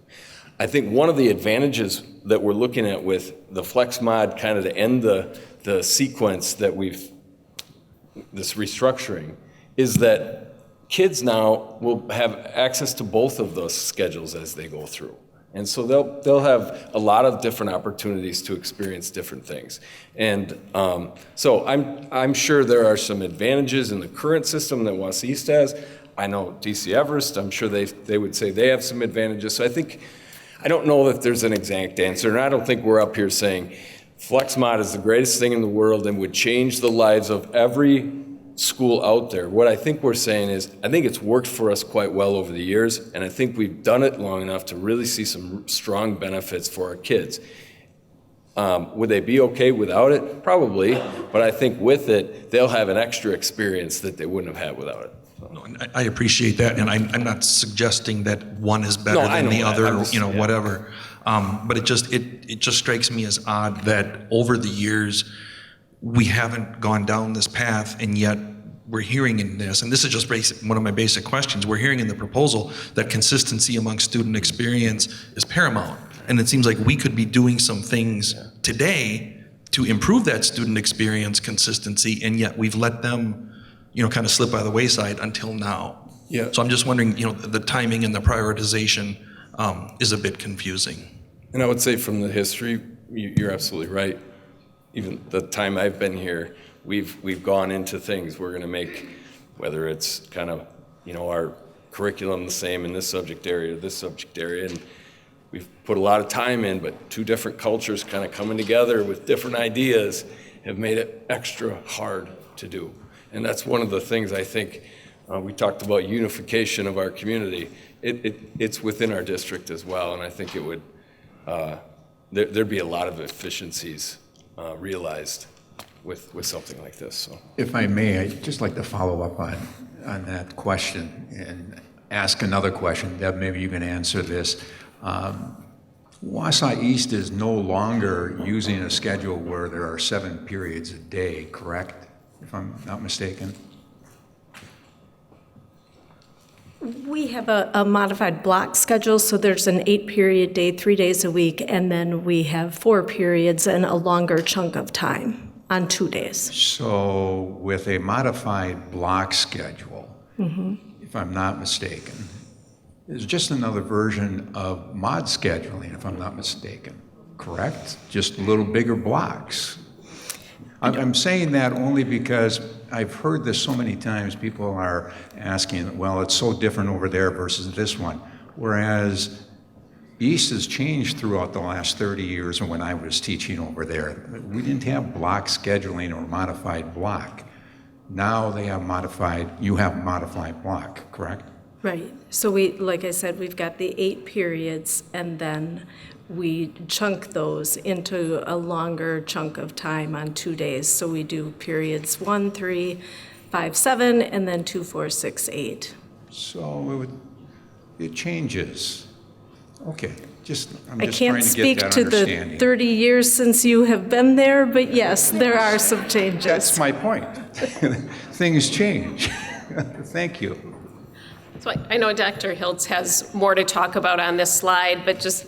I think one of the advantages that we're looking at with the Flex Mod kind of to end the sequence that this restructuring, is that kids now will have access to both of those schedules as they go through. And so they'll have a lot of different opportunities to experience different things. And so I'm sure there are some advantages in the current system that Wausau East has. I know DC Everest, I'm sure they would say they have some advantages. So I don't know that there's an exact answer, and I don't think we're up here saying Flex Mod is the greatest thing in the world and would change the lives of every school out there. What I think we're saying is, I think it's worked for us quite well over the years, and I think we've done it long enough to really see some strong benefits for our kids. Would they be okay without it? Probably, but I think with it, they'll have an extra experience that they wouldn't have had without it. No, and I appreciate that, and I'm not suggesting that one is better No, I than the know that. other, I'm just- yeah. whatever. But it just strikes me as odd that over the years, we haven't gone down this path, and yet we're hearing in this, and this is just one of my basic questions, we're hearing in the proposal that consistency among student experience is paramount. And it seems like we could be doing some things today to improve that student experience consistency, and yet we've let them, kind of slip by the wayside until now. Yeah. So I'm just wondering, the timing and the prioritization is a bit confusing. And I would say from the history, you're absolutely right. Even the time I've been here, we've gone into things. We're going to make, whether it's kind of, our curriculum the same in this subject area, and we've put a lot of time in, but two different cultures kind of coming together with different ideas have made it extra hard to do. And that's one of the things I think, we talked about unification of our community. It's within our district as well, and I think it would, there'd be a lot of efficiencies realized with something like this. So, If I may, I'd just like to follow up on that question and ask another question. Deb, maybe you can answer this. Wausau East is no longer using a schedule where there are 7 periods a day, correct? If I'm not mistaken. We have a modified block schedule, so there's an 8-period day, 3 days a week, and then we have 4 periods and a longer chunk of time on 2 days. So with a modified block schedule, if I'm not mistaken, is just another version of mod scheduling, if I'm not mistaken, correct? Just a little bigger blocks. I'm saying that only because I've heard this so many times. People are asking, well, it's so different over there versus this one. Whereas East has changed throughout the last 30 years when I was teaching over there. We didn't have block scheduling or modified block. Now they have you have modified block, correct? Right. So like I said, we've got the 8 periods, and then we chunk those into a longer chunk of time on 2 days. So we do periods 1, 3, 5, 7, and then 2, 4, 6, 8. So it changes. Okay, I'm I just can't trying to speak get that to the understanding. 30 years since you have been there, but yes, there are some changes. That's my point. Things change. Thank you. So I know Dr. Hiltz has more to talk about on this slide, but just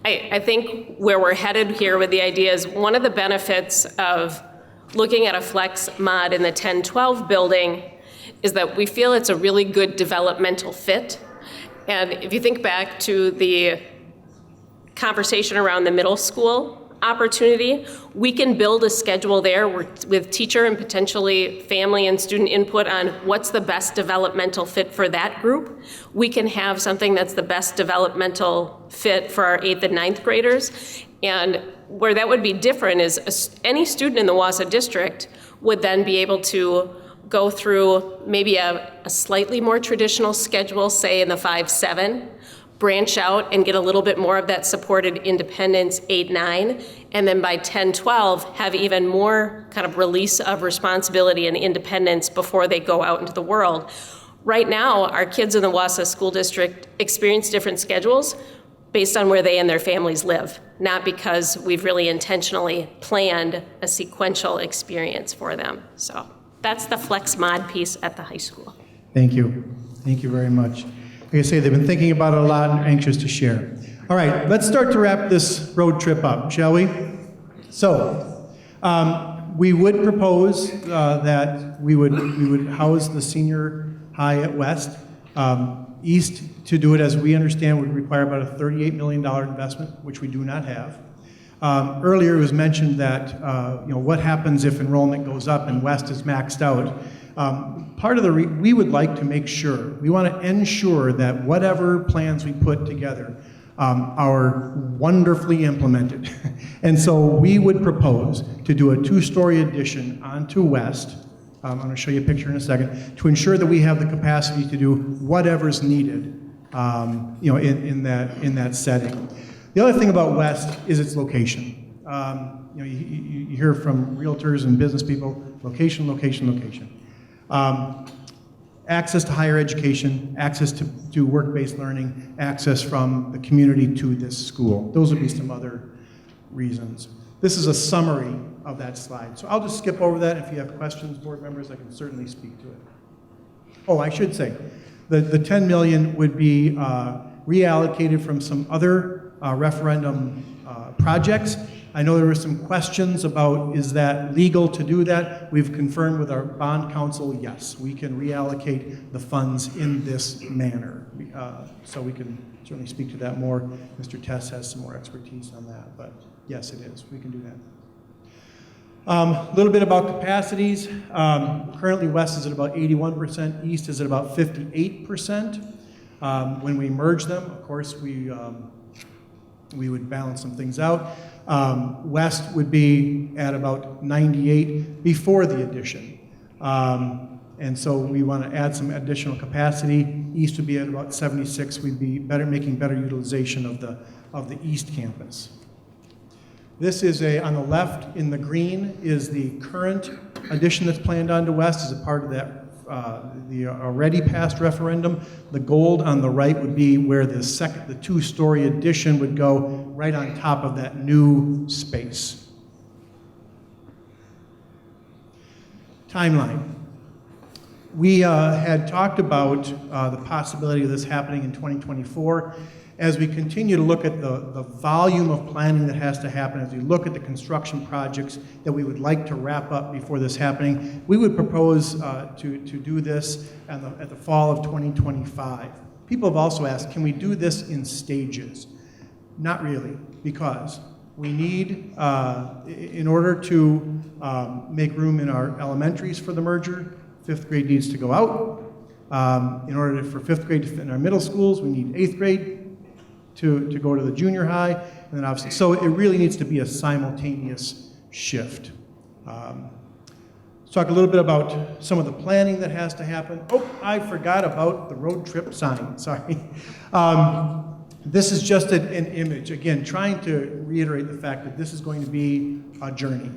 I think where we're headed here with the idea is one of the benefits of looking at a flex mod in the 10-12 building is that we feel it's a really good developmental fit. And if you think back to the conversation around the middle school opportunity, we can build a schedule there with teacher and potentially family and student input on what's the best developmental fit for that group. We can have something that's the best developmental fit for our 8th and 9th graders. And where that would be different is any student in the Wausau district would then be able to go through maybe a slightly more traditional schedule, say in the 5-7, branch out and get a little bit more of that supported independence 8-9, and then by 10-12 have even more kind of release of responsibility and independence before they go out into the world. Right now, our kids in the Wausau School District experience different schedules based on where they and their families live, not because we've really intentionally planned a sequential experience for them. So that's the flex mod piece at the high school. Thank you. Thank you very much. Like I say, they've been thinking about it a lot and anxious to share. All right, let's start to wrap this road trip up, shall we? So, we would propose that we would house the senior high at West. East, to do it as we understand, would require about a $38 million investment, which we do not have. Earlier it was mentioned that, what happens if enrollment goes up and West is maxed out? Part of we would like to make sure, we want to ensure that whatever plans we put together are wonderfully implemented. And so we would propose to do a 2-story addition onto West. I'm going to show you a picture in a second, to ensure that we have the capacity to do whatever's needed, in that setting. The other thing about West is its location. You hear from realtors and business people, location, location, location. Access to higher education, access to work-based learning, access from the community to this school. Those would be some other reasons. This is a summary of that slide. So I'll just skip over that. If you have questions, board members, I can certainly speak to it. Oh, I should say, the 10 million would be reallocated from some other referendum projects. I know there were some questions about, is that legal to do that? We've confirmed with our bond counsel, yes, we can reallocate the funds in this manner. So we can certainly speak to that more. Mr. Tess has some more expertise on that, but yes, it is. We can do that. A little bit about capacities. Currently, West is at about 81%, East is at about 58%. When we merge them, of course, we would balance some things out. West would be at about 98 before the addition. And so we want to add some additional capacity. East would be at about 76. We'd be making better utilization of the East campus. This is on the left in the green is the current addition that's planned onto West as a part of that the already passed referendum. The gold on the right would be where the two-story addition would go right on top of that new space. Timeline. We had talked about the possibility of this happening in 2024. As we continue to look at the volume of planning that has to happen, as we look at the construction projects that we would like to wrap up before this happening, we would propose to do this at the fall of 2025. People have also asked, can we do this in stages? Not really, because we need, in order to make room in our elementaries for the merger, 5th grade needs to go out. In order for 5th grade to fit in our middle schools, we need 8th grade to go to the junior high, and then obviously, so it really needs to be a simultaneous shift. Let's talk a little bit about some of the planning that has to happen. Oh, I forgot about the road trip sign, sorry. This is just an image, again, trying to reiterate the fact that this is going to be a journey.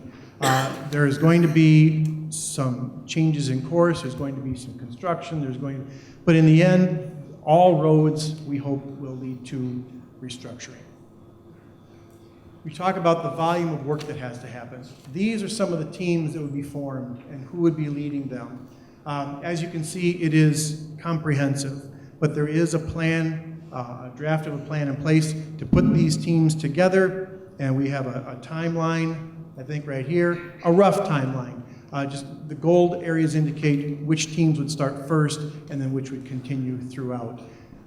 There is going to be some changes in course, there's going to be some construction, but in the end, all roads, we hope, will lead to restructuring. We talk about the volume of work that has to happen. These are some of the teams that would be formed and who would be leading them. As you can see, it is comprehensive, but there is a plan, a draft of a plan in place to put these teams together, and we have a timeline, I think right here, a rough timeline. Just the gold areas indicate which teams would start first and then which would continue throughout.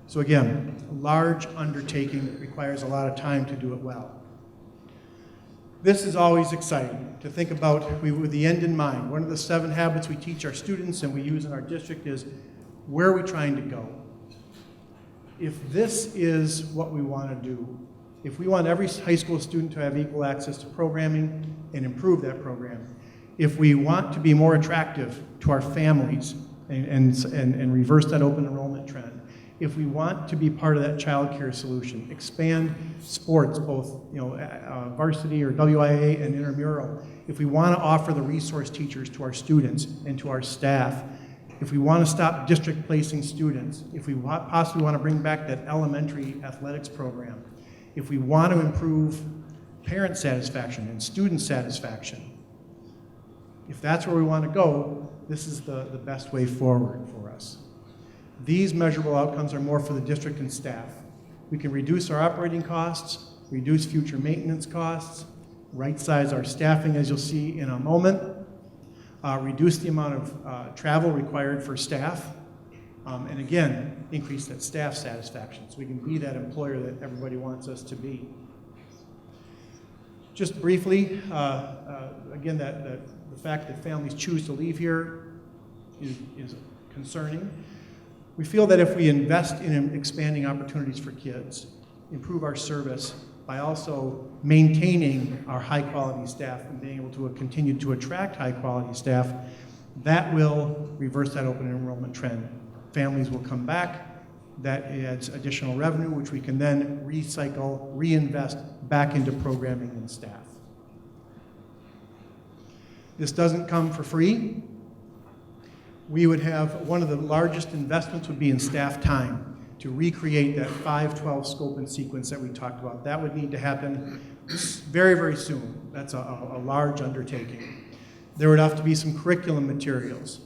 So again, a large undertaking that requires a lot of time to do it well. This is always exciting to think about with the end in mind. One of the 7 habits we teach our students and we use in our district is, where are we trying to go? If this is what we want to do, if we want every high school student to have equal access to programming and improve that program, if we want to be more attractive to our families and reverse that open enrollment trend, if we want to be part of that child care solution, expand sports, both varsity or WIA and intramural, if we want to offer the resource teachers to our students and to our staff, if we want to stop district placing students, if we possibly want to bring back that elementary athletics program, if we want to improve parent satisfaction and student satisfaction, if that's where we want to go, this is the best way forward for us. These measurable outcomes are more for the district and staff. We can reduce our operating costs, reduce future maintenance costs, right-size our staffing, as you'll see in a moment, reduce the amount of travel required for staff, and again, increase that staff satisfaction so we can be that employer that everybody wants us to be. Just briefly, again, the fact that families choose to leave here is concerning. We feel that if we invest in expanding opportunities for kids, improve our service by also maintaining our high-quality staff and being able to continue to attract high-quality staff, that will reverse that open enrollment trend. Families will come back. That adds additional revenue, which we can then recycle, reinvest back into programming and staff. This doesn't come for free. We would have, one of the largest investments would be in staff time to recreate that 5-12 scope and sequence that we talked about. That would need to happen very, very soon. That's a large undertaking. There would have to be some curriculum materials.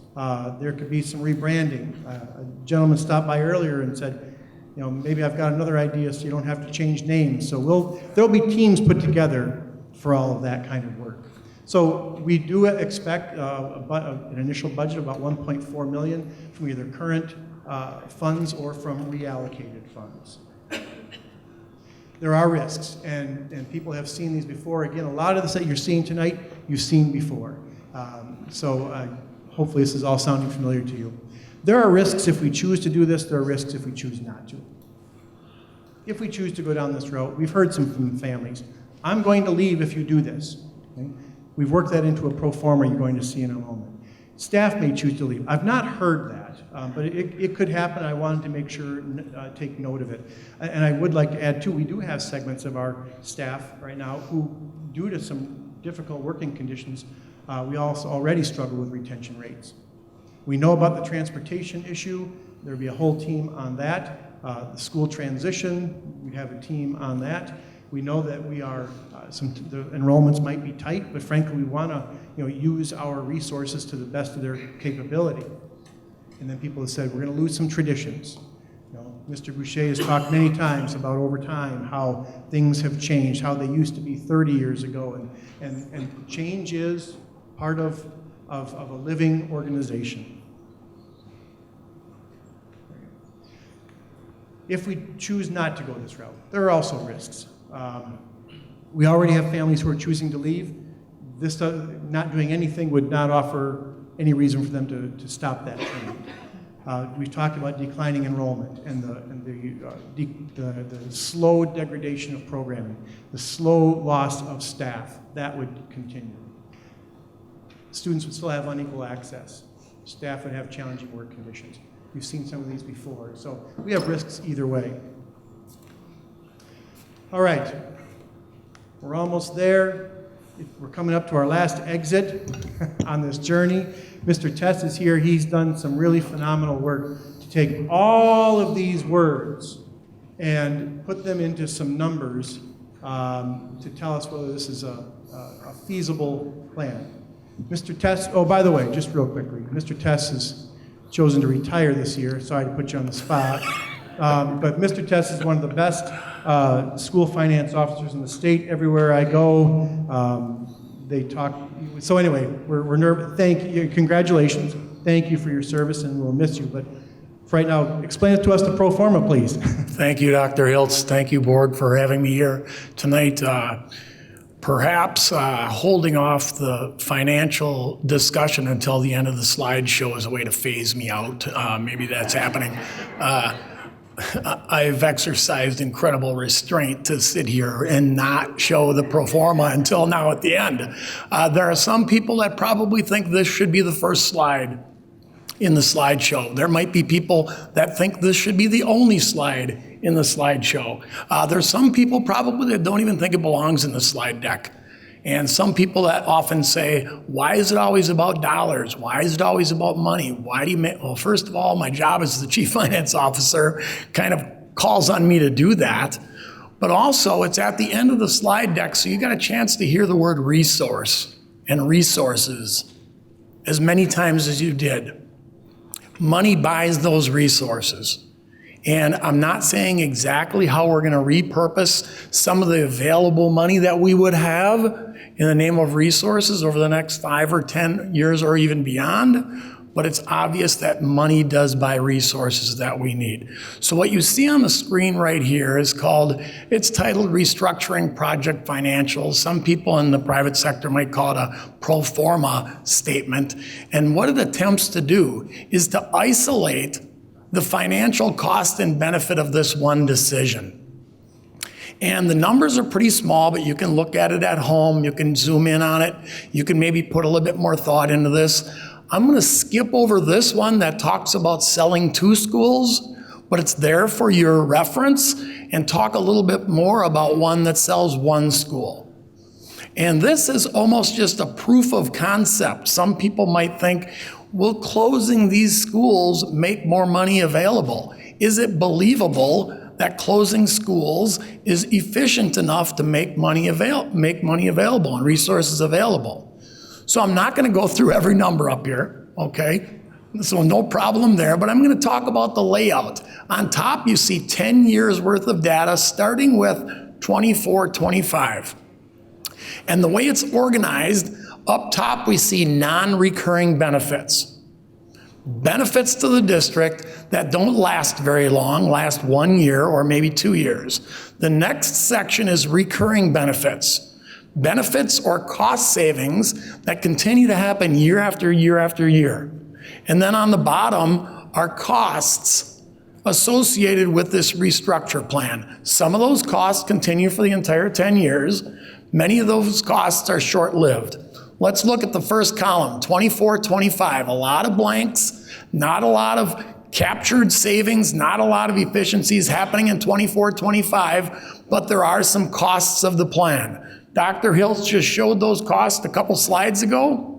There could be some rebranding. A gentleman stopped by earlier and said, you know, maybe I've got another idea so you don't have to change names. So there'll be teams put together for all of that kind of work. So we do expect an initial budget of about $1.4 million from either current funds or from reallocated funds. There are risks, and people have seen these before. Again, a lot of this that you're seeing tonight, you've seen before. Hopefully this is all sounding familiar to you. There are risks if we choose to do this. There are risks if we choose not to. If we choose to go down this route, we've heard some from families. I'm going to leave if you do this. Okay? We've worked that into a pro forma you're going to see in a moment. Staff may choose to leave. I've not heard that, but it could happen. I wanted to make sure, take note of it. And I would like to add too, we do have segments of our staff right now who, due to some difficult working conditions, we also already struggle with retention rates. We know about the transportation issue. There'll be a whole team on that. The school transition, we have a team on that. We know that we are, the enrollments might be tight, but frankly, we want to use our resources to the best of their capability. And then people have said, we're going to lose some traditions. Mr. Boucher has talked many times about over time how things have changed, how they used to be 30 years ago, and change is part of a living organization. If we choose not to go this route, there are also risks. We already have families who are choosing to leave. This not doing anything would not offer any reason for them to stop that trend. We've talked about declining enrollment and the slow degradation of programming, the slow loss of staff. That would continue. Students would still have unequal access. Staff would have challenging work conditions. We've seen some of these before. So we have risks either way. All right. We're almost there. We're coming up to our last exit on this journey. Mr. Tess is here. He's done some really phenomenal work to take all of these words and put them into some numbers to tell us whether this is a feasible plan. Mr. Tess, oh, by the way, just real quickly, Mr. Tess has chosen to retire this year. Sorry to put you on the spot. But Mr. Tess is one of the best school finance officers in the state. Everywhere I go, they talk. So anyway, we're nervous. Thank you. Congratulations. Thank you for your service, and we'll miss you. But for right now, explain it to us, the pro forma, please. Thank you, Dr. Hiltz. Thank you, board, for having me here tonight. Perhaps holding off the financial discussion until the end of the slideshow is a way to phase me out. Maybe that's happening. I've exercised incredible restraint to sit here and not show the pro forma until now at the end. There are some people that probably think this should be the first slide in the slideshow. There might be people that think this should be the only slide in the slideshow. There's some people probably that don't even think it belongs in the slide deck. And some people that often say, why is it always about dollars? Why is it always about money? Why do you make, well, first of all, my job as the chief finance officer kind of calls on me to do that. But also it's at the end of the slide deck, so you got a chance to hear the word resource and resources as many times as you did. Money buys those resources. And I'm not saying exactly how we're going to repurpose some of the available money that we would have in the name of resources over the next 5 or 10 years or even beyond, but it's obvious that money does buy resources that we need. So what you see on the screen right here is it's titled Restructuring Project Financials. Some people in the private sector might call it a pro forma statement. And what it attempts to do is to isolate the financial cost and benefit of this one decision. And the numbers are pretty small, but you can look at it at home. You can zoom in on it. You can maybe put a little bit more thought into this. I'm going to skip over this one that talks about selling 2 schools, but it's there for your reference, and talk a little bit more about one that sells 1 school. And this is almost just a proof of concept. Some people might think, will closing these schools make more money available? Is it believable that closing schools is efficient enough to make money available and resources available? So I'm not going to go through every number up here, okay? So no problem there, but I'm going to talk about the layout. On top, you see 10 years worth of data starting with 24-25. And the way it's organized, up top we see non-recurring benefits. Benefits to the district that don't last very long, last 1 year or maybe 2 years. The next section is recurring benefits. Benefits or cost savings that continue to happen year after year after year. And then on the bottom are costs associated with this restructure plan. Some of those costs continue for the entire 10 years. Many of those costs are short-lived. Let's look at the first column, 24-25. A lot of blanks, not a lot of captured savings, not a lot of efficiencies happening in 24-25, but there are some costs of the plan. Dr. Hiltz just showed those costs a couple slides ago.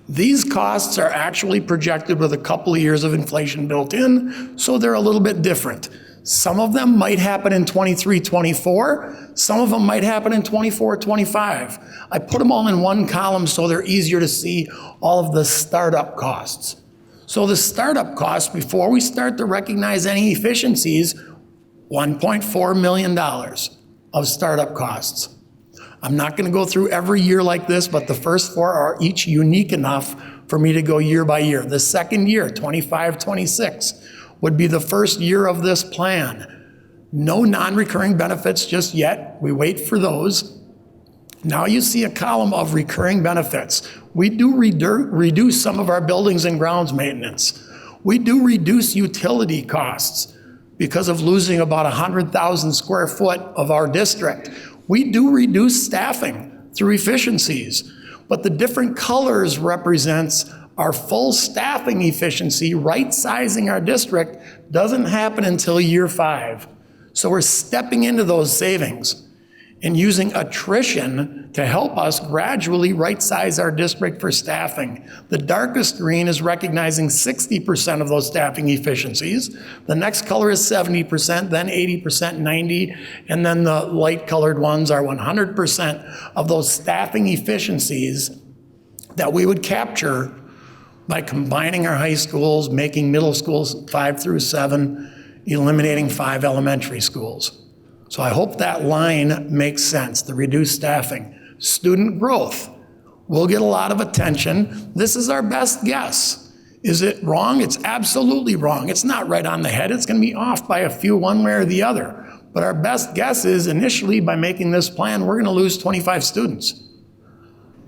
These costs are actually projected with a couple of years of inflation built in, so they're a little bit different. Some of them might happen in 23-24, some of them might happen in 24-25. I put them all in one column so they're easier to see all of the startup costs. So the startup costs, before we start to recognize any efficiencies, $1.4 million of startup costs. I'm not going to go through every year like this, but the first four are each unique enough for me to go year by year. The second year, 25-26, would be the first year of this plan. No non-recurring benefits just yet. We wait for those. Now you see a column of recurring benefits. We do reduce some of our buildings and grounds maintenance. We do reduce utility costs because of losing about 100,000 square foot of our district. We do reduce staffing through efficiencies, but the different colors represents our full staffing efficiency. Right sizing our district doesn't happen until year 5. So we're stepping into those savings and using attrition to help us gradually right size our district for staffing. The darkest green is recognizing 60% of those staffing efficiencies. The next color is 70%, then 80%, 90%, and then the light colored ones are 100% of those staffing efficiencies that we would capture by combining our high schools, making middle schools 5 through 7, eliminating 5 elementary schools. So I hope that line makes sense, the reduced staffing. Student growth will get a lot of attention. This is our best guess. Is it wrong? It's absolutely wrong. It's not right on the head. It's going to be off by a few one way or the other. But our best guess is initially by making this plan, we're going to lose 25 students.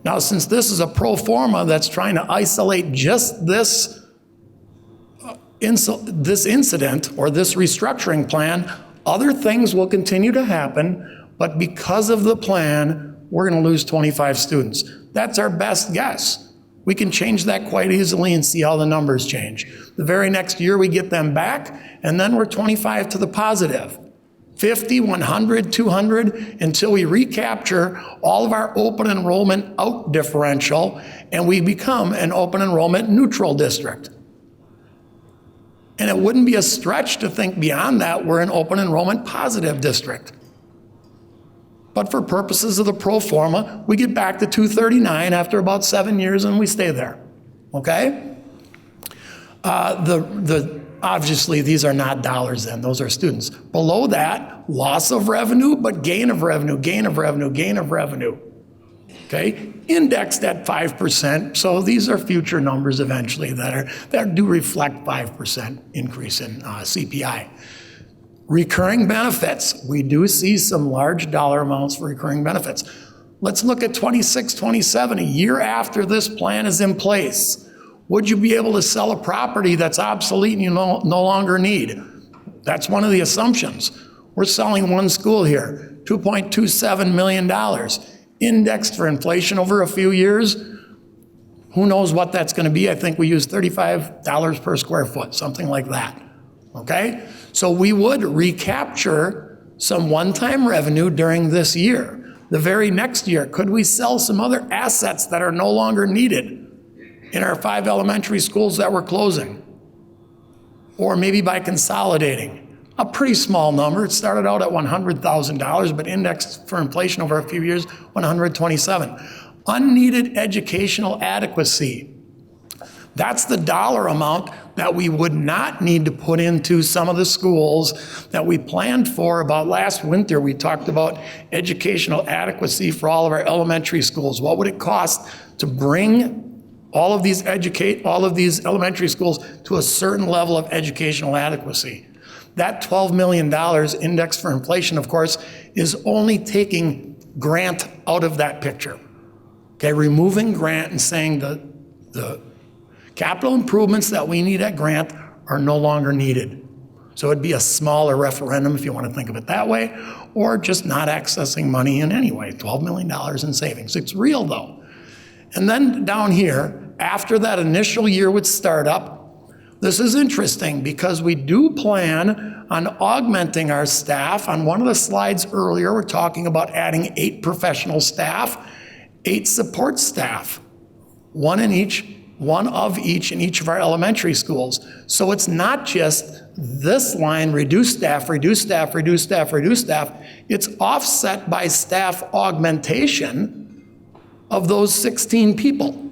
Now, since this is a pro forma that's trying to isolate just this incident or this restructuring plan, other things will continue to happen, but because of the plan, we're going to lose 25 students. That's our best guess. We can change that quite easily and see how the numbers change. The very next year, we get them back, and then we're 25 to the positive. 50, 100, 200, until we recapture all of our open enrollment out differential, and we become an open enrollment neutral district. And it wouldn't be a stretch to think beyond that we're an open enrollment positive district. But for purposes of the pro forma, we get back to 239 after about 7 years and we stay there, okay? Obviously, these are not dollars then, those are students. Below that, loss of revenue, but gain of revenue, gain of revenue, gain of revenue. Okay, indexed at 5%, so these are future numbers eventually that do reflect 5% increase in CPI. Recurring benefits, we do see some large dollar amounts for recurring benefits. Let's look at 26, 27, a year after this plan is in place. Would you be able to sell a property that's obsolete and you no longer need? That's one of the assumptions. We're selling one school here, $2.27 million. Indexed for inflation over a few years. Who knows what that's going to be? I think we use $35 per square foot, something like that. Okay? So we would recapture some one-time revenue during this year. The very next year, could we sell some other assets that are no longer needed in our 5 elementary schools that we're closing? Or maybe by consolidating. A pretty small number. It started out at $100,000, but indexed for inflation over a few years, $127,000. Unneeded educational adequacy. That's the dollar amount that we would not need to put into some of the schools that we planned for. About last winter, we talked about educational adequacy for all of our elementary schools. What would it cost to bring all of these elementary schools to a certain level of educational adequacy? That $12 million indexed for inflation, of course, is only taking grant out of that picture. Okay, removing grant and saying the capital improvements that we need at grant are no longer needed. So it'd be a smaller referendum if you want to think of it that way, or just not accessing money in any way, $12 million in savings. It's real though. And then down here, after that initial year would start up, this is interesting because we do plan on augmenting our staff. On one of the slides earlier, we're talking about adding 8 professional staff, 8 support staff, one of each in each of our elementary schools. So it's not just this line, reduce staff, reduce staff, reduce staff, reduce staff. It's offset by staff augmentation of those 16 people.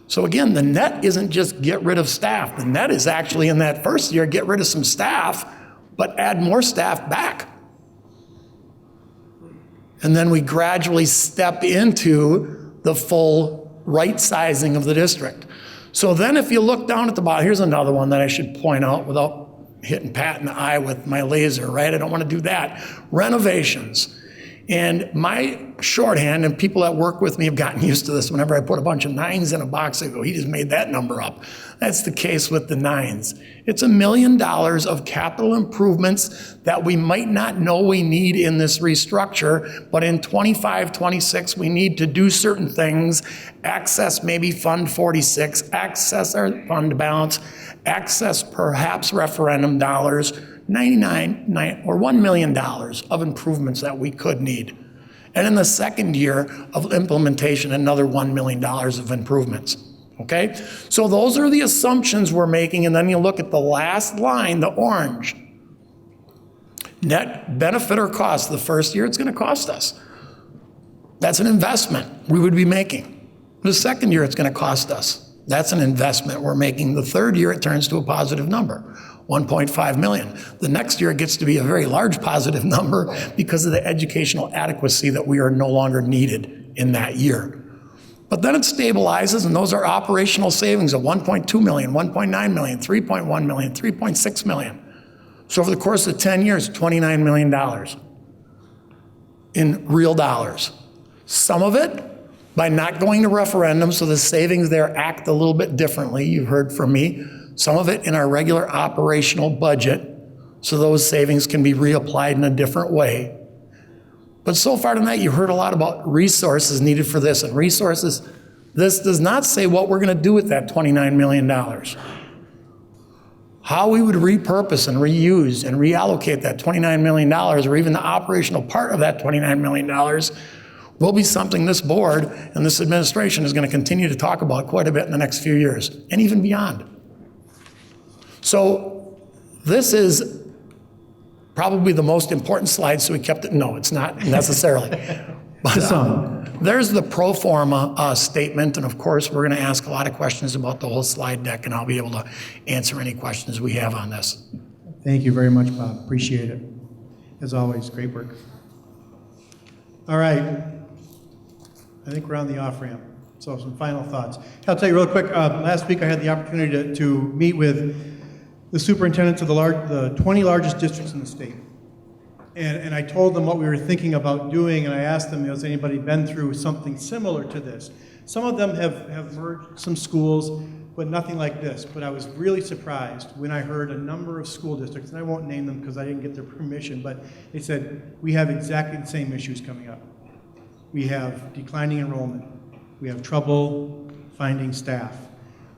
So again, the net isn't just get rid of staff. The net is actually in that first year, get rid of some staff, but add more staff back. And then we gradually step into the full right sizing of the district. So then if you look down at the bottom, here's another one that I should point out without hitting Pat in the eye with my laser, right? I don't want to do that. Renovations. And my shorthand, and people that work with me have gotten used to this, whenever I put a bunch of 9s in a box, I go, he just made that number up. That's the case with the 9s. It's $1 million of capital improvements that we might not know we need in this restructure, but in 25, 26, we need to do certain things, access maybe Fund 46, access our fund balance, access perhaps referendum dollars, $1 million of improvements that we could need. And in the second year of implementation, another $1 million of improvements. Okay? So those are the assumptions we're making, and then you look at the last line, the orange. Net benefit or cost. The first year it's going to cost us. That's an investment we would be making. The second year it's going to cost us. That's an investment we're making. The third year it turns to a positive number. 1.5 million. The next year it gets to be a very large positive number because of the educational adequacy that we are no longer needed in that year. But then it stabilizes, and those are operational savings of 1.2 million, 1.9 million, 3.1 million, 3.6 million. So over the course of 10 years, $29 million in real dollars. Some of it by not going to referendum, so the savings there act a little bit differently, you've heard from me. Some of it in our regular operational budget, so those savings can be reapplied in a different way. But so far tonight, you heard a lot about resources needed for this, and resources, this does not say what we're going to do with that $29 million. How we would repurpose and reuse and reallocate that $29 million, or even the operational part of that $29 million, will be something this board and this administration is going to continue to talk about quite a bit in the next few years, and even beyond. So this is probably the most important slide, so we kept it. No, it's not necessarily. But there's the pro forma statement, and of course, we're going to ask a lot of questions about the whole slide deck, and I'll be able to answer any questions we have on this. Thank you very much, Bob. Appreciate it. As always, great work. All right. I think we're on the off-ramp. So some final thoughts. I'll tell you real quick, last week I had the opportunity to meet with the superintendents of the 20 largest districts in the state. And I told them what we were thinking about doing, and I asked them, has anybody been through something similar to this? Some of them have merged some schools, but nothing like this. But I was really surprised when I heard a number of school districts, and I won't name them because I didn't get their permission, but they said, we have exactly the same issues coming up. We have declining enrollment. We have trouble finding staff.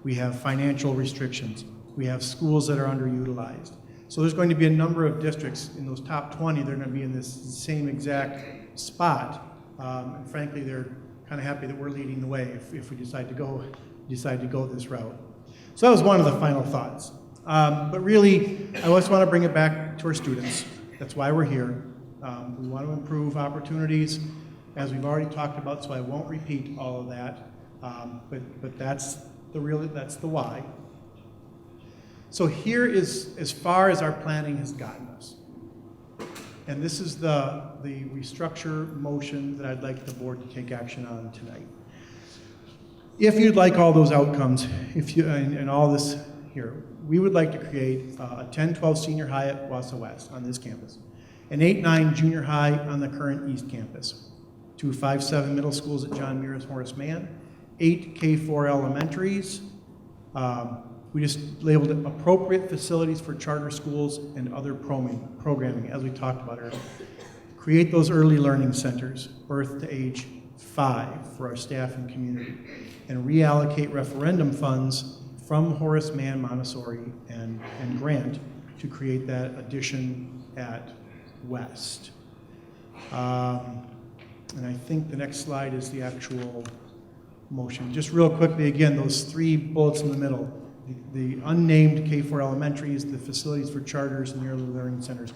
We have financial restrictions. We have schools that are underutilized. So there's going to be a number of districts in those top 20, they're going to be in this same exact spot. And frankly, they're kind of happy that we're leading the way if we decide to go this route. So that was one of the final thoughts. But really, I just want to bring it back to our students. That's why we're here. We want to improve opportunities, as we've already talked about, so I won't repeat all of that. But that's the why. So here is as far as our planning has gotten us. And this is the restructure motion that I'd like the board to take action on tonight. If you'd like all those outcomes, and all this here, we would like to create a 10-12 senior high at Wausau West on this campus, an 8-9 junior high on the current East Campus, 2 5-7 middle schools at John Muir and Horace Mann, 8 K-4 elementaries. We just labeled it appropriate facilities for charter schools and other programming, as we talked about earlier. Create those early learning centers, birth to age 5 for our staff and community, and reallocate referendum funds from Horace Mann, Montessori, and Grant to create that addition at West. And I think the next slide is the actual motion. Just real quickly, again, those 3 bullets in the middle, the unnamed K-4 elementaries, the facilities for charters and the early learning centers,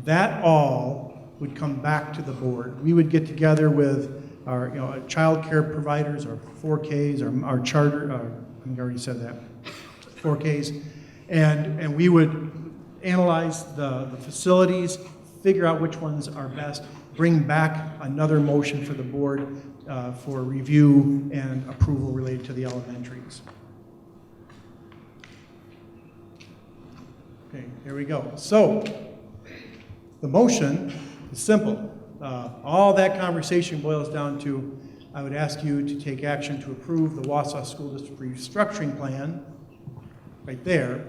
that all would come back to the board. We would get together with our child care providers, our 4Ks, our charter, I think I already said that, 4Ks, and we would analyze the facilities, figure out which ones are best, bring back another motion for the board for review and approval related to the elementaries. Okay, here we go. So the motion is simple. All that conversation boils down to, I would ask you to take action to approve the Wausau School District restructuring plan, right there,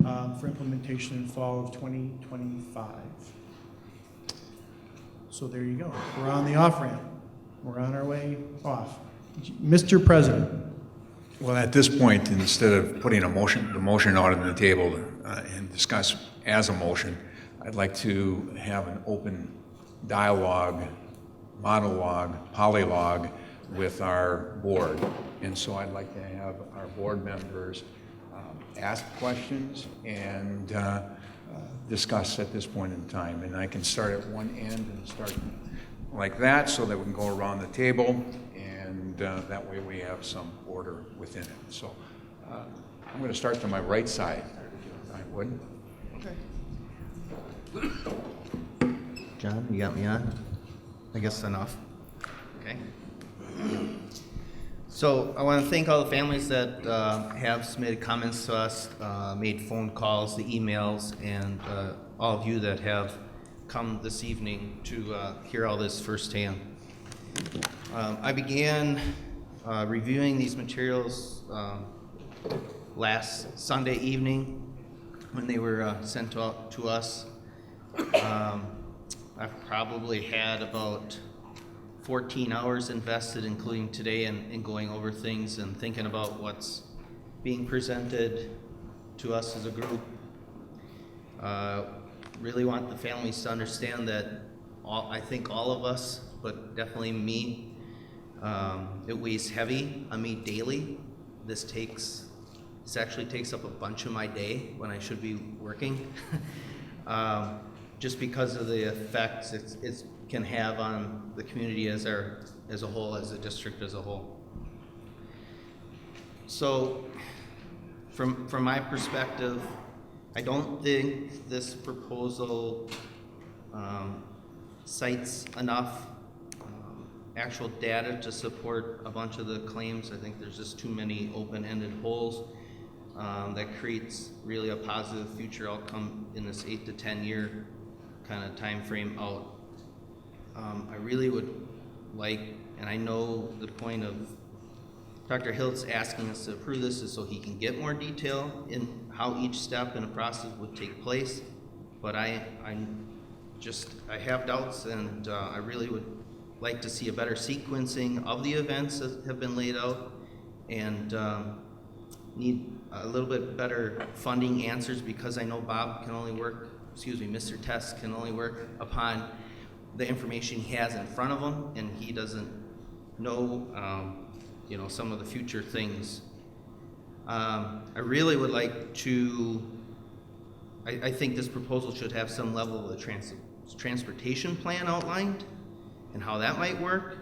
for implementation in fall of 2025. So there you go. We're on the off-ramp. We're on our way off. Mr. President. Well, at this point, instead of putting the motion out on the table and discuss as a motion, I'd like to have an open dialogue, monologue, polylogue with our board. And so I'd like to have our board members ask questions and discuss at this point in time. And I can start at one end and start like that so that we can go around the table, and that way we have some order within it. So I'm going to start to my right side, if I would. Okay. John, you got me on? I guess enough. Okay. So I want to thank all the families that have submitted comments to us, made phone calls, the emails, and all of you that have come this evening to hear all this firsthand. I began reviewing these materials last Sunday evening when they were sent to us. I've probably had about 14 hours invested, including today, in going over things and thinking about what's being presented to us as a group. Really want the families to understand that I think all of us, but definitely me, it weighs heavy on me daily. This actually takes up a bunch of my day when I should be working. Just because of the effects it can have on the community as a whole, as a district as a whole. So, from my perspective, I don't think this proposal cites enough actual data to support a bunch of the claims. I think there's just too many open-ended holes that creates really a positive future outcome in this 8 to 10 year kind of time frame out. I really would like, and I know the point of Dr. Hiltz asking us to approve this is so he can get more detail in how each step in the process would take place, but I have doubts, and I really would like to see a better sequencing of the events that have been laid out, and need a little bit better funding answers, because I know Bob can only work, Mr. Test can only work upon the information he has in front of him, and he doesn't know, some of the future things. I really would like to, I think this proposal should have some level of the transportation plan outlined and how that might work.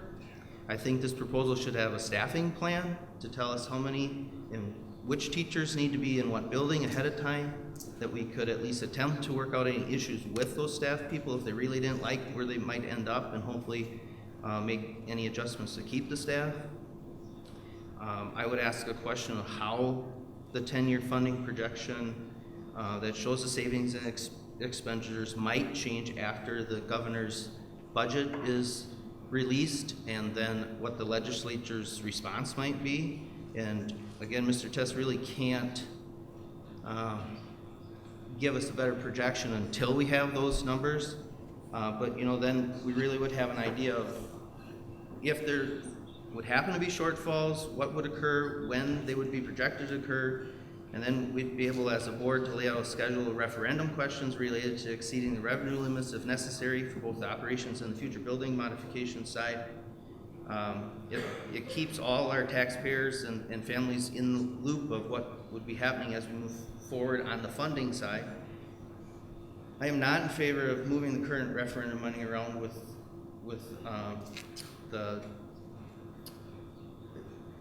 I think this proposal should have a staffing plan to tell us how many and which teachers need to be in what building ahead of time, that we could at least attempt to work out any issues with those staff people if they really didn't like where they might end up, and hopefully make any adjustments to keep the staff. I would ask a question of how the 10-year funding projection that shows the savings and expenditures might change after the governor's budget is released, and then what the legislature's response might be. And again, Mr. Test really can't give us a better projection until we have those numbers. But then we really would have an idea of if there would happen to be shortfalls, what would occur, when they would be projected to occur, and then we'd be able as a board to lay out a schedule of referendum questions related to exceeding the revenue limits if necessary for both the operations and the future building modification side. It keeps all our taxpayers and families in the loop of what would be happening as we move forward on the funding side. I am not in favor of moving the current referendum money around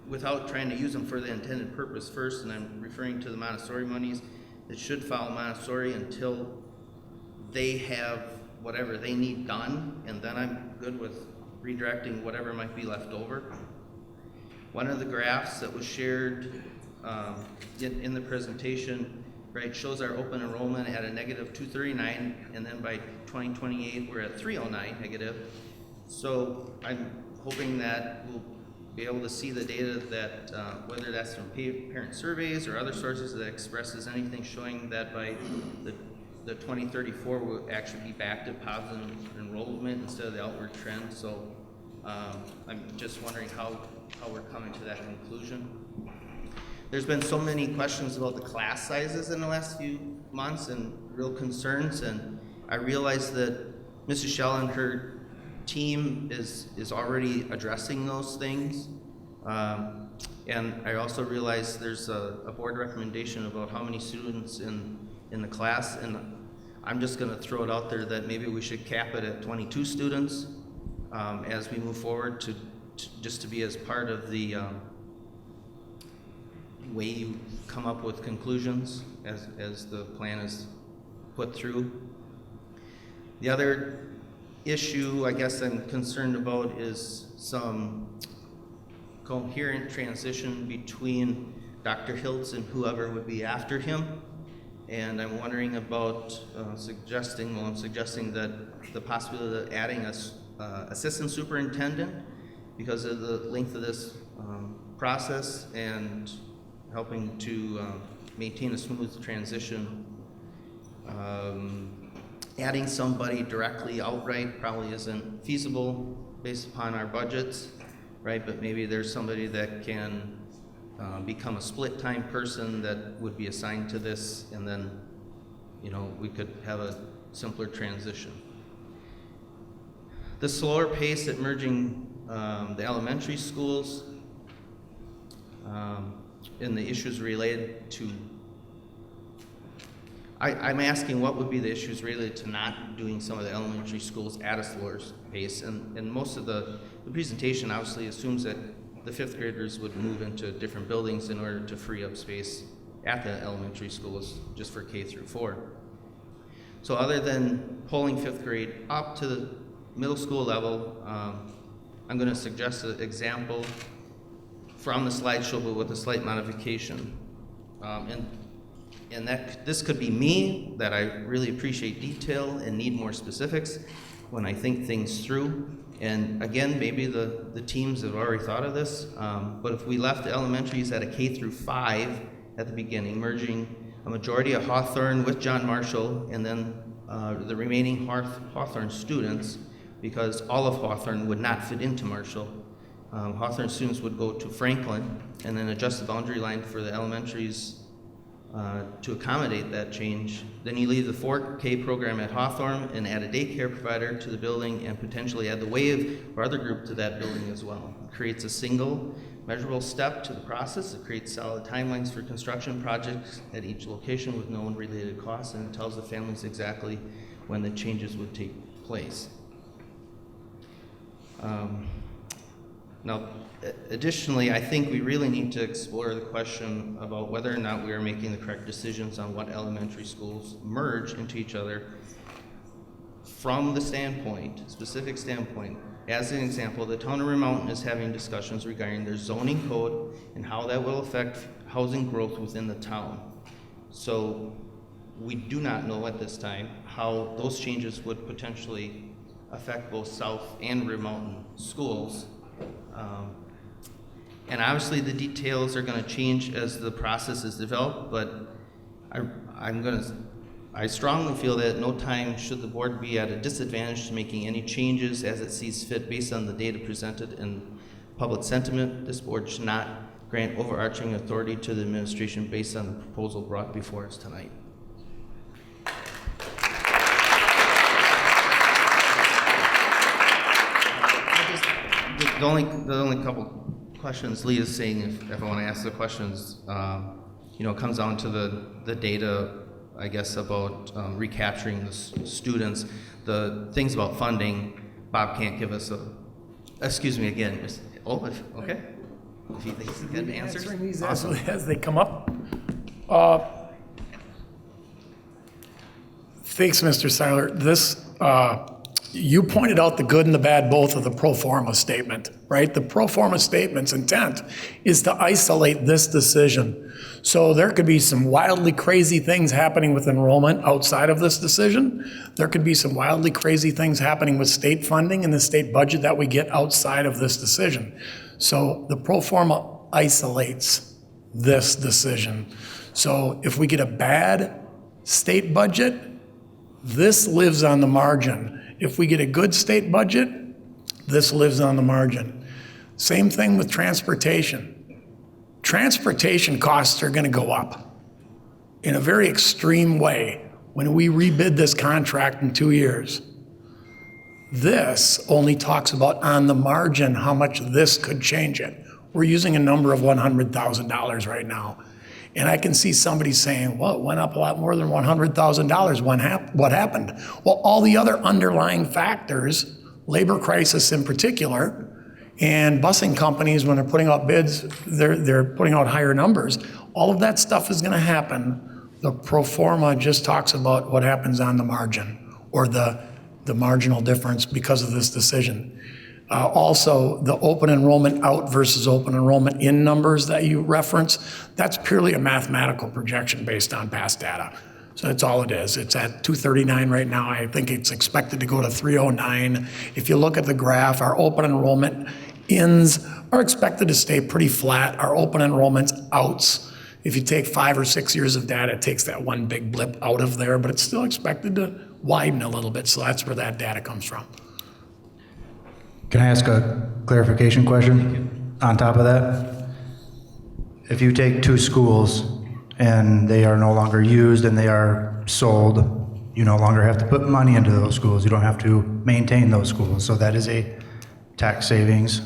without trying to use them for the intended purpose first, and I'm referring to the Montessori monies. It should follow Montessori until they have whatever they need done, and then I'm good with redirecting whatever might be left over. One of the graphs that was shared in the presentation, right, shows our open enrollment at a negative 239, and then by 2028 we're at 309 negative. So I'm hoping that we'll be able to see the data that whether that's from parent surveys or other sources that expresses anything showing that by the 2034 will actually be back to positive enrollment instead of the outward trend. So I'm just wondering how we're coming to that conclusion. There's been so many questions about the class sizes in the last few months and real concerns, and I realize that Mrs. Shell and her team is already addressing those things. And I also realize there's a board recommendation about how many students in the class, and I'm just gonna throw it out there that maybe we should cap it at 22 students as we move forward to just to be as part of the way you come up with conclusions as the plan is put through. The other issue I guess I'm concerned about is some coherent transition between Dr. Hiltz and whoever would be after him. And I'm wondering about suggesting that the possibility of adding a assistant superintendent because of the length of this process and helping to maintain a smooth transition. Adding somebody directly outright probably isn't feasible based upon our budgets, right? But maybe there's somebody that can become a split-time person that would be assigned to this, and then, we could have a simpler transition. The slower pace at merging the elementary schools and the issues related to I'm asking what would be the issues related to not doing some of the elementary schools at a slower pace, and most of the presentation obviously assumes that the fifth graders would move into different buildings in order to free up space at the elementary schools just for K through 4. So other than pulling fifth grade up to the middle school level, I'm going to suggest an example from the slideshow but with a slight modification. And that this could be me, that I really appreciate detail and need more specifics when I think things through. And again, maybe the teams have already thought of this, but if we left the elementaries at a K through 5 at the beginning, merging a majority of Hawthorne with John Marshall, and then the remaining Hawthorne students, because all of Hawthorne would not fit into Marshall. Hawthorne students would go to Franklin, and then adjust the boundary line for the elementaries to accommodate that change. Then you leave the 4K program at Hawthorne and add a daycare provider to the building and potentially add the WAVE or other group to that building as well. It creates a single measurable step to the process. It creates solid timelines for construction projects at each location with no unrelated costs, and it tells the families exactly when the changes would take place. Now, additionally, I think we really need to explore the question about whether or not we are making the correct decisions on what elementary schools merge into each other from the specific standpoint. As an example, the town of Red Mountain is having discussions regarding their zoning code and how that will affect housing growth within the town. So we do not know at this time how those changes would potentially affect both South and Red Mountain schools. And obviously the details are going to change as the process is developed, but I strongly feel that at no time should the board be at a disadvantage to making any changes as it sees fit based on the data presented and public sentiment. This board should not grant overarching authority to the administration based on the proposal brought before us tonight. The only couple questions Lee is saying, if I want to ask the questions, it comes down to the data, I guess, about recapturing the students. The things about funding, Bob can't give us excuse me again. Okay. If he thinks he's got answers, Answering these awesome. as they come up. Thanks, Mr. Seiler. You pointed out the good and the bad both of the pro forma statement, right? The pro forma statement's intent is to isolate this decision. So there could be some wildly crazy things happening with enrollment outside of this decision. There could be some wildly crazy things happening with state funding and the state budget that we get outside of this decision. So the pro forma isolates this decision. So if we get a bad state budget, this lives on the margin. If we get a good state budget, this lives on the margin. Same thing with transportation. Transportation costs are going to go up in a very extreme way when we rebid this contract in 2 years. This only talks about on the margin how much this could change it. We're using a number of $100,000 right now. And I can see somebody saying, well, it went up a lot more than $100,000. What happened? Well, all the other underlying factors, labor crisis in particular, and busing companies, when they're putting out bids, they're putting out higher numbers. All of that stuff is going to happen. The pro forma just talks about what happens on the margin or the marginal difference because of this decision. Also, the open enrollment out versus open enrollment in numbers that you reference, that's purely a mathematical projection based on past data. So that's all it is. It's at 239 right now. I think it's expected to go to 309. If you look at the graph, our open enrollment ins are expected to stay pretty flat. Our open enrollment outs, if you take 5 or 6 years of data, it takes that one big blip out of there, but it's still expected to widen a little bit. So that's where that data comes from. Can I ask a clarification question on top of that? If you take 2 schools and they are no longer used and they are sold, you no longer have to put money into those schools. You don't have to maintain those schools. So that is a tax savings.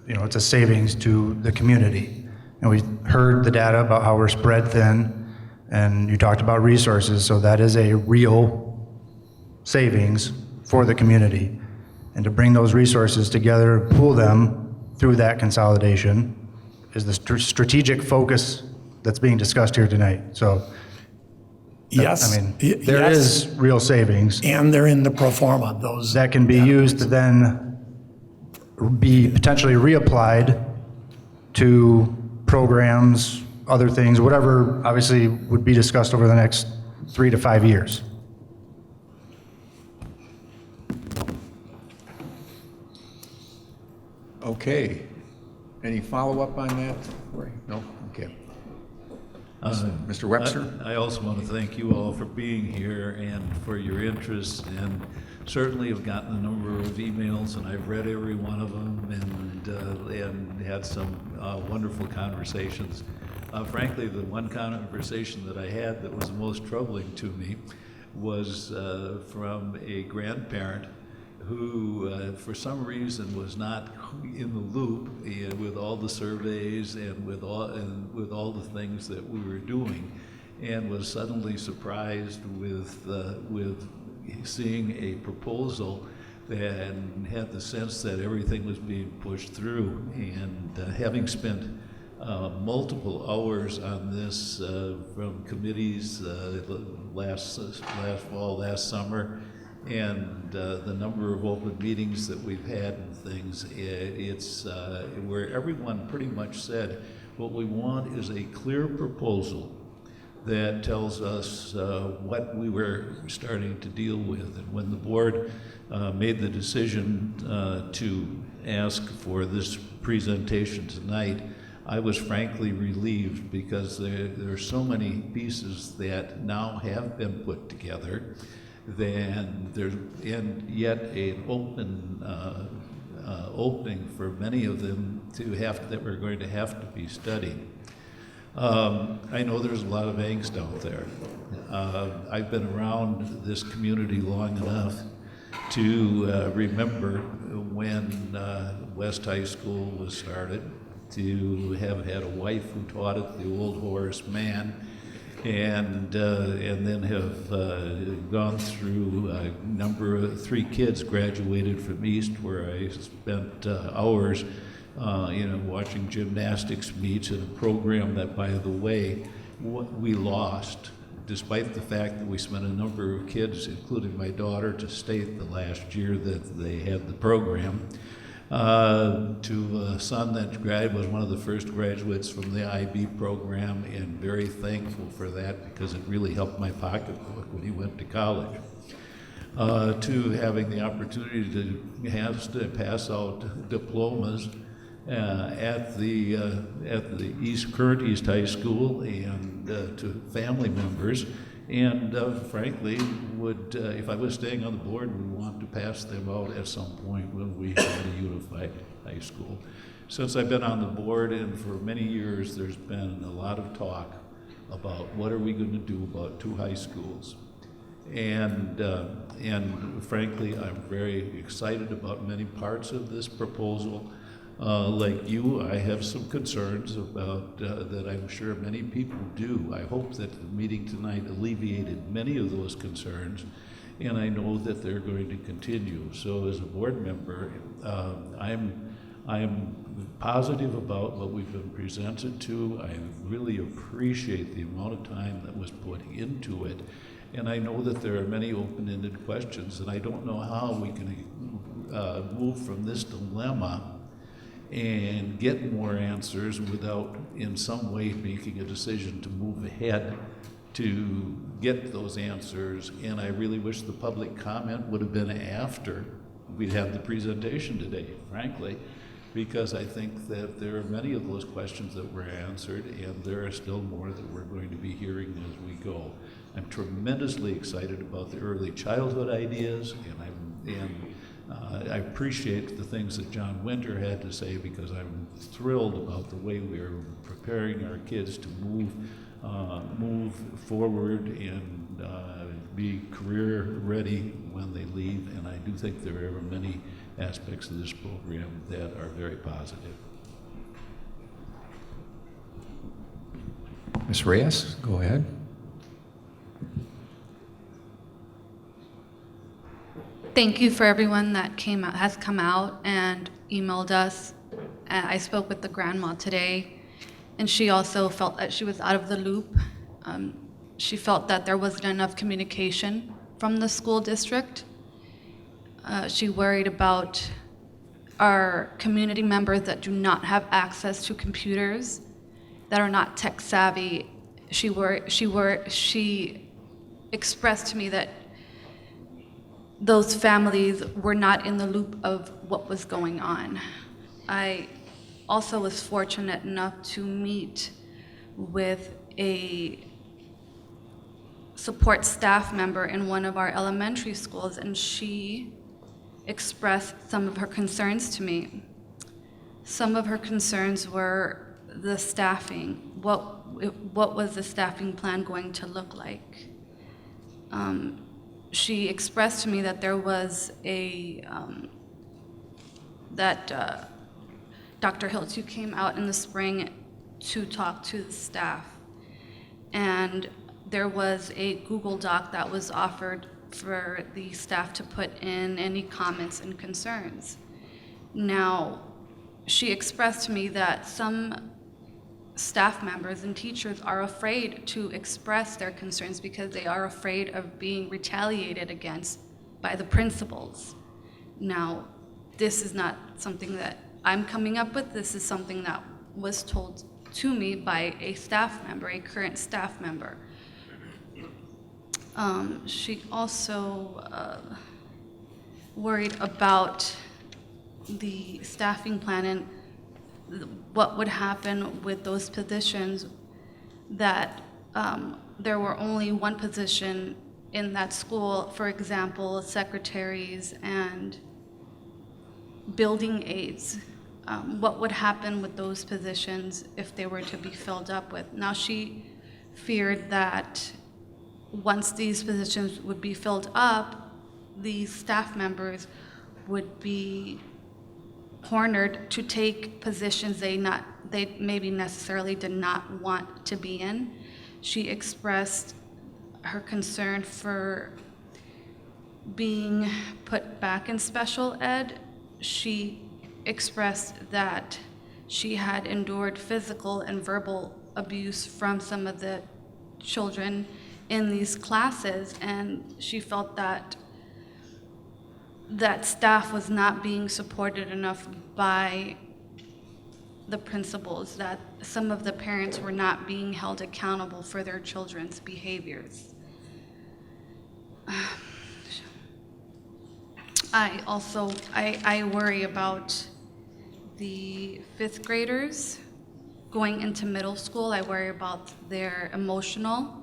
It's a savings to the community. And we heard the data about how we're spread thin, and you talked about resources. So that is a real savings for the community. And to bring those resources together, pool them through that consolidation is the strategic focus that's being discussed here tonight. So, yes, there is real savings. And they're in the pro forma, those. That can be used to then be potentially reapplied to programs, other things, whatever obviously would be discussed over the next 3 to 5 years. Okay. Any follow-up on that? No? Okay. Mr. Webster? I also want to thank you all for being here and for your interest, and certainly have gotten a number of emails, and I've read every one of them and had some wonderful conversations Frankly, the one conversation that I had that was the most troubling to me was from a grandparent who, for some reason, was not in the loop with all the surveys and with all the things that we were doing, and was suddenly surprised with seeing a proposal and had the sense that everything was being pushed through. And having spent multiple hours on this from committees last fall, last summer, and the number of open meetings that we've had and things, it's where everyone pretty much said, what we want is a clear proposal that tells us what we were starting to deal with. And when the board made the decision to ask for this presentation tonight, I was frankly relieved, because there are so many pieces that now have been put together, and yet an opening for many of them that we're going to have to be studied. I know there's a lot of angst out there. I've been around this community long enough to remember when West High School was started, to have had a wife who taught at the Old Horace Mann, and then have gone through a number of 3 kids graduated from East, where I spent hours watching gymnastics meets in a program that, by the way, we lost, despite the fact that we spent a number of kids, including my daughter, to state the last year that they had the program, to a son that was one of the first graduates from the IB program, and very thankful for that, because it really helped my pocketbook when he went to college. To having the opportunity to pass out diplomas at the current East High School, and to family members, and frankly, would if I was staying on the board, would want to pass them out at some point when we had a unified high school. Since I've been on the board, and for many years, there's been a lot of talk about what are we going to do about 2 high schools. And frankly, I'm very excited about many parts of this proposal. Like you, I have some concerns about that I'm sure many people do. I hope that the meeting tonight alleviated many of those concerns, and I know that they're going to continue. So as a board member, I'm positive about what we've been presented to. I really appreciate the amount of time that was put into it. And I know that there are many open-ended questions, and I don't know how we can move from this dilemma and get more answers without in some way making a decision to move ahead to get those answers. And I really wish the public comment would have been after we'd had the presentation today, frankly, because I think that there are many of those questions that were answered, and there are still more that we're going to be hearing as we go. I'm tremendously excited about the early childhood ideas, and I appreciate the things that John Winter had to say, because I'm thrilled about the way we are preparing our kids to move forward and be career ready when they leave. And I do think there are many aspects of this program that are very positive. Ms. Reyes, go ahead. Thank you for everyone that has come out and emailed us. I spoke with the grandma today, and she also felt that she was out of the loop. She felt that there wasn't enough communication from the school district. She worried about our community members that do not have access to computers, that are not tech savvy. She expressed to me that those families were not in the loop of what was going on. I also was fortunate enough to meet with a support staff member in one of our elementary schools, and she expressed some of her concerns to me. Some of her concerns were the staffing. What was the staffing plan going to look like? She expressed to me that there was Dr. Hiltz, you came out in the spring to talk to the staff, and there was a Google Doc that was offered for the staff to put in any comments and concerns. Now, she expressed to me that some staff members and teachers are afraid to express their concerns because they are afraid of being retaliated against by the principals. Now, this is not something that I'm coming up with. This is something that was told to me by a staff member, a current staff member. She also worried about the staffing plan and what would happen with those positions, that there were only one position in that school, for example, secretaries and building aides. What would happen with those positions if they were to be filled up with? Now, she feared that once these positions would be filled up, these staff members would be cornered to take positions they maybe necessarily did not want to be in. She expressed her concern for being put back in special ed. She expressed that she had endured physical and verbal abuse from some of the children in these classes, and she felt that staff was not being supported enough by the principals, that some of the parents were not being held accountable for their children's behaviors. I worry about the fifth graders going into middle school. I worry about their emotional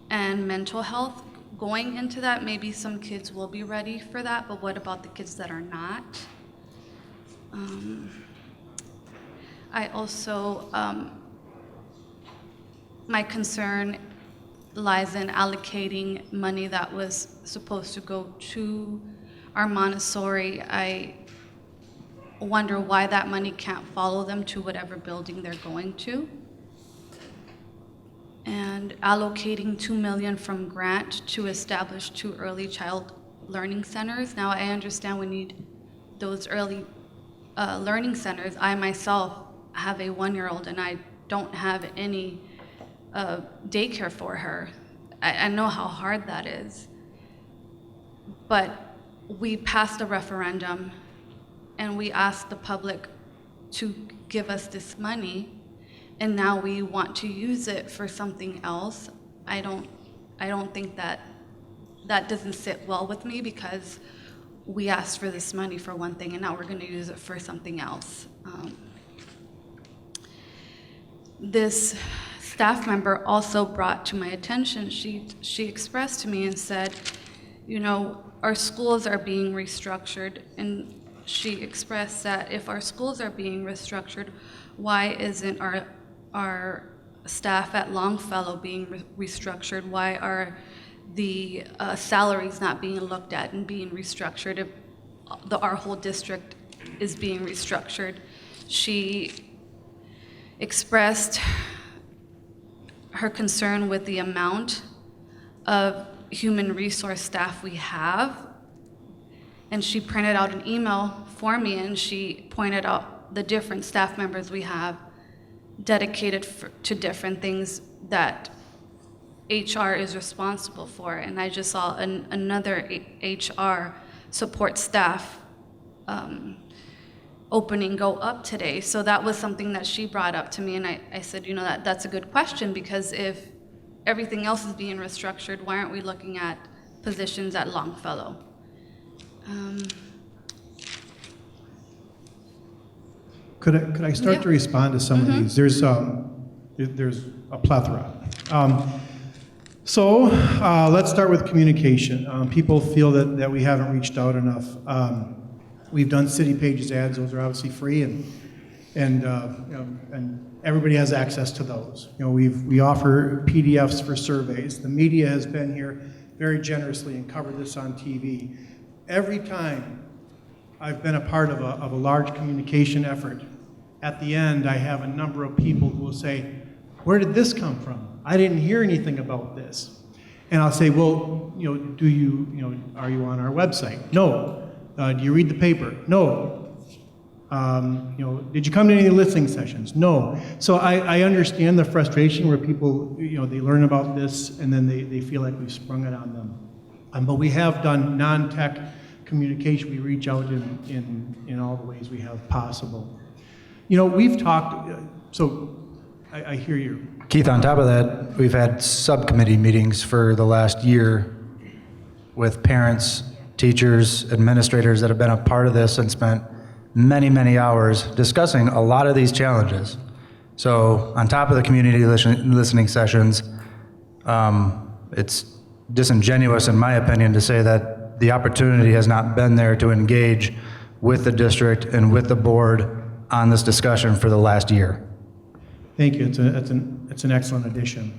and mental health going into that. Maybe some kids will be ready for that, but what about the kids that are not? I also, my concern lies in allocating money that was supposed to go to our Montessori. I wonder why that money can't follow them to whatever building they're going to. And allocating $2 million from grant to establish 2 early child learning centers. Now, I understand we need those early learning centers. I myself have a 1-year-old and I don't have any daycare for her. I know how hard that is. But we passed a referendum and we asked the public to give us this money, and now we want to use it for something else. I don't think that doesn't sit well with me, because we asked for this money for one thing and now we're going to use it for something else. This staff member also brought to my attention, she expressed to me and said, you know, our schools are being restructured, and she expressed that if our schools are being restructured, why isn't our staff at Longfellow being restructured? Why are the salaries not being looked at and being restructured if our whole district is being restructured? She expressed her concern with the amount of human resource staff we have, and she printed out an email for me and she pointed out the different staff members we have dedicated to different things that HR is responsible for. And I just saw another HR support staff opening go up today. So that was something that she brought up to me, and I said, you know, that's a good question, because if everything else is being restructured, why aren't we looking at positions at Longfellow? Could I start to respond to some of these? There's a plethora. So let's start with communication. People feel that we haven't reached out enough. We've done City Pages ads; those are obviously free, and And everybody has access to those. We offer PDFs for surveys. The media has been here very generously and covered this on TV. Every time I've been a part of a large communication effort, at the end, I have a number of people who will say, "Where did this come from? I didn't hear anything about this." And I'll say, "Well, do you, are you on our website?" "No." "Do you read the paper?" "No." "Did you come to any listening sessions?" "No." So I understand the frustration where people, they learn about this and then they feel like we've sprung it on them. But we have done non-tech communication. We reach out in all the ways we have possible. We've talked, so I hear you. Keith, on top of that, we've had subcommittee meetings for the last year with parents, teachers, administrators that have been a part of this and spent many, many hours discussing a lot of these challenges. So on top of the community listening sessions, it's disingenuous, in my opinion, to say that the opportunity has not been there to engage with the district and with the board on this discussion for the last year. Thank you. It's an excellent addition.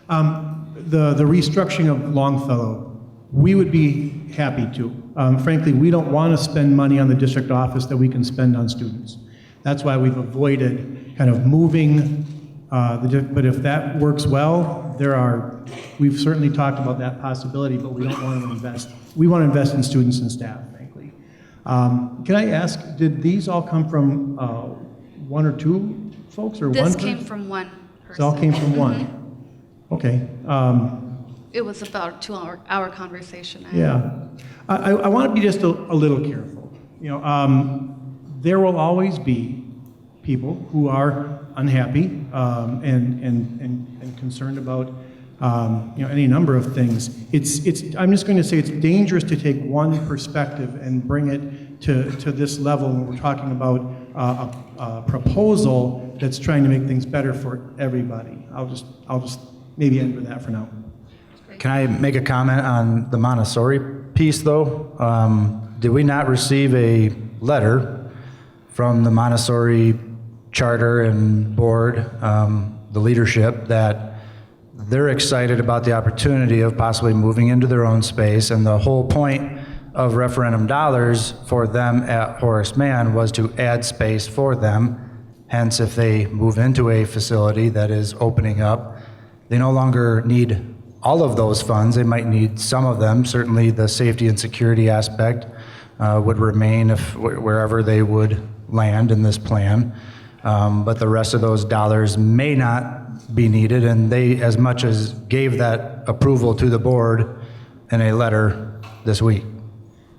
The restructuring of Longfellow, we would be happy to. Frankly, we don't want to spend money on the district office that we can spend on students. That's why we've avoided kind of moving, but if that works well, we've certainly talked about that possibility, but we don't want to invest. We want to invest in students and staff, frankly. Can I ask, did these all come from one or two folks, or one This person? came from one person. It all came from one? Okay. It was about a 2-hour conversation. Yeah. I want to be just a little careful. There will always be people who are unhappy and concerned about any number of things. I'm just going to say it's dangerous to take one perspective and bring it to this level when we're talking about a proposal that's trying to make things better for everybody. I'll just maybe end with that for now. Can I make a comment on the Montessori piece, though? Did we not receive a letter from the Montessori charter and board, the leadership, that they're excited about the opportunity of possibly moving into their own space, and the whole point of referendum dollars for them at Horace Mann was to add space for them. Hence, if they move into a facility that is opening up, they no longer need all of those funds. They might need some of them. Certainly the safety and security aspect would remain wherever they would land in this plan. But the rest of those dollars may not be needed, and they as much as gave that approval to the board in a letter this week.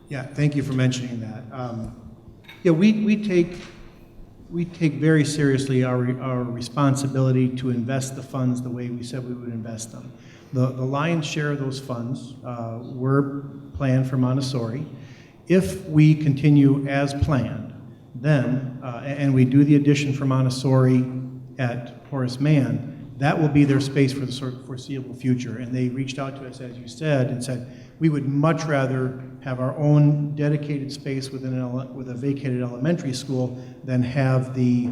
Yeah, thank you for mentioning that. We take very seriously our responsibility to invest the funds the way we said we would invest them. The lion's share of those funds were planned for Montessori. If we continue as planned, then, and we do the addition for Montessori at Horace Mann, that will be their space for the foreseeable future. And they reached out to us, as you said, and said, we would much rather have our own dedicated space with a vacated elementary school than have the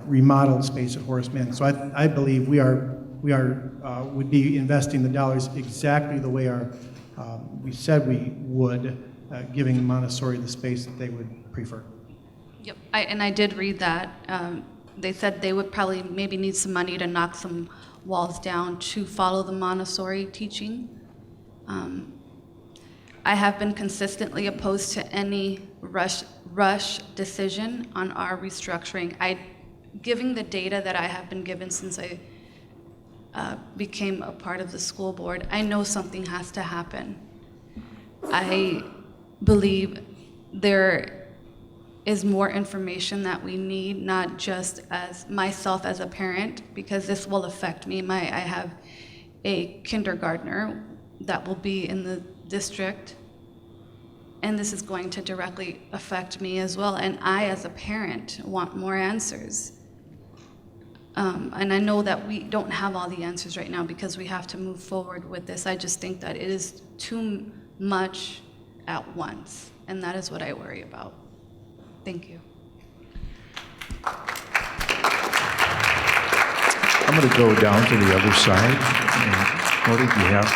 remodeled space at Horace Mann. So I believe we would be investing the dollars exactly the way we said we would, giving Montessori the space that they would prefer. Yep, I did read that. They said they would probably maybe need some money to knock some walls down to follow the Montessori teaching. I have been consistently opposed to any rush decision on our restructuring. Giving the data that I have been given since I became a part of the school board, I know something has to happen. I believe there is more information that we need, not just as myself as a parent, because this will affect me. I have a kindergartner that will be in the district, and this is going to directly affect me as well. And I, as a parent, want more answers. And I know that we don't have all the answers right now because we have to move forward with this. I just think that it is too much at once, and that is what I worry about. Thank you. I'm going to go down to the other side. And what did you have?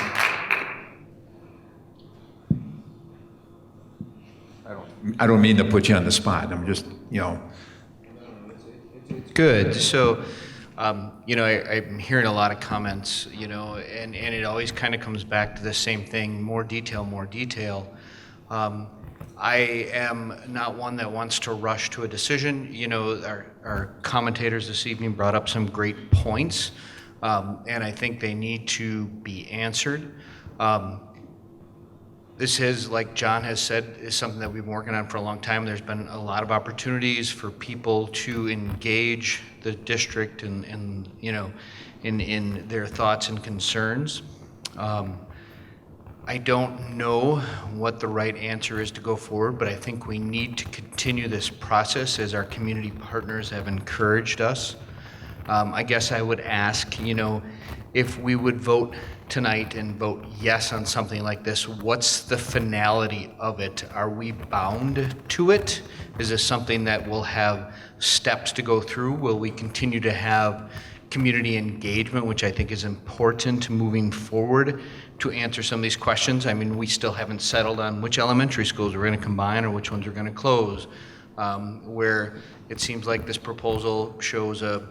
I don't mean to put you on the spot. I'm just, Good. So, I'm hearing a lot of comments, and it always kind of comes back to the same thing, more detail, more detail. I am not one that wants to rush to a decision. Our commentators this evening brought up some great points, and I think they need to be answered. This is, like John has said, is something that we've been working on for a long time. There's been a lot of opportunities for people to engage the district in their thoughts and concerns. I don't know what the right answer is to go forward, but I think we need to continue this process as our community partners have encouraged us. I guess I would ask, if we would vote tonight and vote yes on something like this, what's the finality of it? Are we bound to it? Is this something that will have steps to go through? Will we continue to have community engagement, which I think is important moving forward to answer some of these questions? I mean, we still haven't settled on which elementary schools we're going to combine or which ones we're going to close, where it seems like this proposal shows a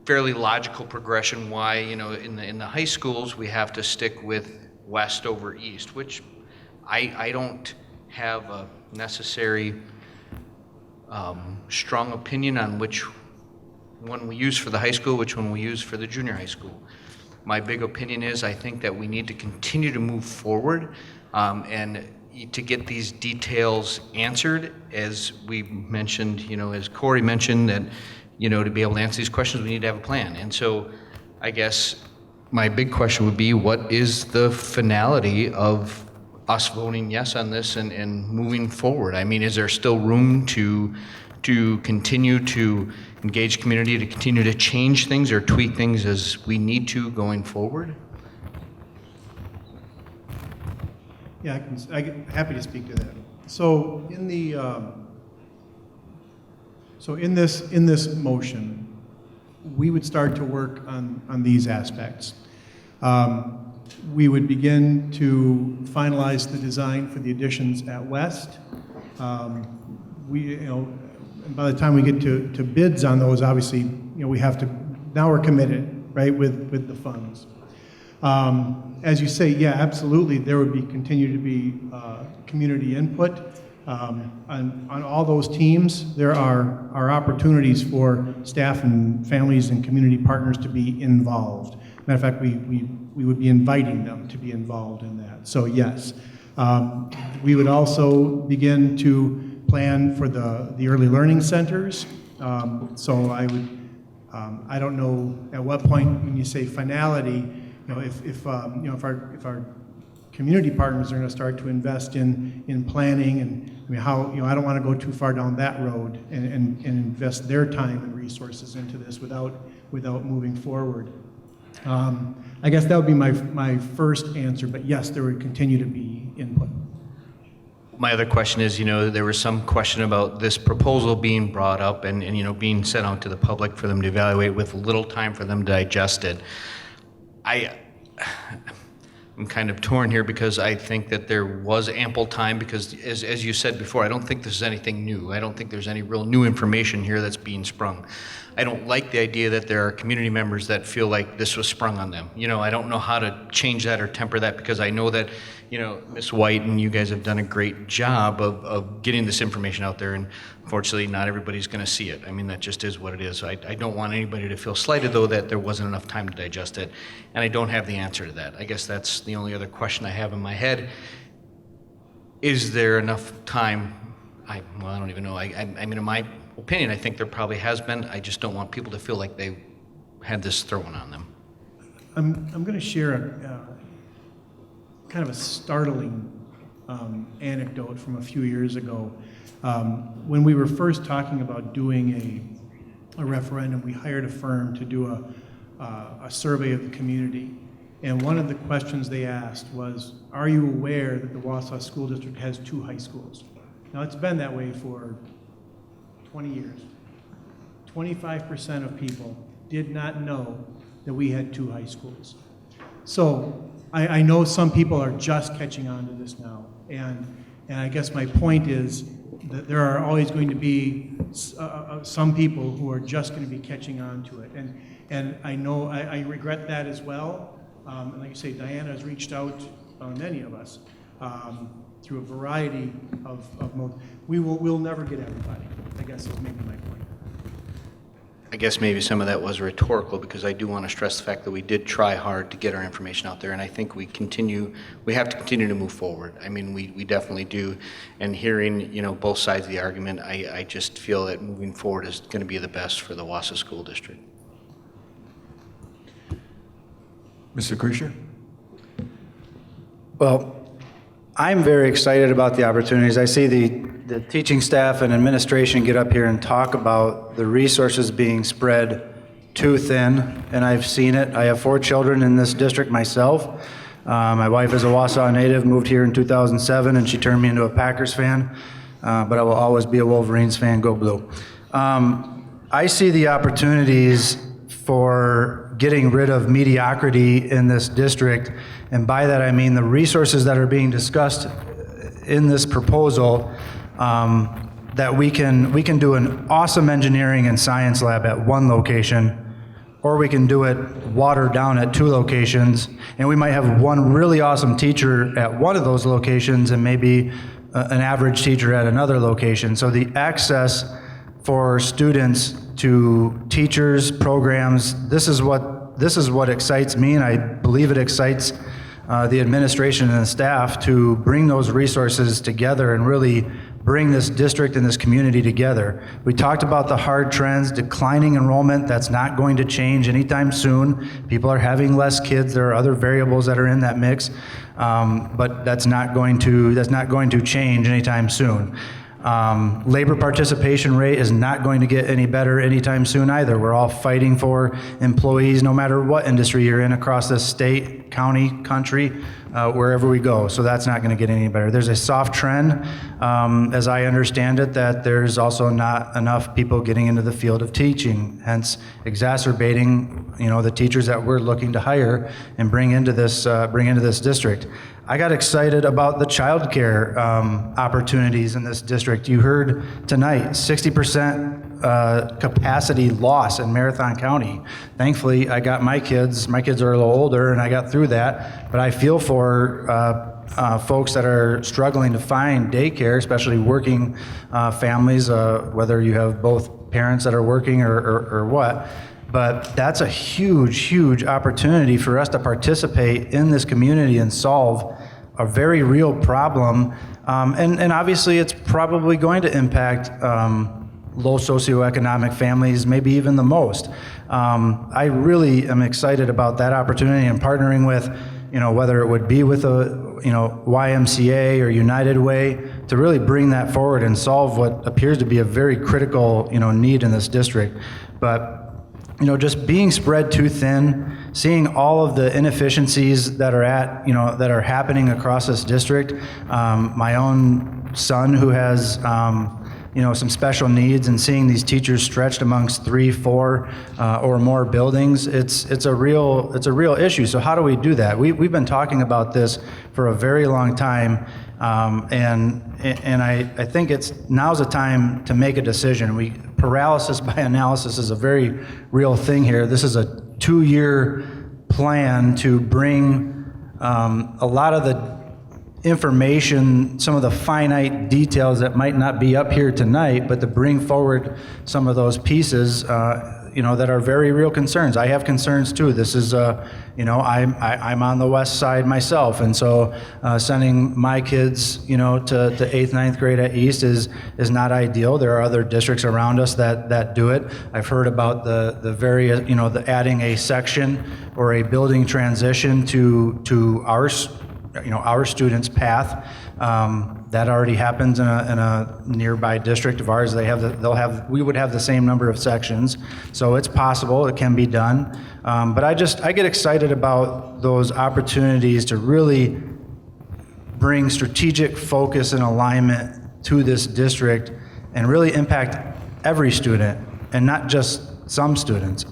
fairly logical progression why, in the high schools, we have to stick with west over east, which I don't have a necessary strong opinion on which one we use for the high school, which one we use for the junior high school. My big opinion is I think that we need to continue to move forward and to get these details answered, as we mentioned, as Corey mentioned, that to be able to answer these questions, we need to have a plan. And so I guess my big question would be, what is the finality of us voting yes on this and moving forward? I mean, is there still room to continue to engage community, to continue to change things or tweak things as we need to going forward? Yeah, I'm happy to speak to that. So in the in this motion, we would start to work on these aspects. We would begin to finalize the design for the additions at West. By the time we get to bids on those, obviously, we have to. Now we're committed, right, with the funds. As you say, yeah, absolutely, there would continue to be community input. On all those teams, there are opportunities for staff and families and community partners to be involved. Matter of fact, we would be inviting them to be involved in that. So yes, we would also begin to plan for the early learning centers. So I don't know at what point when you say finality, if our community partners are going to start to invest in planning and I don't want to go too far down that road and invest their time and resources into this without moving forward. I guess that would be my first answer, but yes, there would continue to be input. My other question is, there was some question about this proposal being brought up and being sent out to the public for them to evaluate with little time for them to digest it. I'm kind of torn here because I think that there was ample time because, as you said before, I don't think this is anything new. I don't think there's any real new information here that's being sprung. I don't like the idea that there are community members that feel like this was sprung on them. I don't know how to change that or temper that because I know that, Ms. White and you guys have done a great job of getting this information out there, and unfortunately not everybody's going to see it. I mean, that just is what it is. I don't want anybody to feel slighted, though, that there wasn't enough time to digest it, and I don't have the answer to that. I guess that's the only other question I have in my head. Is there enough time? I don't even know. I mean, in my opinion, I think there probably has been. I just don't want people to feel like they had this thrown on them. I'm going to share a kind of a startling anecdote from a few years ago. When we were first talking about doing a referendum, we hired a firm to do a survey of the community. And one of the questions they asked was, are you aware that the Wausau School District has 2 high schools? Now, it's been that way for 20 years. 25% of people did not know that we had 2 high schools. So I know some people are just catching on to this now. And I guess my point is that there are always going to be some people who are just going to be catching on to it. And I know I regret that as well. And like you say, Diana has reached out, many of us, through a variety of modes. We'll never get everybody, I guess is maybe my point. I guess maybe some of that was rhetorical, because I do want to stress the fact that we did try hard to get our information out there, and I think we have to continue to move forward. I mean, we definitely do. And hearing, both sides of the argument, I just feel that moving forward is going to be the best for the Wausau School District. Mr. Krischer? Well, I'm very excited about the opportunities. I see the teaching staff and administration get up here and talk about the resources being spread too thin, and I've seen it. I have 4 children in this district myself. My wife is a Wausau native, moved here in 2007, and she turned me into a Packers fan, but I will always be a Wolverines fan, go blue. I see the opportunities for getting rid of mediocrity in this district, and by that I mean the resources that are being discussed in this proposal, that we can do an awesome engineering and science lab at 1 location, or we can do it watered down at 2 locations, and we might have 1 really awesome teacher at one of those locations and maybe an average teacher at another location. So the access for students to teachers, programs, this is what excites me, and I believe it excites the administration and the staff to bring those resources together and really bring this district and this community together. We talked about the hard trends, declining enrollment. That's not going to change anytime soon. People are having less kids. There are other variables that are in that mix, but that's not going to change anytime soon. Labor participation rate is not going to get any better anytime soon either. We're all fighting for employees no matter what industry you're in across this state, county, country, wherever we go. So that's not going to get any better. There's a soft trend, as I understand it, that there's also not enough people getting into the field of teaching, hence exacerbating, the teachers that we're looking to hire and bring into this district. I got excited about the childcare opportunities in this district. You heard tonight, 60% capacity loss in Marathon County. Thankfully, I got my kids are a little older and I got through that, but I feel for folks that are struggling to find daycare, especially working families, whether you have both parents that are working or what. But that's a huge, huge opportunity for us to participate in this community and solve a very real problem. And obviously, it's probably going to impact low socioeconomic families, maybe even the most. I really am excited about that opportunity and partnering with, whether it would be with a, YMCA or United Way, to really bring that forward and solve what appears to be a very critical, need in this district. But just being spread too thin, seeing all of the inefficiencies that are that are happening across this district. My own son who has, some special needs, and seeing these teachers stretched amongst 3, 4, or more buildings, it's a real issue. So how do we do that? We've been talking about this for a very long time. And I think now's the time to make a decision. Paralysis by analysis is a very real thing here. This is a 2-year plan to bring a lot of the information, some of the finite details that might not be up here tonight, but to bring forward some of those pieces that are very real concerns. I have concerns too. This is, I'm on the west side myself, and so sending my kids, to 8th, 9th grade at East is not ideal. There are other districts around us that do it. I've heard about the various, the adding a section or a building transition to our students' path. That already happens in a nearby district of ours. We would have the same number of sections, so it's possible, it can be done. But I get excited about those opportunities to really bring strategic focus and alignment to this district and really impact every student and not just some students.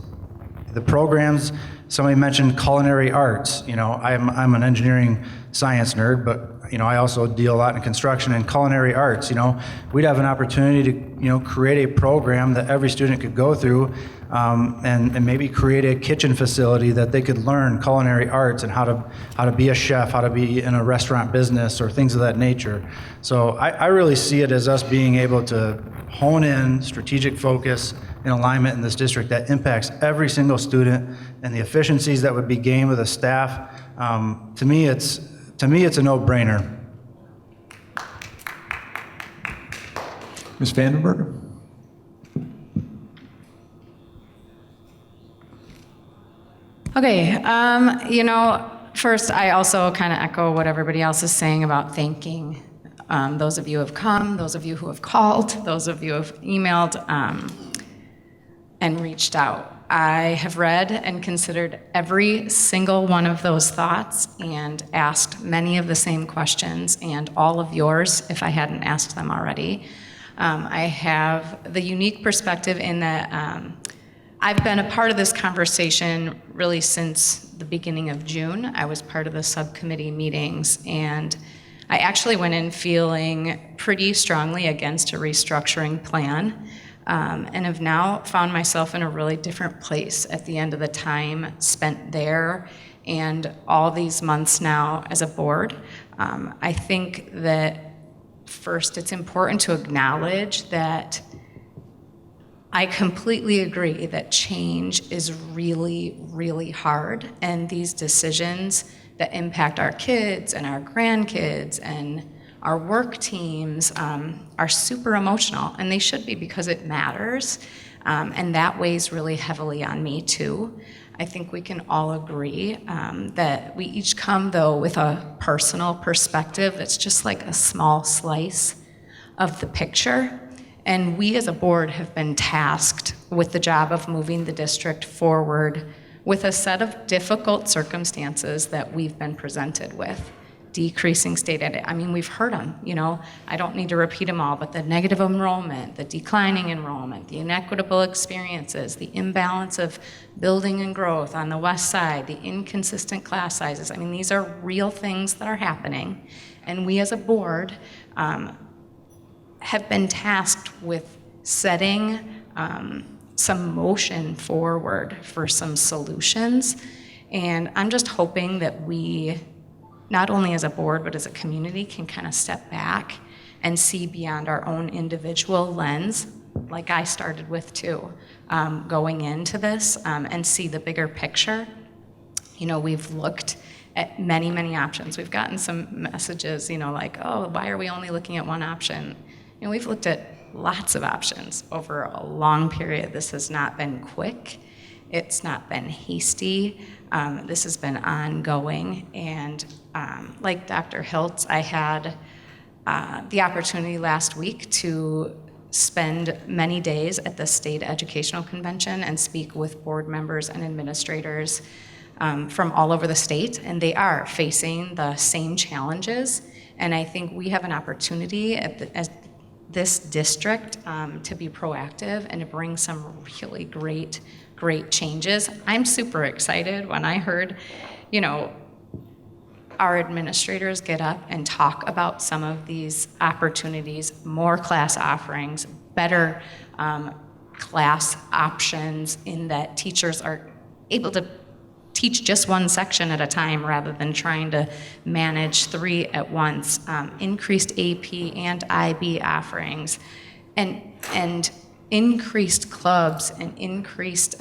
The programs, somebody mentioned culinary arts. You know, I'm an engineering science nerd, but you know, I also deal a lot in construction and culinary arts. You know, we'd have an opportunity to, you know, create a program that every student could go through, and maybe create a kitchen facility that they could learn culinary arts and how to be a chef, how to be in a restaurant business or things of that nature. So I really see it as us being able to hone in strategic focus and alignment in this district that impacts every single student, and the efficiencies that would be gained with the staff. To me, it's a no-brainer. Ms. Vandenberg? Okay, you know, first, I also kind of echo what everybody else is saying about thanking those of you who have come, those of you who have called, those of you who have emailed and reached out. I have read and considered every single one of those thoughts and asked many of the same questions, and all of yours if I hadn't asked them already. I have the unique perspective in that I've been a part of this conversation really since the beginning of June. I was part of the subcommittee meetings, and I actually went in feeling pretty strongly against a restructuring plan, and have now found myself in a really different place at the end of the time spent there and all these months now as a board. I think that first it's important to acknowledge that I completely agree that change is really, really hard, and these decisions that impact our kids and our grandkids and our work teams are super emotional, and they should be because it matters, and that weighs really heavily on me too. I think we can all agree that we each come, though, with a personal perspective that's just like a small slice of the picture. And we as a board have been tasked with the job of moving the district forward with a set of difficult circumstances that we've been presented with. Decreasing state aid, I mean, we've heard them, you know, I don't need to repeat them all, but the negative enrollment, the declining enrollment, the inequitable experiences, the imbalance of building and growth on the west side, the inconsistent class sizes. I mean, these are real things that are happening. And we as a board, have been tasked with setting some motion forward for some solutions. And I'm just hoping that we, not only as a board, but as a community, can kind of step back and see beyond our own individual lens, like I started with too, going into this, and see the bigger picture. You know, we've looked at many, many options. We've gotten some messages, you know, like, oh, why are we only looking at one option? You know, we've looked at lots of options over a long period. This has not been quick. It's not been hasty. This has been ongoing. And like Dr. Hiltz, I had the opportunity last week to spend many days at the State Educational Convention and speak with board members and administrators from all over the state, and they are facing the same challenges. And I think we have an opportunity as this district to be proactive and to bring some really great changes. I'm super excited when I heard, you know, our administrators get up and talk about some of these opportunities, more class offerings, better class options, in that teachers are able to teach just one section at a time rather than trying to manage 3 at once, increased AP and IB offerings, and increased clubs and increased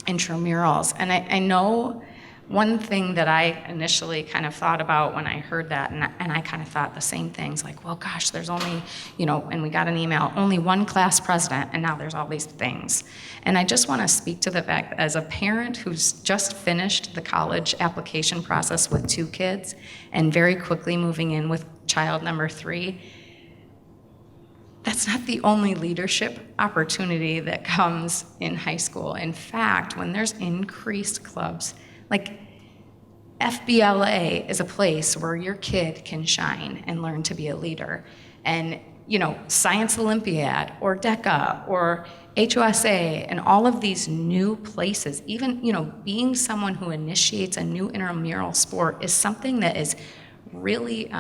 intramurals. And I know one thing that I initially kind of thought about when I heard that, and I kind of thought the same things, like, well, gosh, there's only, you know, and we got an email, only one class president, and now there's all these things. And I just want to speak to the fact that as a parent who's just finished the college application process with 2 kids and very quickly moving in with child number 3, that's not the only leadership opportunity that comes in high school. In fact, when there's increased clubs, like FBLA is a place where your kid can shine and learn to be a leader. And Science Olympiad or DECA or HOSA and all of these new places, even, being someone who initiates a new intramural sport is something that is really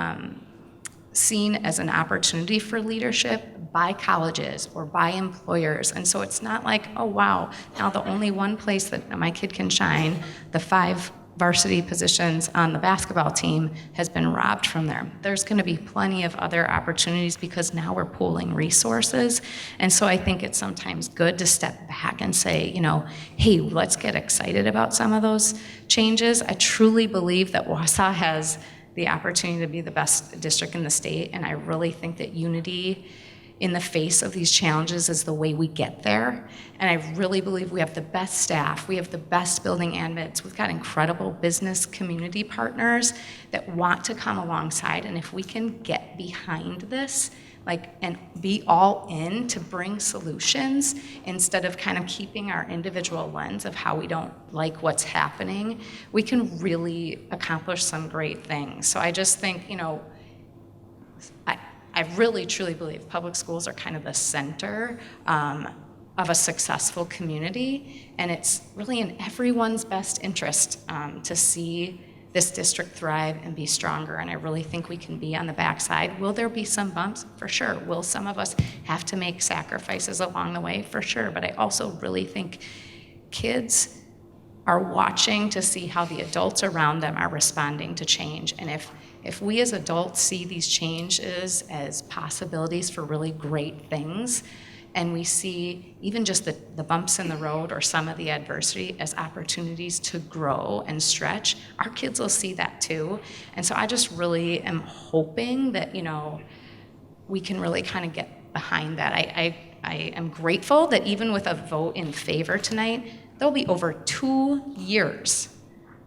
seen as an opportunity for leadership by colleges or by employers. And so it's not like, oh, wow, now the only one place that my kid can shine, the 5 varsity positions on the basketball team, has been robbed from them. There's going to be plenty of other opportunities because now we're pooling resources. And so I think it's sometimes good to step back and say, hey, let's get excited about some of those changes. I truly believe that Wausau has the opportunity to be the best district in the state, and I really think that unity in the face of these challenges is the way we get there. And I really believe we have the best staff, we have the best building admins, we've got incredible business community partners that want to come alongside, and if we can get behind this, and be all in to bring solutions instead of kind of keeping our individual lens of how we don't like what's happening, we can really accomplish some great things. So I just think, I really truly believe public schools are kind of the center of a successful community, and it's really in everyone's best interest to see this district thrive and be stronger, and I really think we can be on the backside. Will there be some bumps? For sure. Will some of us have to make sacrifices along the way? For sure. But I also really think kids are watching to see how the adults around them are responding to change, and if we as adults see these changes as possibilities for really great things, and we see even just the bumps in the road or some of the adversity as opportunities to grow and stretch, our kids will see that too. And so I just really am hoping that, we can really kind of get behind that. I am grateful that even with a vote in favor tonight, there'll be over 2 years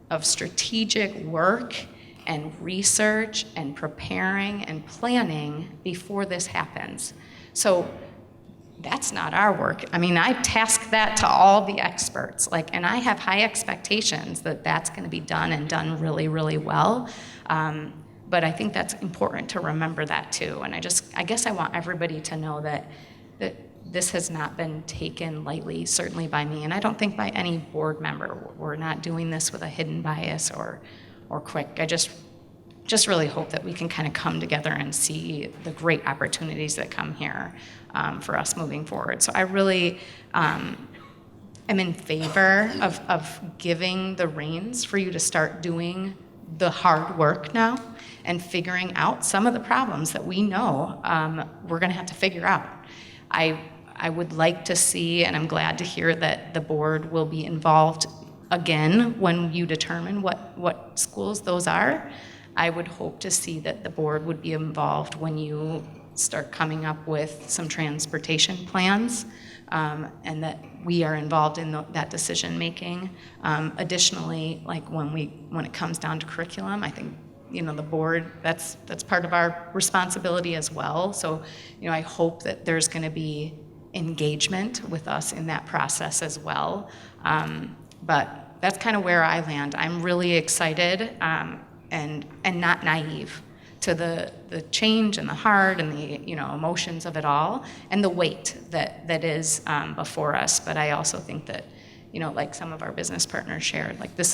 of strategic work and research and preparing and planning before this happens. So that's not our work. I mean, I task that to all the experts, and I have high expectations that that's going to be done and done really, really well. But I think that's important to remember that too. And I guess I want everybody to know that this has not been taken lightly, certainly by me, and I don't think by any board member. We're not doing this with a hidden bias or quick. I just really hope that we can kind of come together and see the great opportunities that come here for us moving forward. So I really am in favor of giving the reins for you to start doing the hard work now and figuring out some of the problems that we know we're going to have to figure out. I would like to see, and I'm glad to hear that the board will be involved again when you determine what schools those are. I would hope to see that the board would be involved when you start coming up with some transportation plans, and that we are involved in that decision making. Additionally, when it comes down to curriculum, I think the board, that's part of our responsibility as well. So I hope that there's going to be engagement with us in that process as well. But that's kind of where I land. I'm really excited and not naive to the change and the hard and the emotions of it all and the weight that is before us. But I also think that like some of our business partners shared, this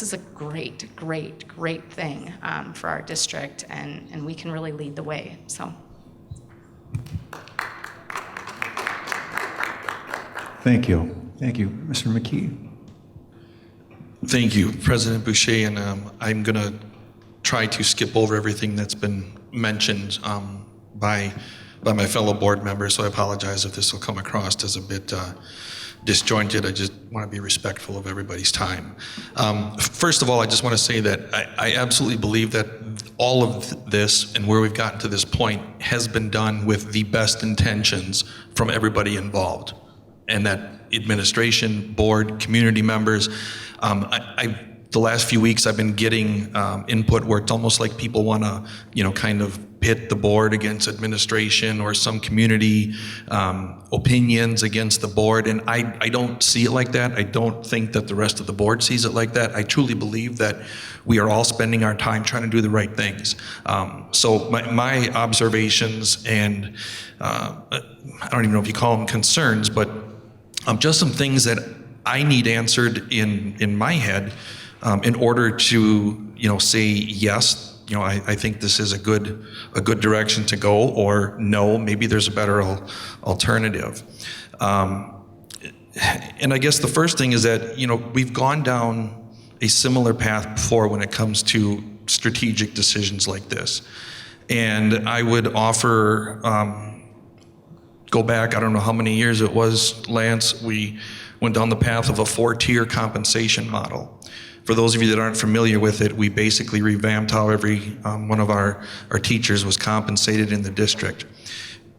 is a great thing for our district, and we can really lead the way. So. Thank you. Mr. McKee. Thank you, President Boucher, and I'm going to try to skip over everything that's been mentioned by my fellow board members, so I apologize if this will come across as a bit disjointed. I just want to be respectful of everybody's time. First of all, I just want to say that I absolutely believe that all of this and where we've gotten to this point has been done with the best intentions from everybody involved, and that administration, board, community members. I the last few weeks I've been getting input where it's almost like people want to, kind of pit the board against administration or some community opinions against the board. And I don't see it like that. I don't think that the rest of the board sees it like that. I truly believe that we are all spending our time trying to do the right things. So my observations and I don't even know if you call them concerns, but just some things that I need answered in my head in order to, say yes, I think this is a good direction to go, or no, maybe there's a better alternative. And I guess the first thing is that, we've gone down a similar path before when it comes to strategic decisions like this. And I would offer, go back, I don't know how many years it was, Lance, we went down the path of a 4-tier compensation model. For those of you that aren't familiar with it, we basically revamped how every one of our teachers was compensated in the district.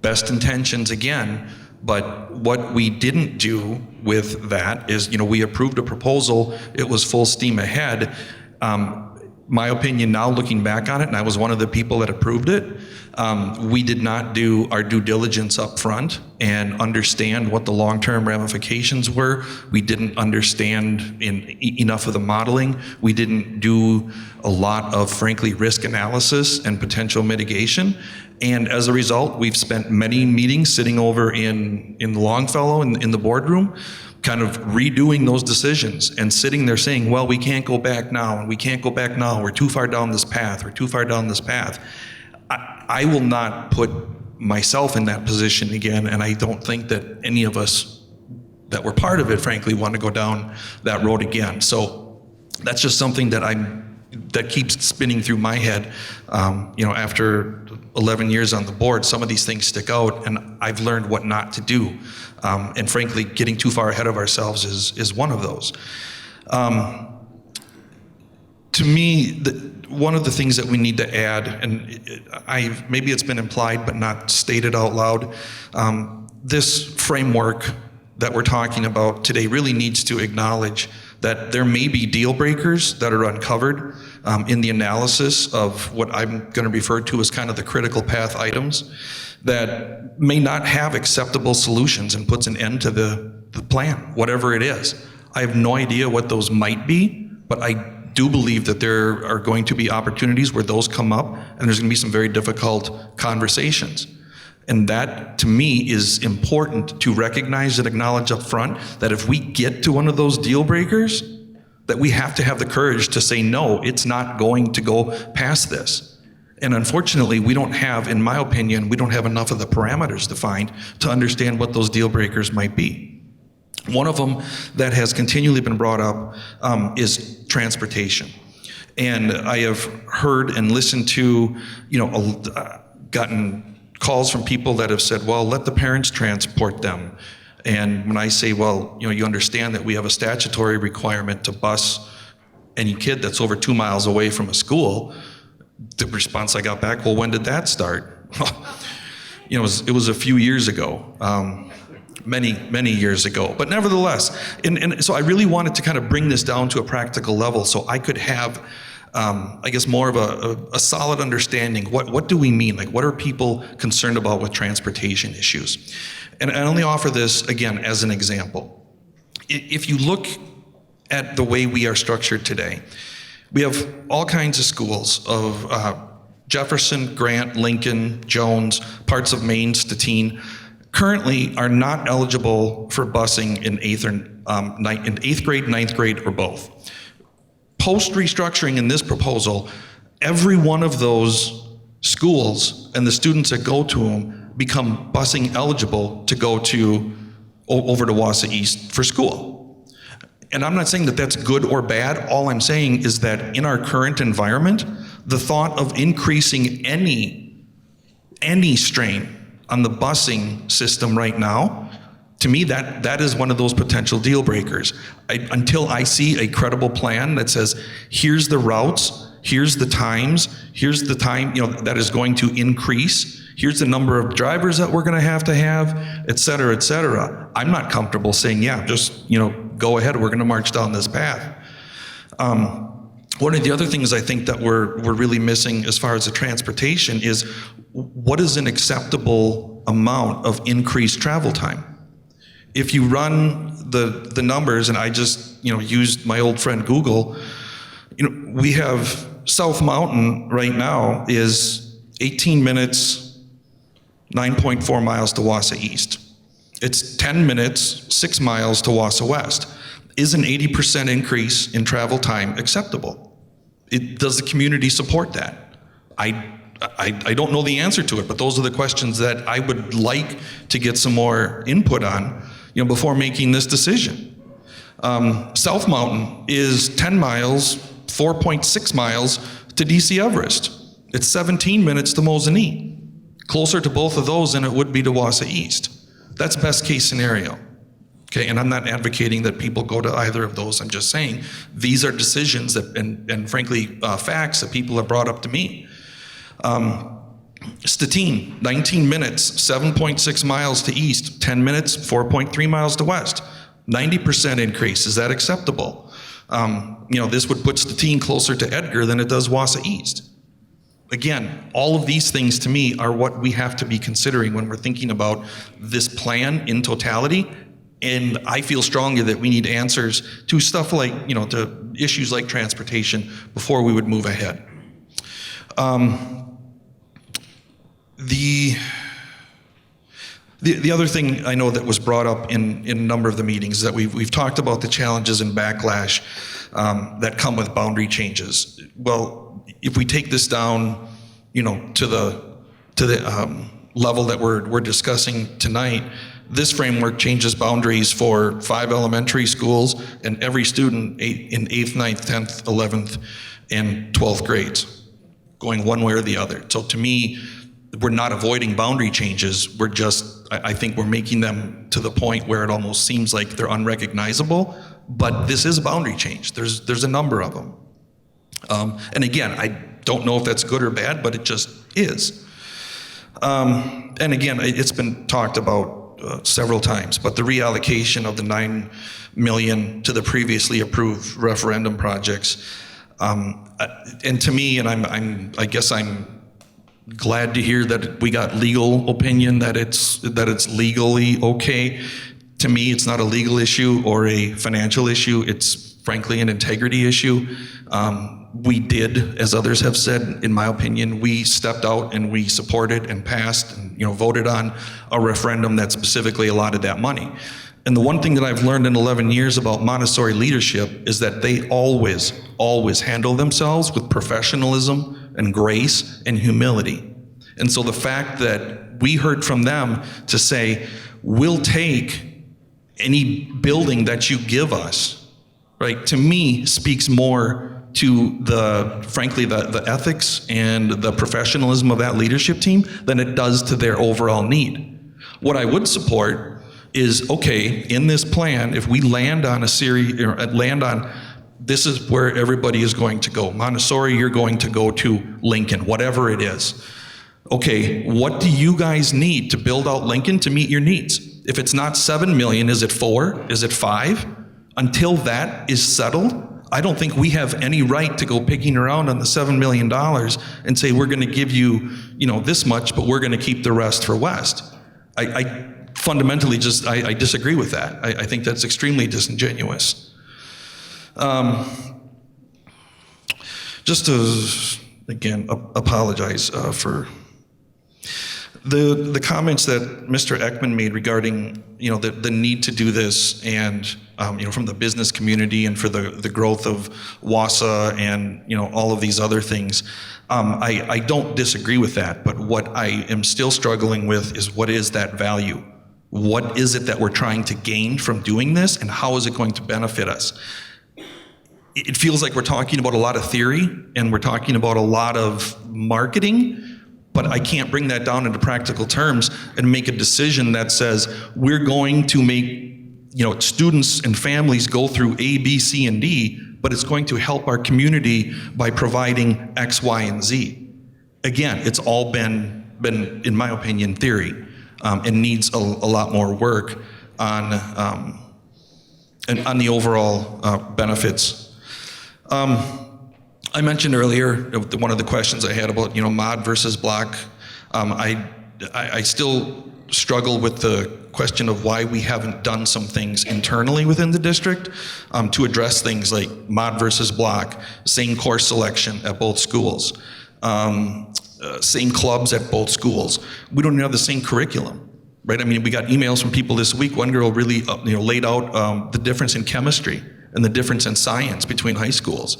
Best intentions again, but what we didn't do with that is, we approved a proposal, it was full steam ahead. My opinion now, looking back on it, and I was one of the people that approved it, we did not do our due diligence up front and understand what the long-term ramifications were. We didn't understand enough of the modeling. We didn't do a lot of, frankly, risk analysis and potential mitigation. And as a result, we've spent many meetings sitting over in Longfellow in the boardroom, kind of redoing those decisions and sitting there saying, well, we can't go back now, and we can't go back now. We're too far down this path. We're too far down this path. I will not put myself in that position again, and I don't think that any of us that were part of it, frankly, want to go down that road again. So that's just something that keeps spinning through my head. After 11 years on the board, some of these things stick out, and I've learned what not to do. And frankly, getting too far ahead of ourselves is one of those. To me, one of the things that we need to add, and maybe it's been implied but not stated out loud, this framework that we're talking about today really needs to acknowledge that there may be deal breakers that are uncovered in the analysis of what I'm going to refer to as kind of the critical path items that may not have acceptable solutions and puts an end to the plan, whatever it is. I have no idea what those might be, but I do believe that there are going to be opportunities where those come up, and there's going to be some very difficult conversations. And that, to me, is important to recognize and acknowledge up front that if we get to one of those deal breakers, that we have to have the courage to say, no, it's not going to go past this. And unfortunately, we don't have, in my opinion, we don't have enough of the parameters defined to understand what those deal breakers might be. One of them that has continually been brought up is transportation. And I have heard and listened to, gotten calls from people that have said, well, let the parents transport them. And when I say, well, you understand that we have a statutory requirement to bus any kid that's over 2 miles away from a school, the response I got back, well, when did that start? It was a few years ago. Many years ago. But nevertheless, and so I really wanted to kind of bring this down to a practical level so I could have, I guess, more of a solid understanding. What do we mean? Like, what are people concerned about with transportation issues? And I only offer this, again, as an example. If you look at the way we are structured today, we have all kinds of schools of Jefferson, Grant, Lincoln, Jones, parts of Maine, Stettin, currently are not eligible for busing in 8th grade, 9th grade, or both. Post-restructuring in this proposal, every one of those schools and the students that go to them become busing eligible to go over to Wausau East for school. And I'm not saying that that's good or bad. All I'm saying is that in our current environment, the thought of increasing any strain on the busing system right now, to me, that is one of those potential deal breakers. Until I see a credible plan that says, here's the routes, here's the times, here's the time that is going to increase, here's the number of drivers that we're going to have, et cetera, I'm not comfortable saying, yeah, just go ahead, we're going to march down this path. One of the other things I think that we're really missing as far as the transportation is what is an acceptable amount of increased travel time? If you run the numbers, and I just used my old friend Google, we have South Mountain right now is 18 minutes, 9.4 miles to Wausau East. It's 10 minutes, 6 miles to Wausau West. Is an 80% increase in travel time acceptable? Does the community support that? I don't know the answer to it, but those are the questions that I would like to get some more input on, before making this decision. South Mountain is 10 miles, 4.6 miles to DC Everest. It's 17 minutes to Mosinee. Closer to both of those than it would be to Wausau East. That's best case scenario. Okay, and I'm not advocating that people go to either of those. I'm just saying these are decisions that, and frankly, facts that people have brought up to me. Statine, 19 minutes, 7.6 miles to east, 10 minutes, 4.3 miles to west. 90% increase, is that acceptable? This would put Statine closer to Edgar than it does Wausau East. Again, all of these things to me are what we have to be considering when we're thinking about this plan in totality. And I feel strongly that we need answers to stuff like, to issues like transportation before we would move ahead. The other thing I know that was brought up in a number of the meetings is that we've talked about the challenges and backlash that come with boundary changes. Well, if we take this down, to the level that we're discussing tonight, this framework changes boundaries for 5 elementary schools and every student in 8th, 9th, 10th, 11th, and 12th grades, going one way or the other. So to me, we're not avoiding boundary changes. We're just, I think we're making them to the point where it almost seems like they're unrecognizable, but this is a boundary change. There's a number of them. And again, I don't know if that's good or bad, but it just is. And again, it's been talked about several times, but the reallocation of the $9 million to the previously approved referendum projects, and to me, and I guess I'm glad to hear that we got legal opinion that it's legally okay. To me, it's not a legal issue or a financial issue. It's frankly an integrity issue. We did, as others have said, in my opinion, we stepped out and we supported and passed and voted on a referendum that specifically allotted that money. And the one thing that I've learned in 11 years about Montessori leadership is that they always handle themselves with professionalism and grace and humility. And so the fact that we heard from them to say, we'll take any building that you give us, right, to me speaks more to frankly, the ethics and the professionalism of that leadership team than it does to their overall need. What I would support is, okay, in this plan, if we land on this is where everybody is going to go. Montessori, you're going to go to Lincoln, whatever it is. Okay, what do you guys need to build out Lincoln to meet your needs? If it's not 7 million, is it 4? Is it 5? Until that is settled, I don't think we have any right to go picking around on the $7 million and say we're going to give you, this much, but we're going to keep the rest for West. I fundamentally I disagree with that. I think that's extremely disingenuous. Just to, again, apologize for the comments that Mr. Ekman made regarding, the need to do this and, from the business community and for the growth of Wausau and, all of these other things. I don't disagree with that, but what I am still struggling with is what is that value? What is it that we're trying to gain from doing this, and how is it going to benefit us? It feels like we're talking about a lot of theory and we're talking about a lot of marketing, but I can't bring that down into practical terms and make a decision that says we're going to make students and families go through A, B, C, and D, but it's going to help our community by providing X, Y, and Z. Again, it's all been in my opinion, theory, and needs a lot more work on the overall benefits. I mentioned earlier one of the questions I had about mod versus block. I still struggle with the question of why we haven't done some things internally within the district to address things like mod versus block, same course selection at both schools, same clubs at both schools. We don't even have the same curriculum. Right? I mean, we got emails from people this week. One girl really laid out the difference in chemistry and the difference in science between high schools.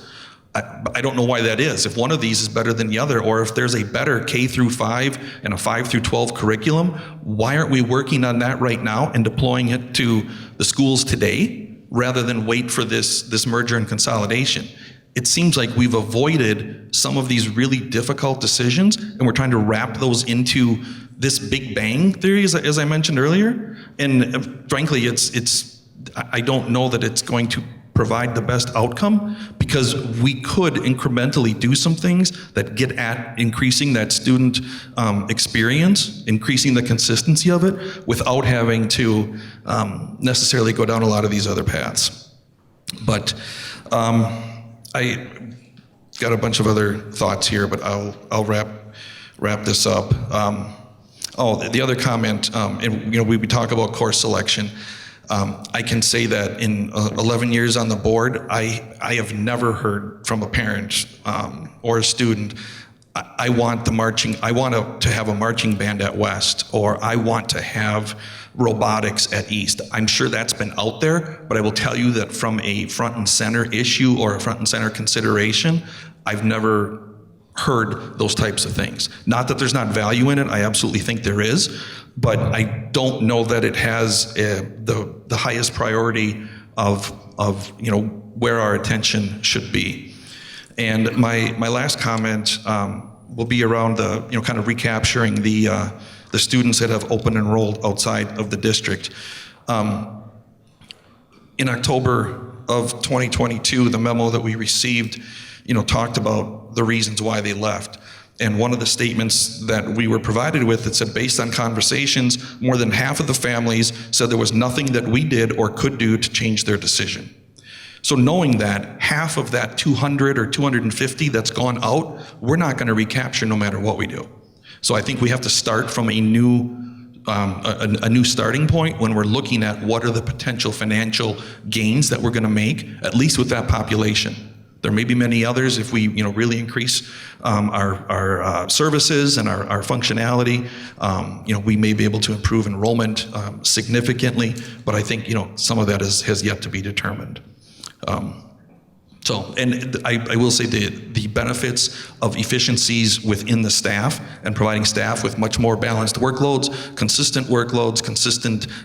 I don't know why that is. If one of these is better than the other, or if there's a better K through 5 and a 5 through 12 curriculum, why aren't we working on that right now and deploying it to the schools today rather than wait for this merger and consolidation? It seems like we've avoided some of these really difficult decisions, and we're trying to wrap those into this big bang theory, as I mentioned earlier. And frankly, I don't know that it's going to provide the best outcome, because we could incrementally do some things that get at increasing that student experience, increasing the consistency of it, without having to necessarily go down a lot of these other paths. But I got a bunch of other thoughts here, but I'll wrap this up. The other comment, and we talk about course selection. I can say that in 11 years on the board, I have never heard from a parent or a student, I want to have a marching band at West, or I want to have robotics at East. I'm sure that's been out there, but I will tell you that from a front and center issue or a front and center consideration, I've never heard those types of things. Not that there's not value in it, I absolutely think there is, but I don't know that it has the highest priority of where our attention should be. And my last comment will be around the kind of recapturing the students that have open enrolled outside of the district. In October of 2022, the memo that we received talked about the reasons why they left. And one of the statements that we were provided with, that said, based on conversations, more than half of the families said there was nothing that we did or could do to change their decision. So knowing that half of that 200 or 250 that's gone out, we're not going to recapture no matter what we do. So I think we have to start from a new starting point when we're looking at what are the potential financial gains that we're going to make, at least with that population. There may be many others if we really increase our services and our functionality. We may be able to improve enrollment significantly, but I think some of that has yet to be determined. And I will say the benefits of efficiencies within the staff and providing staff with much more balanced workloads, consistent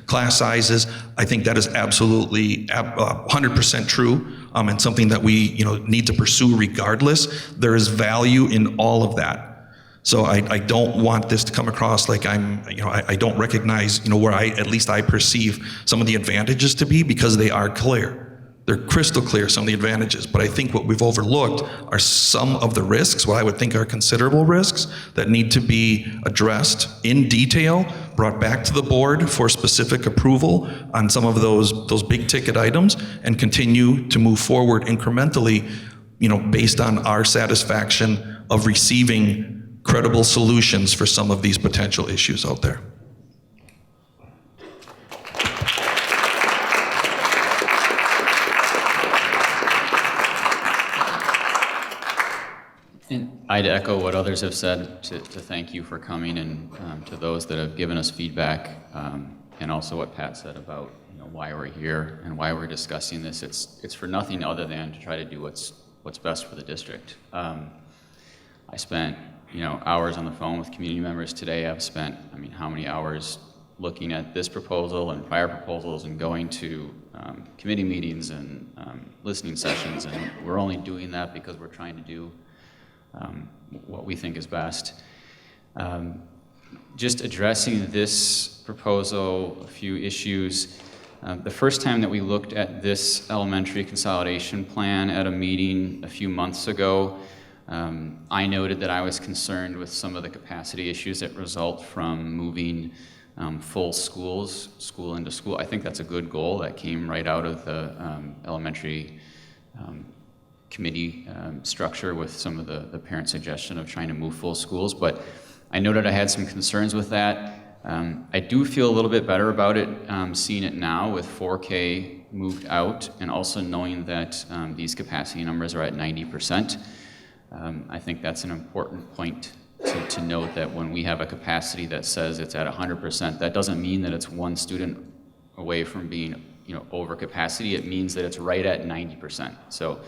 class sizes, I think that is absolutely 100% true, and something that we need to pursue regardless. There is value in all of that. So I don't want this to come across like I don't recognize where at least I perceive some of the advantages to be, because they are clear. They're crystal clear, some of the advantages, but I think what we've overlooked are some of the risks, what I would think are considerable risks, that need to be addressed in detail, brought back to the board for specific approval on some of those big ticket items, and continue to move forward incrementally, based on our satisfaction of receiving credible solutions for some of these potential issues out there. And I'd echo what others have said to thank you for coming, and to those that have given us feedback, and also what Pat said about why we're here and why we're discussing this. It's for nothing other than to try to do what's best for the district. I spent hours on the phone with community members today. I've spent how many hours looking at this proposal and prior proposals and going to committee meetings and listening sessions, and we're only doing that because we're trying to do what we think is best. Just addressing this proposal, a few issues. The first time that we looked at this elementary consolidation plan at a meeting a few months ago, I noted that I was concerned with some of the capacity issues that result from moving full schools, school into school. I think that's a good goal that came right out of the elementary committee structure with some of the parent suggestion of trying to move full schools, but I noted I had some concerns with that. I do feel a little bit better about it, seeing it now with 4K moved out, and also knowing that these capacity numbers are at 90%. I think that's an important point to note, that when we have a capacity that says it's at 100%, that doesn't mean that it's one student away from being, over capacity. It means that it's right at 90%. So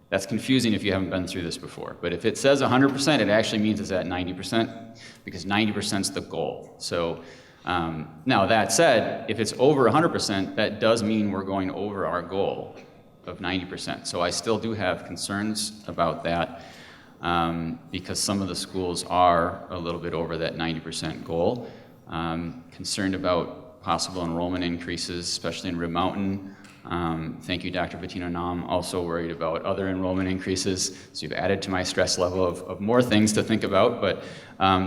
that's confusing if you haven't been through this before. But if it says 100%, it actually means it's at 90%, because 90% is the goal. So now that said, if it's over 100%, that does mean we're going over our goal of 90%. So I still do have concerns about that, because some of the schools are a little bit over that 90% goal. Concerned about possible enrollment increases, especially in Rib Mountain. Thank you, Dr. Bettina Nam. Also worried about other enrollment increases. So you've added to my stress level of more things to think about, but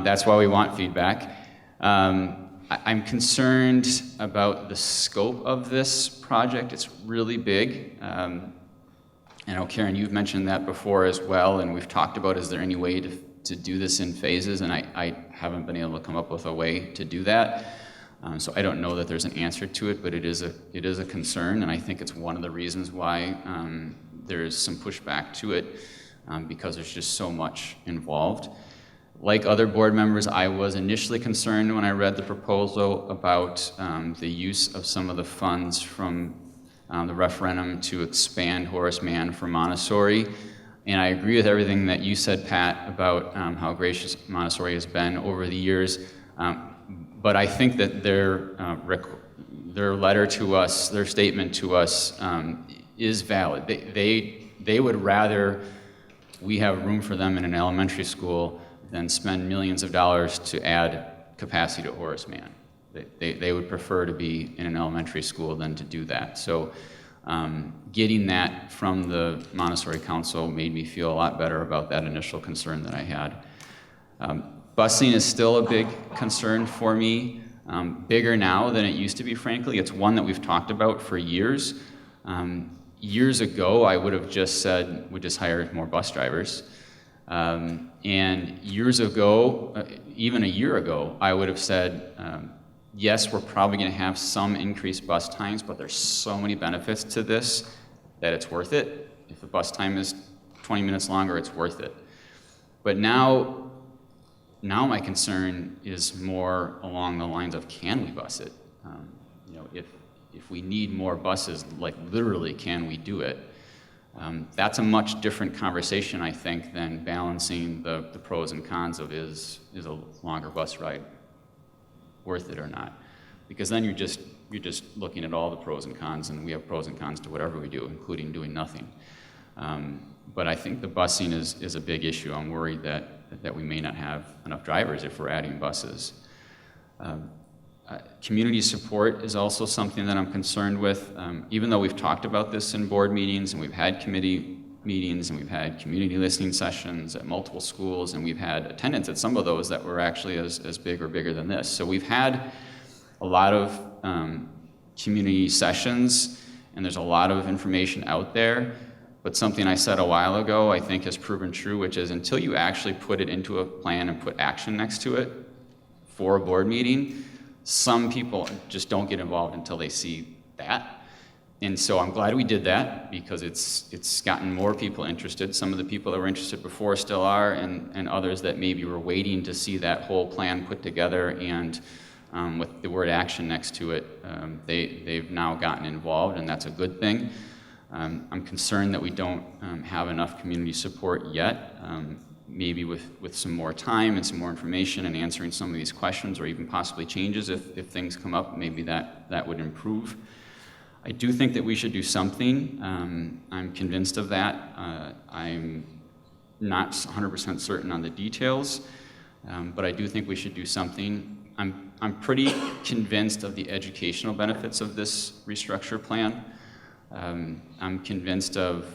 that's why we want feedback. I'm concerned about the scope of this project. It's really big. I know, Karen, you've mentioned that before as well, and we've talked about, is there any way to do this in phases? And I haven't been able to come up with a way to do that. So I don't know that there's an answer to it, but it is a concern, and I think it's one of the reasons why there is some pushback to it, because there's just so much involved. Like other board members, I was initially concerned when I read the proposal about the use of some of the funds from the referendum to expand Horace Mann for Montessori. And I agree with everything that you said, Pat, about how gracious Montessori has been over the years. But I think that their letter to us, their statement to us, is valid. They would rather we have room for them in an elementary school than spend millions of dollars to add capacity to Horace Mann. They would prefer to be in an elementary school than to do that. So getting that from the Montessori Council made me feel a lot better about that initial concern that I had. Busing is still a big concern for me, bigger now than it used to be, frankly. It's one that we've talked about for years. Years ago, I would have just said, we just hire more bus drivers. And years ago, even a year ago, I would have said, yes, we're probably going to have some increased bus times, but there's so many benefits to this that it's worth it. If the bus time is 20 minutes longer, it's worth it. But now my concern is more along the lines of, can we bus it? If we need more buses, like literally, can we do it? That's a much different conversation, I think, than balancing the pros and cons of is a longer bus ride worth it or not? Because then you're just looking at all the pros and cons, and we have pros and cons to whatever we do, including doing nothing. But I think the busing is a big issue. I'm worried that we may not have enough drivers if we're adding buses. Community support is also something that I'm concerned with. Even though we've talked about this in board meetings, and we've had committee meetings, and we've had community listening sessions at multiple schools, and we've had attendance at some of those that were actually as big or bigger than this. So we've had a lot of community sessions, and there's a lot of information out there. But something I said a while ago, I think has proven true, which is until you actually put it into a plan and put action next to it for a board meeting, some people just don't get involved until they see that. And so I'm glad we did that, because it's gotten more people interested. Some of the people that were interested before still are, and others that maybe were waiting to see that whole plan put together and with the word action next to it, they've now gotten involved, and that's a good thing. I'm concerned that we don't have enough community support yet. Maybe with some more time and some more information and answering some of these questions, or even possibly changes if things come up, maybe that would improve. I do think that we should do something. I'm convinced of that. I'm not 100% certain on the details, but I do think we should do something. I'm pretty convinced of the educational benefits of this restructure plan. I'm convinced of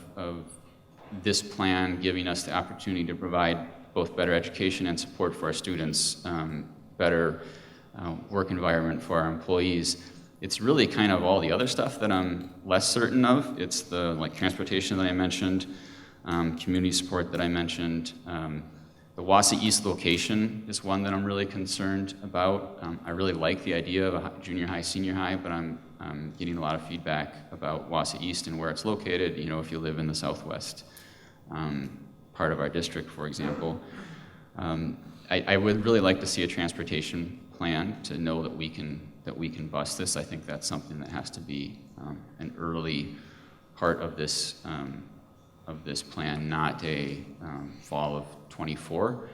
this plan giving us the opportunity to provide both better education and support for our students, better work environment for our employees. it's really kind of all the other stuff that I'm less certain of. It's the like transportation that I mentioned, community support that I mentioned. The Wausau East location is one that I'm really concerned about. I really like the idea of a junior high, senior high, but I'm getting a lot of feedback about Wausau East and where it's located. You know, if you live in the southwest part of our district, for example. I would really like to see a transportation plan to know that we can bus this. I think that's something that has to be an early part of this plan, not a fall of 24.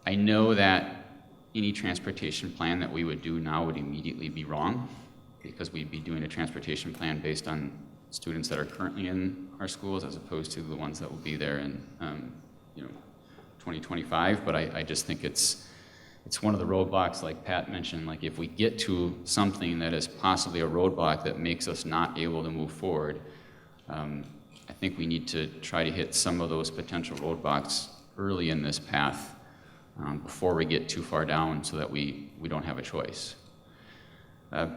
I know that any transportation plan that we would do now would immediately be wrong, because we'd be doing a transportation plan based on students that are currently in our schools as opposed to the ones that will be there in 2025. But I just think it's one of the roadblocks, like Pat mentioned. Like, if we get to something that is possibly a roadblock that makes us not able to move forward, I think we need to try to hit some of those potential roadblocks early in this path before we get too far down, so that we don't have a choice.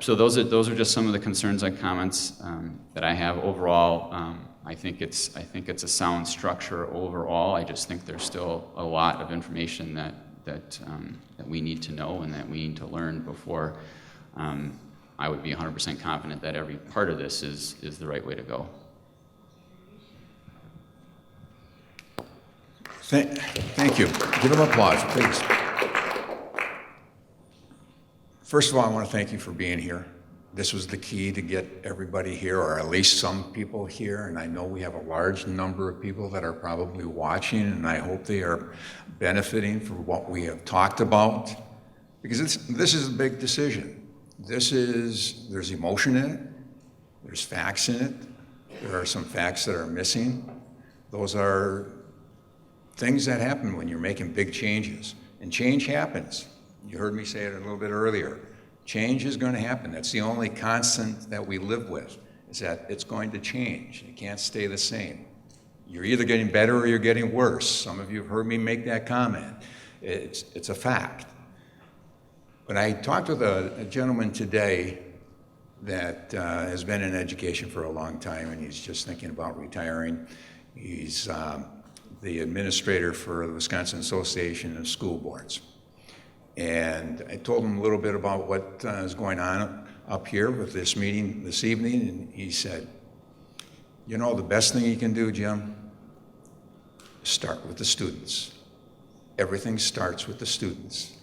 So those are just some of the concerns and comments that I have. Overall, I think it's a sound structure overall. I just think there's still a lot of information that we need to know and that we need to learn before I would be 100% confident that every part of this is the right way to go. Thank you. Give them applause, please. First of all, I want to thank you for being here. This was the key to get everybody here, or at least some people here, and I know we have a large number of people that are probably watching, and I hope they are benefiting from what we have talked about, because this is a big decision. There's emotion in it, there's facts in it, there are some facts that are missing. Those are things that happen when you're making big changes, and change happens. You heard me say it a little bit earlier. Change is going to happen. That's the only constant that we live with, is that it's going to change. It can't stay the same. You're either getting better or you're getting worse. Some of you have heard me make that comment. It's a fact. But I talked with a gentleman today that has been in education for a long time, and he's just thinking about retiring. He's the administrator for the Wisconsin Association of School Boards. And I told him a little bit about what is going on up here with this meeting this evening, and he said, you know, the best thing you can do, Jim, is start with the students. Everything starts with the students.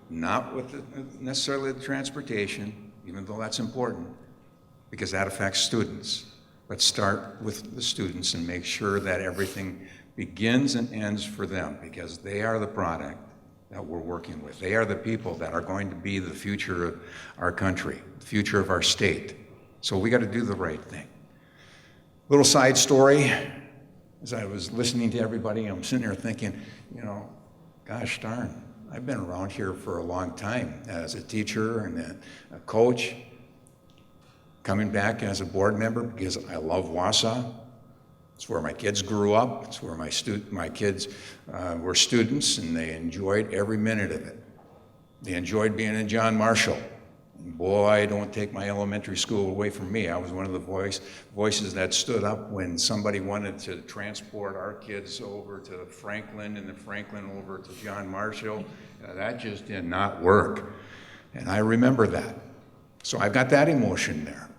Not with necessarily the transportation, even though that's important, because that affects students. But start with the students and make sure that everything begins and ends for them, because they are the product that we're working with. They are the people that are going to be the future of our country, the future of our state. So we got to do the right thing. Little side story, as I was listening to everybody, I'm sitting there thinking, you know, gosh darn, I've been around here for a long time as a teacher and a coach, coming back as a board member because I love Wausau. It's where my kids grew up. It's where my kids were students, and they enjoyed every minute of it. They enjoyed being in John Marshall. And boy, don't take my elementary school away from me. I was one of the voices that stood up when somebody wanted to transport our kids over to Franklin and the Franklin over to John Marshall. That just did not work. And I remember that. So I've got that emotion there.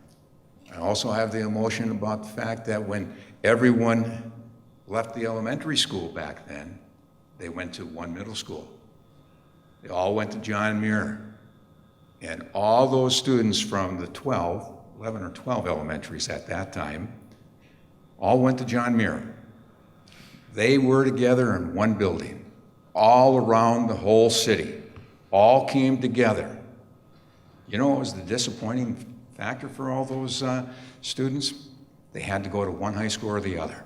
I also have the emotion about the fact that when everyone left the elementary school back then, they went to one middle school. They all went to John Muir. And all those students from the 11 or 12 elementaries at that time, all went to John Muir. They were together in one building, all around the whole city, all came together. You know what was the disappointing factor for all those students? They had to go to one high school or the other.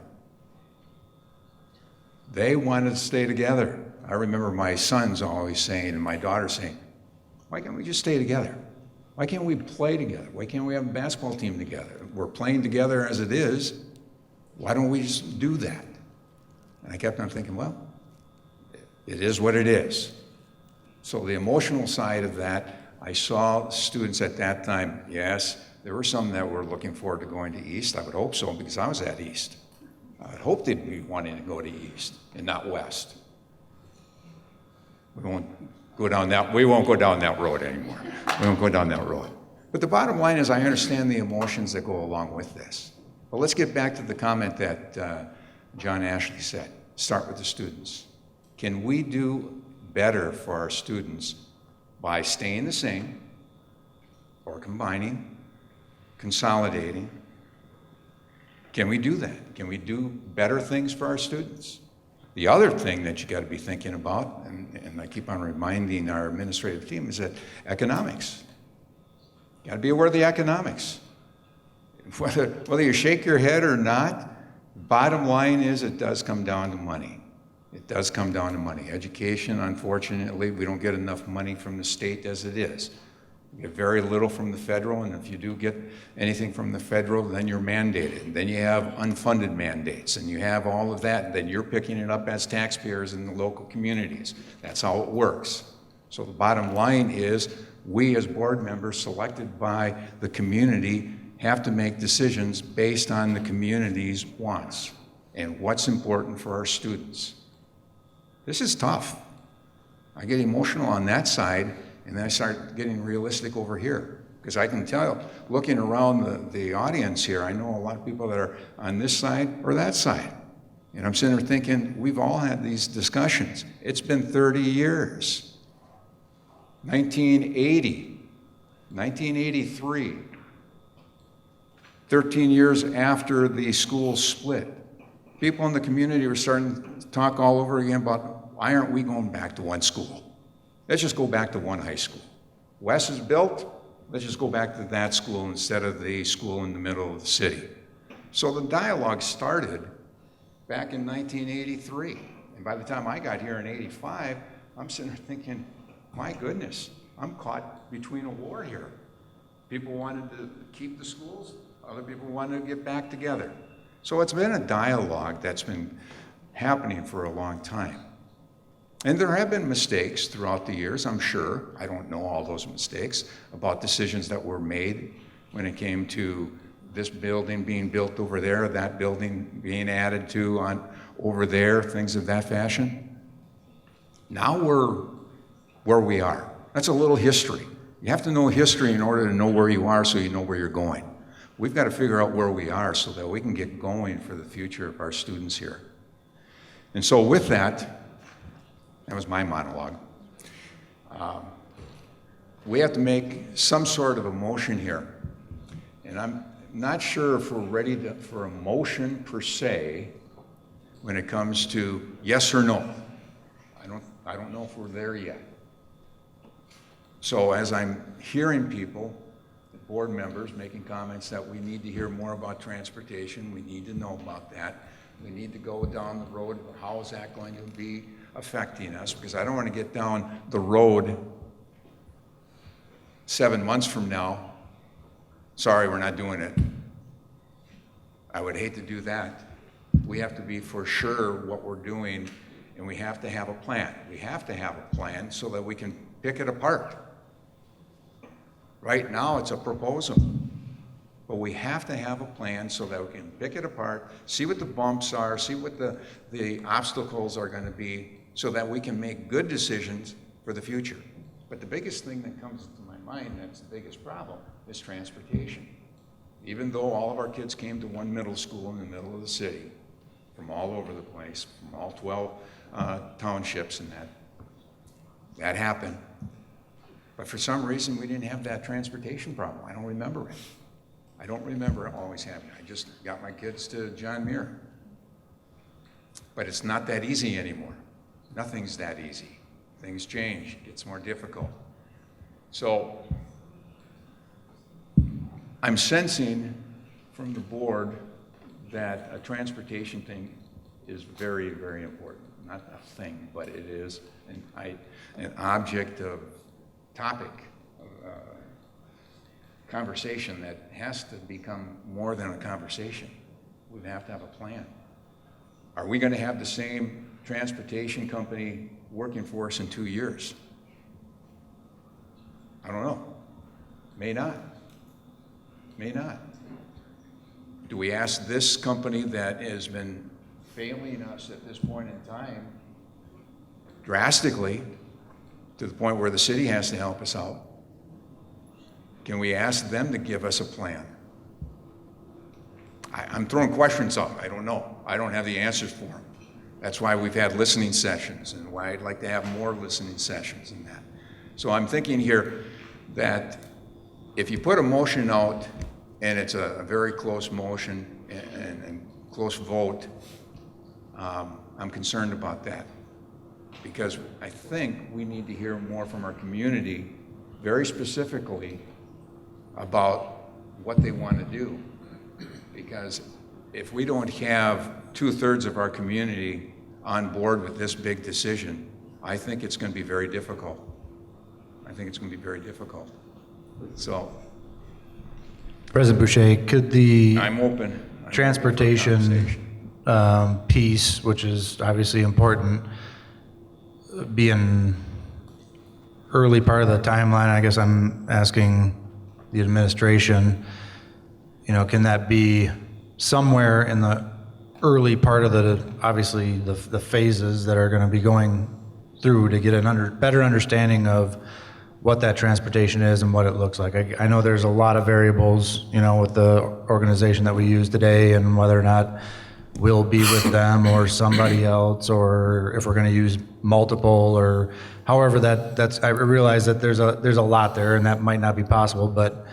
They wanted to stay together. I remember my sons always saying, and my daughter saying, why can't we just stay together? Why can't we play together? Why can't we have a basketball team together? We're playing together as it is. Why don't we just do that? And I kept on thinking, well, it is what it is. So the emotional side of that, I saw students at that time, yes, there were some that were looking forward to going to East. I would hope so, because I was at East. I would hope they'd be wanting to go to East and not West. We won't go down that road anymore. We won't go down that road. But the bottom line is I understand the emotions that go along with this. But let's get back to the comment that John Ashley said. Start with the students. Can we do better for our students by staying the same or combining, consolidating? Can we do that? Can we do better things for our students? The other thing that you got to be thinking about, and I keep on reminding our administrative team, is that economics. You got to be aware of the economics. Whether you shake your head or not, bottom line is it does come down to money. It does come down to money. Education, unfortunately, we don't get enough money from the state as it is. We get very little from the federal, and if you do get anything from the federal, then you're mandated. And then you have unfunded mandates, and you have all of that, and then you're picking it up as taxpayers in the local communities. That's how it works. So the bottom line is we as board members selected by the community have to make decisions based on the community's wants and what's important for our students. This is tough. I get emotional on that side, and then I start getting realistic over here. Because I can tell, looking around the audience here, I know a lot of people that are on this side or that side. And I'm sitting there thinking, we've all had these discussions. It's been 30 years. 1980, 1983, 13 years after the school split. People in the community were starting to talk all over again about, why aren't we going back to one school? Let's just go back to one high school. West is built, let's just go back to that school instead of the school in the middle of the city. So the dialogue started back in 1983. And by the time I got here in 85, I'm sitting there thinking, my goodness, I'm caught between a war here. People wanted to keep the schools, other people wanted to get back together. So it's been a dialogue that's been happening for a long time. And there have been mistakes throughout the years, I'm sure. I don't know all those mistakes about decisions that were made when it came to this building being built over there, that building being added to on over there, things of that fashion. Now we're where we are. That's a little history. You have to know history in order to know where you are so you know where you're going. We've got to figure out where we are so that we can get going for the future of our students here. And so with that was my monologue. We have to make some sort of a motion here. And I'm not sure if we're ready for a motion per se when it comes to yes or no. I don't know if we're there yet. So as I'm hearing people, the board members making comments that we need to hear more about transportation, we need to know about that. We need to go down the road, how is that going to be affecting us? Because I don't want to get down the road 7 months from now. Sorry, we're not doing it. I would hate to do that. We have to be for sure what we're doing, and we have to have a plan. We have to have a plan so that we can pick it apart. Right now, it's a proposal. But we have to have a plan so that we can pick it apart, see what the bumps are, see what the obstacles are going to be, so that we can make good decisions for the future. But the biggest thing that comes to my mind, that's the biggest problem, is transportation. Even though all of our kids came to one middle school in the middle of the city, from all over the place, from all 12 townships, and that happened. But for some reason, we didn't have that transportation problem. I don't remember it. I don't remember it always happening. I just got my kids to John Muir. But it's not that easy anymore. Nothing's that easy. Things change. It gets more difficult. So I'm sensing from the board that a transportation thing is very, very important. Not a thing, but it is an object of topic, conversation that has to become more than a conversation. We have to have a plan. Are we going to have the same transportation company working for us in 2 years? I don't know. May not. May not. Do we ask this company that has been failing us at this point in time drastically to the point where the city has to help us out? Can we ask them to give us a plan? I'm throwing questions up. I don't know. I don't have the answers for them. That's why we've had listening sessions and why I'd like to have more listening sessions and that. So I'm thinking here that if you put a motion out and it's a very close motion and close vote, I'm concerned about that because I think we need to hear more from our community very specifically about what they want to do. Because if we don't have 2/3 of our community on board with this big decision, I think it's going to be very difficult. I think it's going to be very difficult. So, President Boucher, could the I'm open. transportation piece, which is obviously important, be an early part of the timeline? I guess I'm asking the administration, can that be somewhere in the early part of obviously the phases that are going to be going through to get a better understanding of what that transportation is and what it looks like? I know there's a lot of variables, with the organization that we use today and whether or not we'll be with them or somebody else, or if we're going to use multiple, or however that's. I realize that there's a lot there, and that might not be possible. But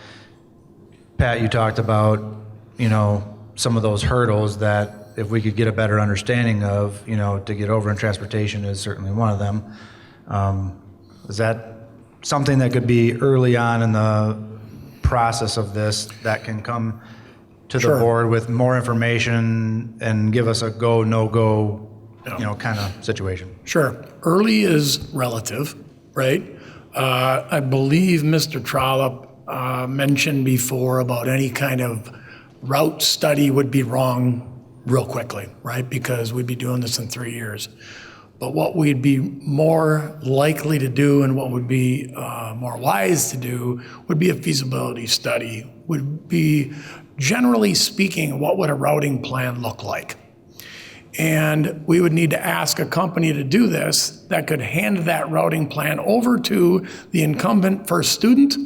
Pat, you talked about some of those hurdles that if we could get a better understanding of, to get over in transportation is certainly one of them. Is that something that could be early on in the process of this that can come to the board with more information and give us a go, no go, kind of situation? Sure. Early is relative, right? I believe Mr. Trollop mentioned before about any kind of route study would be wrong real quickly, right? Because we'd be doing this in 3 years. But what we'd be more likely to do and what would be more wise to do would be a feasibility study, would be, generally speaking, what would a routing plan look like? And we would need to ask a company to do this that could hand that routing plan over to the incumbent first student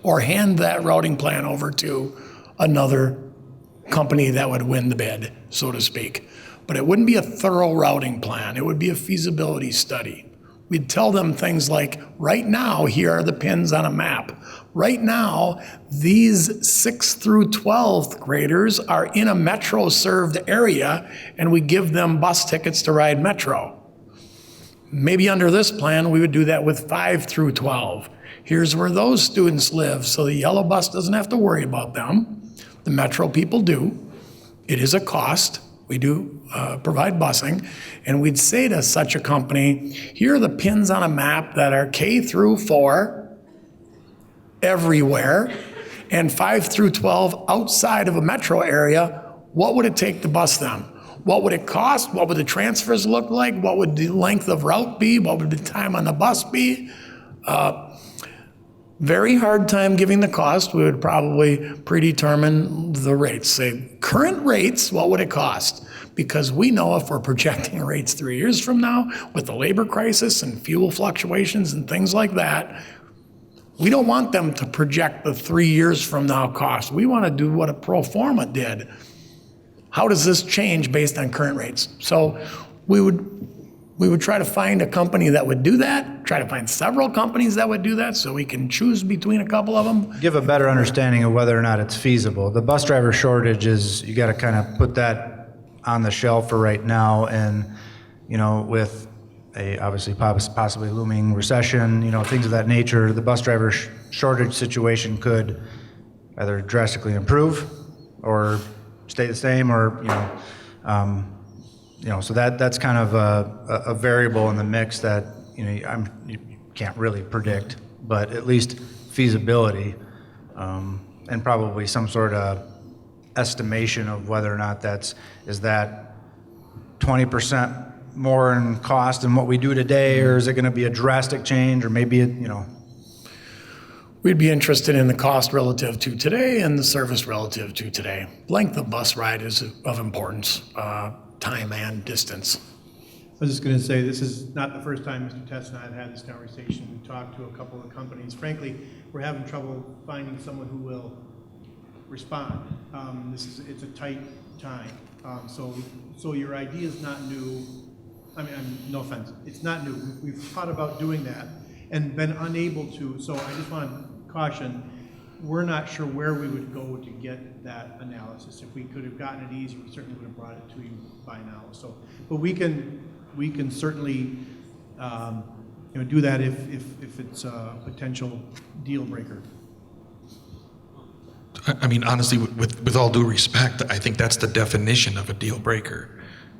or hand that routing plan over to another company that would win the bid, so to speak. But it wouldn't be a thorough routing plan. It would be a feasibility study. We'd tell them things like, right now, here are the pins on a map. Right now, these 6th through 12th graders are in a Metro-served area, and we give them bus tickets to ride Metro. Maybe under this plan, we would do that with 5 through 12. Here's where those students live, so the yellow bus doesn't have to worry about them. The Metro people do. It is a cost. We do provide busing, and we'd say to such a company, here are the pins on a map that are K through 4 everywhere, and 5 through 12 outside of a metro area. What would it take to bus them? What would it cost? What would the transfers look like? What would the length of route be? What would the time on the bus be? Very hard time giving the cost. We would probably predetermine the rates. Say, current rates, what would it cost? Because we know if we're projecting rates 3 years from now with the labor crisis and fuel fluctuations and things like that, we don't want them to project the 3 years from now cost. We want to do what a pro forma did. How does this change based on current rates? So we would try to find a company that would do that, try to find several companies that would do that so we can choose between a couple of them. Give a better understanding of whether or not it's feasible. The bus driver shortage is, you got to kind of put that on the shelf for right now. And, with a obviously possibly looming recession, things of that nature, the bus driver shortage situation could either drastically improve or stay the same, or, so that's kind of a variable in the mix that, you can't really predict, but at least feasibility, and probably some sort of estimation of whether or not is that 20% more in cost than what we do today, or is it going to be a drastic change, or maybe We'd be interested in the cost relative to today and the service relative to today. Length of bus ride is of importance, time and distance. I was just going to say, this is not the first time Mr. Tess and I have had this conversation. We talked to a couple of companies. Frankly, we're having trouble finding someone who will respond. It's a tight time. So your idea is not new. I mean, no offense, it's not new. We've thought about doing that and been unable to. So I just want to caution, we're not sure where we would go to get that analysis. If we could have gotten it easy, we certainly would have brought it to you by now. So, but we can certainly do that if it's a potential deal breaker. I mean, honestly, with all due respect, I think that's the definition of a deal breaker.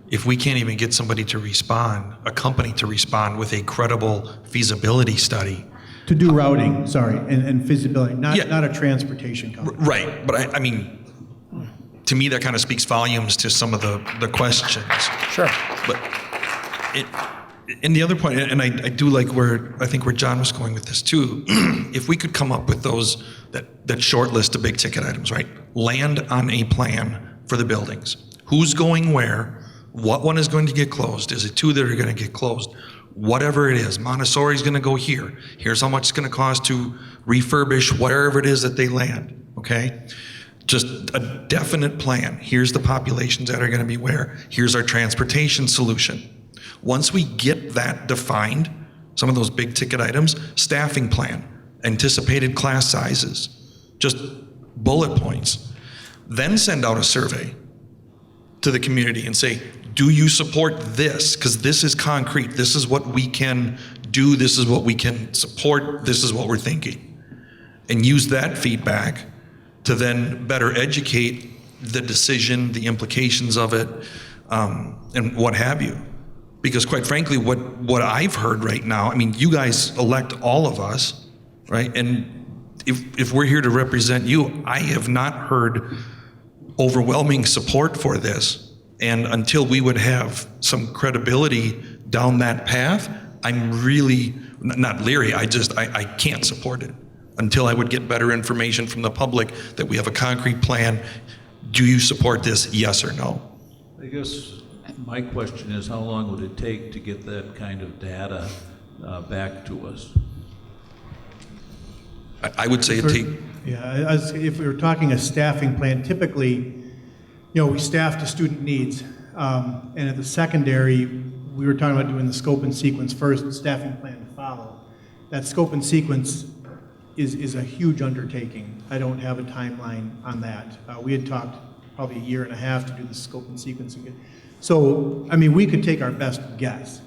If we can't even get somebody to respond, a company to respond with a credible feasibility study. To do routing, and feasibility, not a transportation company. Right, but I mean, to me, that kind of speaks volumes to some of the questions. Sure. But and the other point, and I do like where John was going with this too, if we could come up with that short list of big ticket items, right? Land on a plan for the buildings. Who's going where? What one is going to get closed? Is it two that are going to get closed? Whatever it is, Montessori's going to go here. Here's how much it's going to cost to refurbish wherever it is that they land, okay? Just a definite plan. Here's the populations that are going to be where. Here's our transportation solution. Once we get that defined, some of those big ticket items, staffing plan, anticipated class sizes, just bullet points, then send out a survey to the community and say, do you support this? Because this is concrete. This is what we can do. This is what we can support. This is what we're thinking. And use that feedback to then better educate the decision, the implications of it, and what have you. Because quite frankly, what I've heard right now, I mean, you guys elect all of us, right? And if we're here to represent you, I have not heard overwhelming support for this. And until we would have some credibility down that path, I'm really not leery. I can't support it until I would get better information from the public that we have a concrete plan. Do you support this? Yes or no? I guess my question is, how long would it take to get that kind of data back to us? I would say it take. Yeah, if we were talking a staffing plan, typically, we staff to student needs. And at the secondary, we were talking about doing the scope and sequence first, and staffing plan to follow. That scope and sequence is a huge undertaking. I don't have a timeline on that. We had talked probably a year and a half to do the scope and sequence again. So, I mean, we could take our best guess.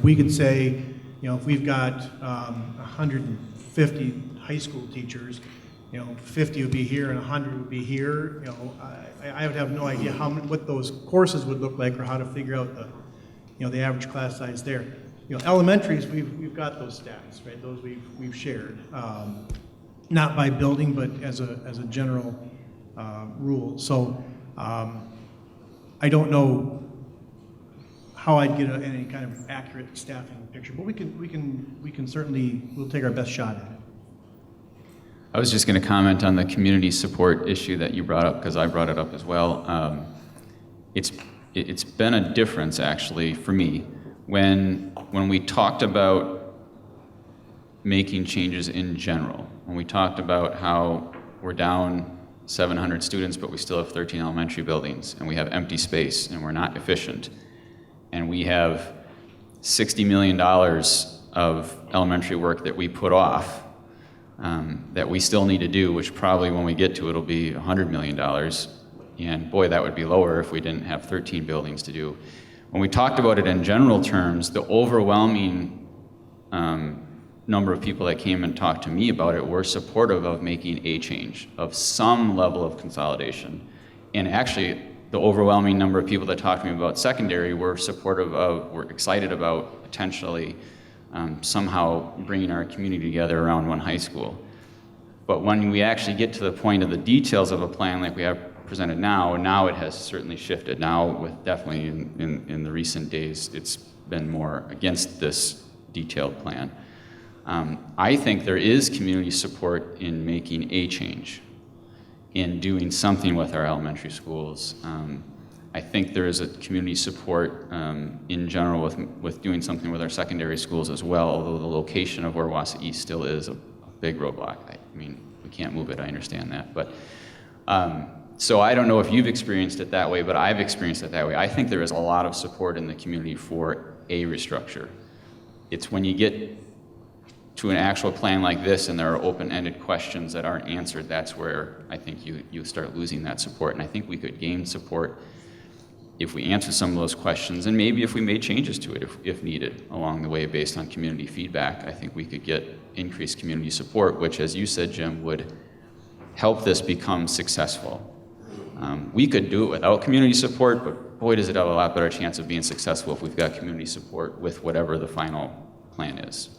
We could say, if we've got 150 high school teachers, 50 would be here and 100 would be here. I would have no idea what those courses would look like or how to figure out the average class size there. Elementaries, we've got those stats, right? Those we've shared, not by building, but as a general rule. So I don't know how I'd get any kind of accurate staffing picture, but we can certainly, we'll take our best shot at it. I was just going to comment on the community support issue that you brought up, because I brought it up as well. It's been a difference, actually, for me. When we talked about making changes in general, when we talked about how we're down 700 students, but we still have 13 elementary buildings, and we have empty space, and we're not efficient, and we have $60 million of elementary work that we put off, that we still need to do, which probably when we get to it will be $100 million. And boy, that would be lower if we didn't have 13 buildings to do. When we talked about it in general terms, the overwhelming number of people that came and talked to me about it were supportive of making a change, of some level of consolidation. And actually, the overwhelming number of people that talked to me about secondary were excited about potentially somehow bringing our community together around one high school. But when we actually get to the point of the details of a plan like we have presented now it has certainly shifted. Now, with definitely in the recent days, it's been more against this detailed plan. I think there is community support in making a change, in doing something with our elementary schools. I think there is a community support in general with doing something with our secondary schools as well, although the location of where Wausau East still is a big roadblock. I mean, we can't move it, I understand that. But so I don't know if you've experienced it that way, but I've experienced it that way. I think there is a lot of support in the community for a restructure. It's when you get to an actual plan like this and there are open-ended questions that aren't answered, that's where I think you start losing that support. And I think we could gain support if we answered some of those questions, and maybe if we made changes to it if needed along the way based on community feedback. I think we could get increased community support, which, as you said, Jim, would help this become successful. We could do it without community support, but boy, does it have a lot better chance of being successful if we've got community support with whatever the final plan is.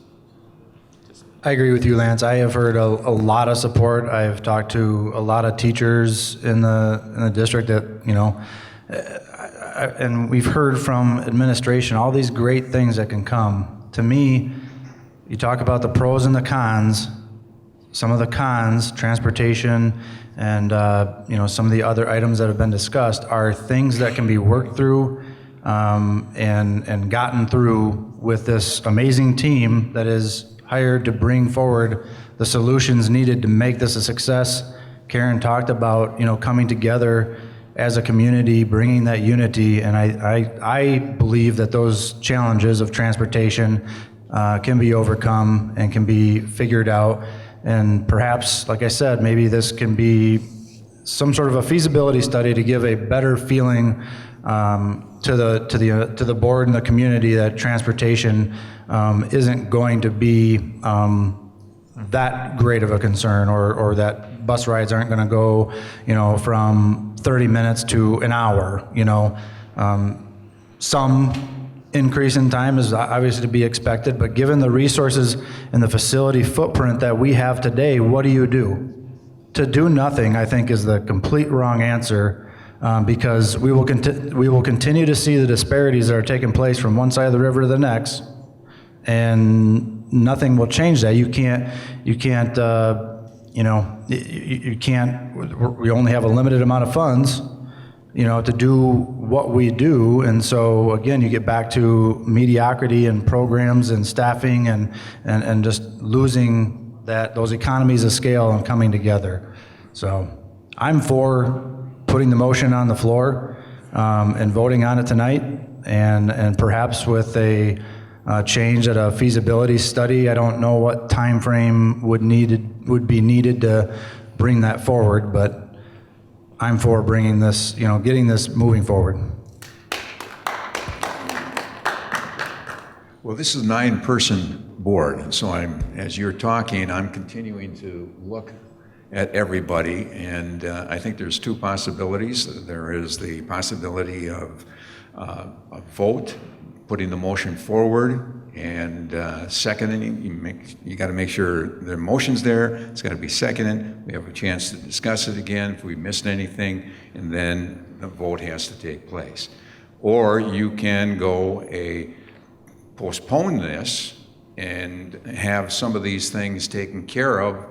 I agree with you, Lance. I have heard a lot of support. I've talked to a lot of teachers in the district that, you know, and we've heard from administration all these great things that can come. To me, you talk about the pros and the cons. Some of the cons, transportation, and you know, some of the other items that have been discussed are things that can be worked through and gotten through with this amazing team that is hired to bring forward the solutions needed to make this a success. Karen talked about, you know, coming together as a community, bringing that unity, and I believe that those challenges of transportation can be overcome and can be figured out. And perhaps, like I said, maybe this can be some sort of a feasibility study to give a better feeling to the board and the community that transportation isn't going to be that great of a concern, or that bus rides aren't going to go, you know, from 30 minutes to an hour. You know, some increase in time is obviously to be expected, but given the resources and the facility footprint that we have today, what do? To do nothing, I think, is the complete wrong answer, because we will continue to see the disparities that are taking place from one side of the river to the next, and nothing will change that. You can't. You know, you can't. We only have a limited amount of funds, you know, to do what we do. And so again, you get back to mediocrity and programs and staffing and just losing those economies of scale and coming together. So I'm for putting the motion on the floor and voting on it tonight, and perhaps with a change at a feasibility study. I don't know what time frame would be needed to bring that forward, but I'm for bringing this, you know, getting this moving forward. Well, this is a 9-person board, and so as you're talking, I'm continuing to look at everybody, and I think there's 2 possibilities. There is the possibility of a vote, putting the motion forward, and seconding. You got to make sure the motion's there. It's got to be seconded. We have a chance to discuss it again if we missed anything, and then the vote has to take place. Or you can postpone this and have some of these things taken care of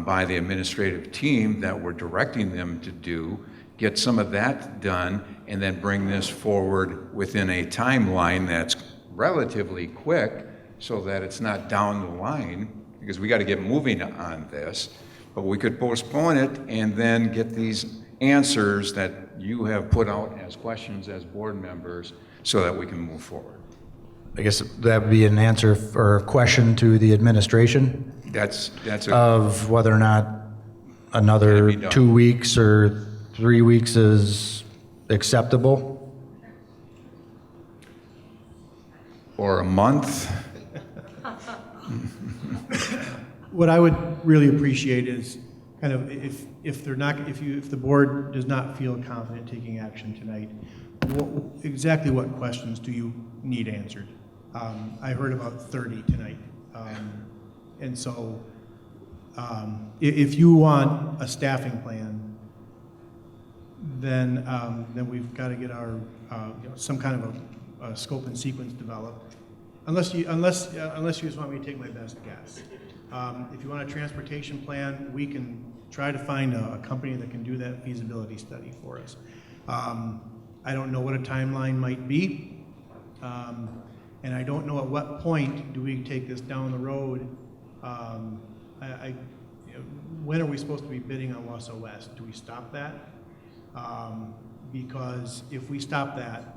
by the administrative team that we're directing them to do, get some of that done, and then bring this forward within a timeline that's relatively quick, so that it's not down the line, because we got to get moving on this. But we could postpone it and then get these answers that you have put out as questions as board members, so that we can move forward. I guess that would be an answer or a question to the administration. That's of whether or not another 2 weeks or 3 weeks is acceptable. Or a month. What I would really appreciate is kind of if the board does not feel confident taking action tonight, exactly what questions do you need answered? I heard about 30 tonight, and so if you want a staffing plan, then we've got to get our some kind of a scope and sequence developed, Unless you just want me to take my best guess. If you want a transportation plan, we can try to find a company that can do that feasibility study for us. I don't know what a timeline might be, and I don't know at what point do we take this down the road. When are we supposed to be bidding on Wausau West? Do we stop that? Because if we stop that,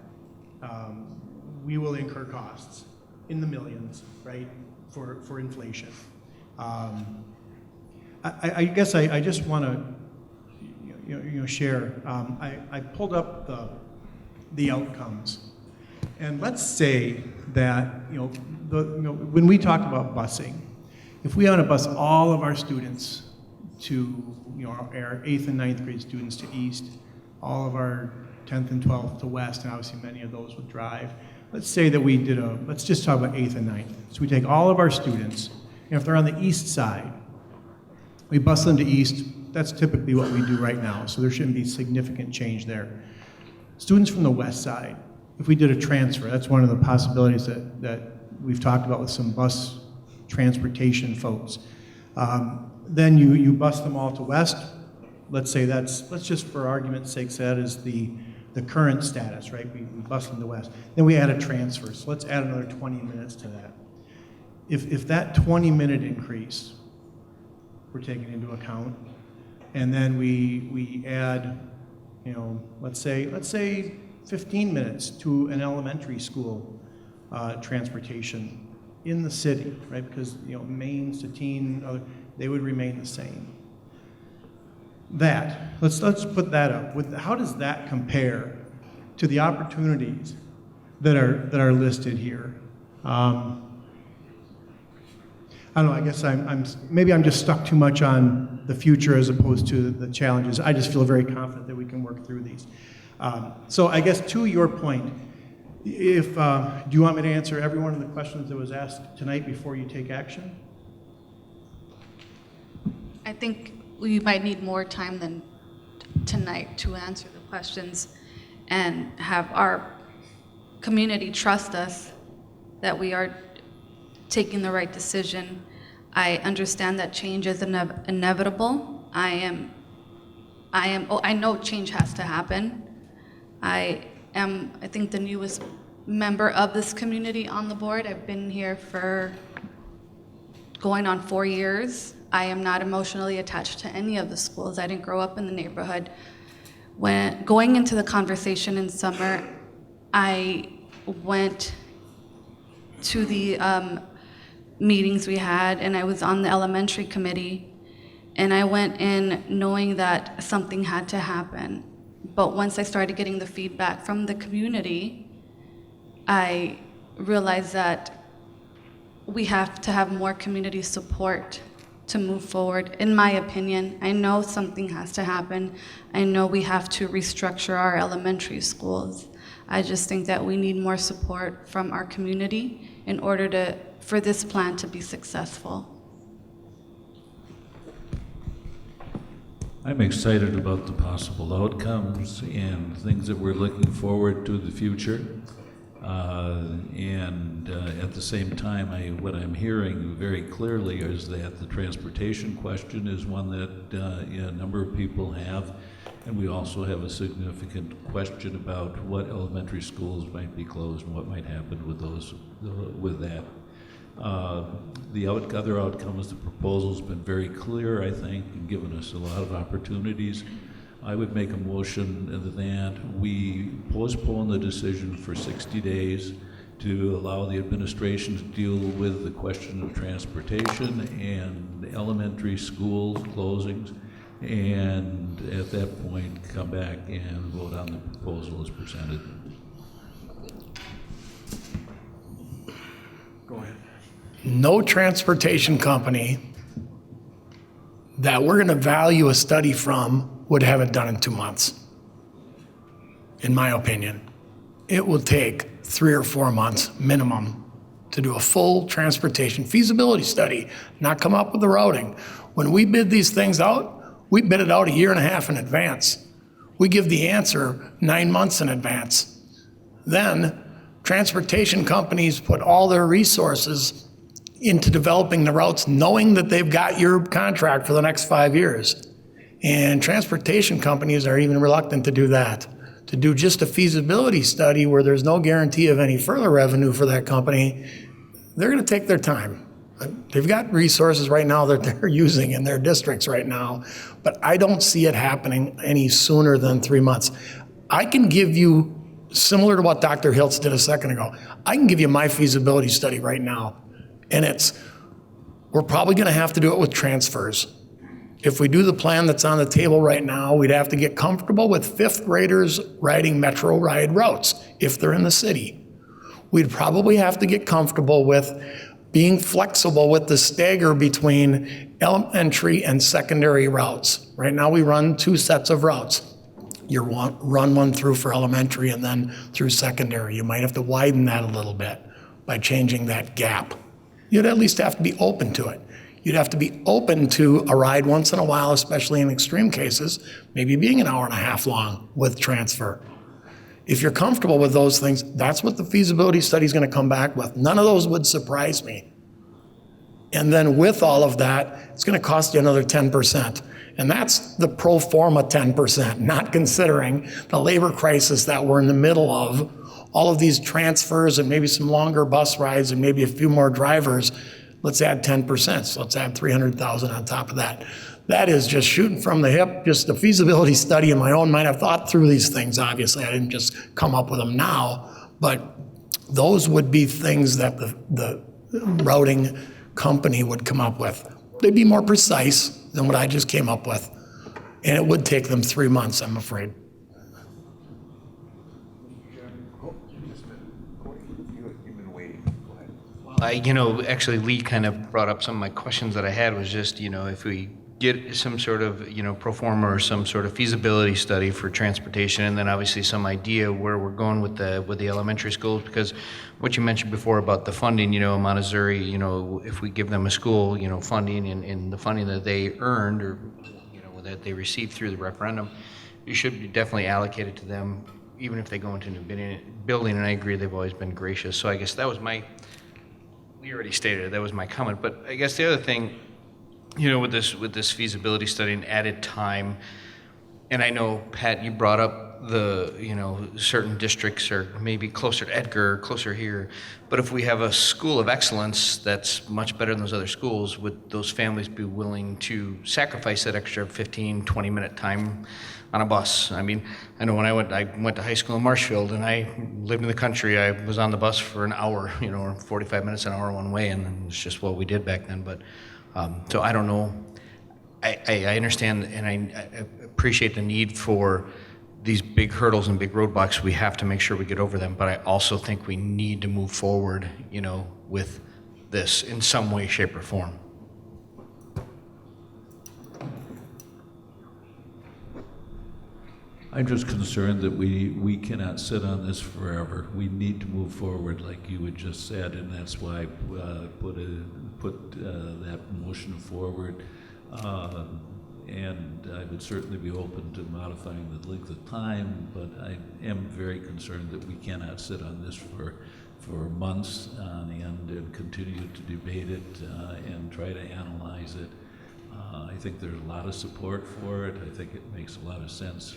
we will incur costs in the millions, right, for inflation. I guess I just want to share. I pulled up the outcomes, and let's say that when we talk about busing, if we want to bus all of our students to our 8th and 9th grade students to East, all of our 10th and 12th to West, and obviously many of those would drive. Let's say that we did let's just talk about 8th and 9th. So we take all of our students, and if they're on the east side, we bus them to East. That's typically what we do right now, so there shouldn't be significant change there. Students from the west side, if we did a transfer, that's one of the possibilities that we've talked about with some bus transportation folks. Then you bus them all to West. Let's say let's just for argument's sake say that is the current status, right? We bus them to West. Then we add a transfer, so let's add another 20 minutes to that. If that 20-minute increase we're taking into account, and then we add, let's say 15 minutes to an elementary school transportation in the city, right? Because Mains to Teen, they would remain the same. Let's put that up. How does that compare to the opportunities that are listed here? I don't know. I guess maybe I'm just stuck too much on the future as opposed to the challenges. I just feel very confident that we can work through these. So I guess to your point, do you want me to answer every one of the questions that was asked tonight before you take action? I think we might need more time than tonight to answer the questions and have our community trust us that we are taking the right decision. I understand that change is inevitable. I know change has to happen. I think the newest member of this community on the board. I've been here for going on 4 years. I am not emotionally attached to any of the schools. I didn't grow up in the neighborhood. When going into the conversation in summer, I went to the meetings we had, and I was on the elementary committee, and I went in knowing that something had to happen. But once I started getting the feedback from the community, I realized that we have to have more community support to move forward. In my opinion, I know something has to happen. I know we have to restructure our elementary schools. I just think that we need more support from our community in order for this plan to be successful. I'm excited about the possible outcomes and things that we're looking forward to the future. At the same time, what I'm hearing very clearly is that the transportation question is one that a number of people have, and we also have a significant question about what elementary schools might be closed and what might happen with that. The other outcomes, the proposal's been very clear, I think, and given us a lot of opportunities. I would make a motion that we postpone the decision for 60 days to allow the administration to deal with the question of transportation and elementary school closings, and at that point come back and vote on the proposal as presented. Go ahead. No transportation company that we're going to value a study from would have it done in 2 months, in my opinion. It will take 3 or 4 months minimum to do a full transportation feasibility study, not come up with the routing. When we bid these things out, we bid it out 1.5 years in advance. We give the answer 9 months in advance. Then Transportation companies put all their resources into developing the routes, knowing that they've got your contract for the next 5 years. And transportation companies are even reluctant to do that. To do just a feasibility study where there's no guarantee of any further revenue for that company, they're going to take their time. They've got resources right now that they're using in their districts right now, but I don't see it happening any sooner than 3 months. I can give you, similar to what Dr. Hiltz did a second ago, I can give you my feasibility study right now, and we're probably going to have to do it with transfers. If we do the plan that's on the table right now, we'd have to get comfortable with fifth graders riding Metro Ride routes if they're in the city. We'd probably have to get comfortable with being flexible with the stagger between elementary and secondary routes. Right now we run 2 sets of routes. You run one through for elementary and then through secondary. You might have to widen that a little bit by changing that gap. You'd at least have to be open to it. You'd have to be open to a ride once in a while, especially in extreme cases, maybe being an hour and a half long with transfer. If you're comfortable with those things, that's what the feasibility study is going to come back with. None of those would surprise me. And then with all of that, it's going to cost you another 10%. And that's the pro forma 10%, not considering the labor crisis that we're in the middle of, all of these transfers and maybe some longer bus rides and maybe a few more drivers. Let's add 10%, so let's add 300,000 on top of that. That is just shooting from the hip, just a feasibility study in my own mind. I've thought through these things, obviously. I didn't just come up with them now, but those would be things that the routing company would come up with. They'd be more precise than what I just came up with, and it would take them 3 months, I'm afraid. Actually, Lee kind of brought up some of my questions that I had was just, if we get some sort of, pro forma or some sort of feasibility study for transportation, and then obviously some idea where we're going with the elementary schools, because what you mentioned before about the funding, Montessori, if we give them a school, funding and the funding that they earned or, that they received through the referendum, you should be definitely allocated to them, even if they go into a new building, and I agree they've always been gracious. So I guess that was we already stated it, that was my comment. But I guess the other thing, with this feasibility study and added time, and I know, Pat, you brought up the, certain districts are maybe closer to Edgar, closer here, but if we have a school of excellence that's much better than those other schools, would those families be willing to sacrifice that extra 15, 20-minute time on a bus? I mean, I know when I went to high school in Marshfield, and I lived in the country, I was on the bus for an hour, or 45 minutes, an hour one way, and it's just what we did back then. But so I don't know. I understand, and I appreciate the need for these big hurdles and big roadblocks. We have to make sure we get over them, but I also think we need to move forward, with this in some way, shape, or form. I'm just concerned that we cannot sit on this forever. We need to move forward, like you had just said, and that's why I put that motion forward. And I would certainly be open to modifying the length of time, but I am very concerned that we cannot sit on this for months on end and continue to debate it and try to analyze it. I think there's a lot of support for it. I think it makes a lot of sense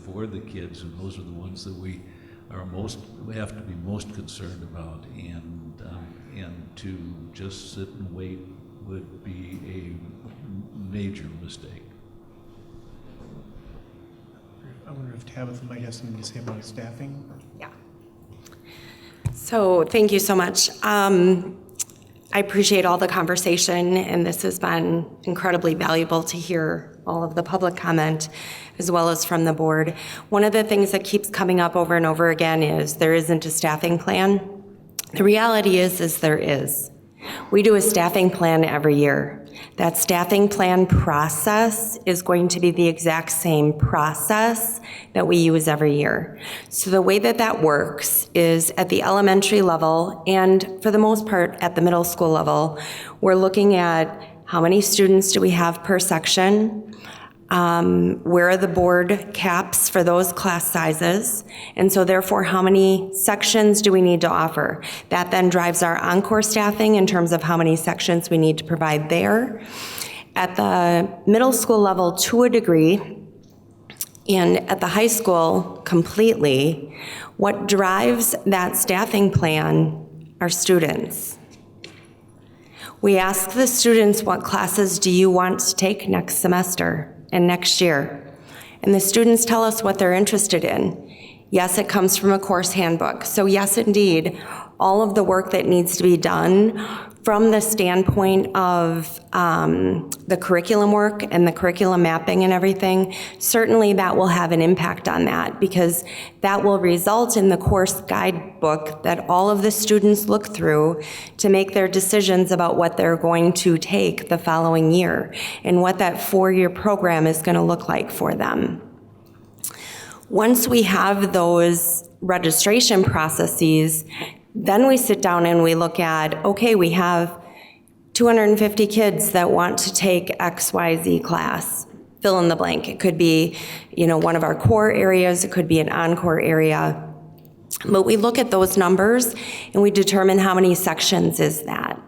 for the kids, and those are the ones that we have to be most concerned about. And to just sit and wait would be a major mistake. I wonder if Tabitha might have something to say about staffing? Yeah. So thank you so much. I appreciate all the conversation, and this has been incredibly valuable to hear all of the public comment as well as from the board. One of the things that keeps coming up over and over again is there isn't a staffing plan. The reality is there is. We do a staffing plan every year. That staffing plan process is going to be the exact same process that we use every year. So the way that works is at the elementary level, and for the most part at the middle school level, we're looking at how many students do we have per section, Where are the board caps for those class sizes? And so therefore, how many sections do we need to offer? That then drives our encore staffing in terms of how many sections we need to provide there. At the middle school level, to a degree, and at the high school completely, what drives that staffing plan are students. We ask the students, what classes do you want to take next semester and next year? And the students tell us what they're interested in. Yes, it comes from a course handbook. So yes, indeed, all of the work that needs to be done from the standpoint of the curriculum work and the curriculum mapping and everything, certainly that will have an impact on that, because that will result in the course guidebook that all of the students look through to make their decisions about what they're going to take the following year and what that 4-year program is going to look like for them. Once we have those registration processes, then we sit down and we look at, okay, we have 250 kids that want to take XYZ class. Fill in the blank. It could be, one of our core areas. It could be an encore area. But we look at those numbers and we determine how many sections is that.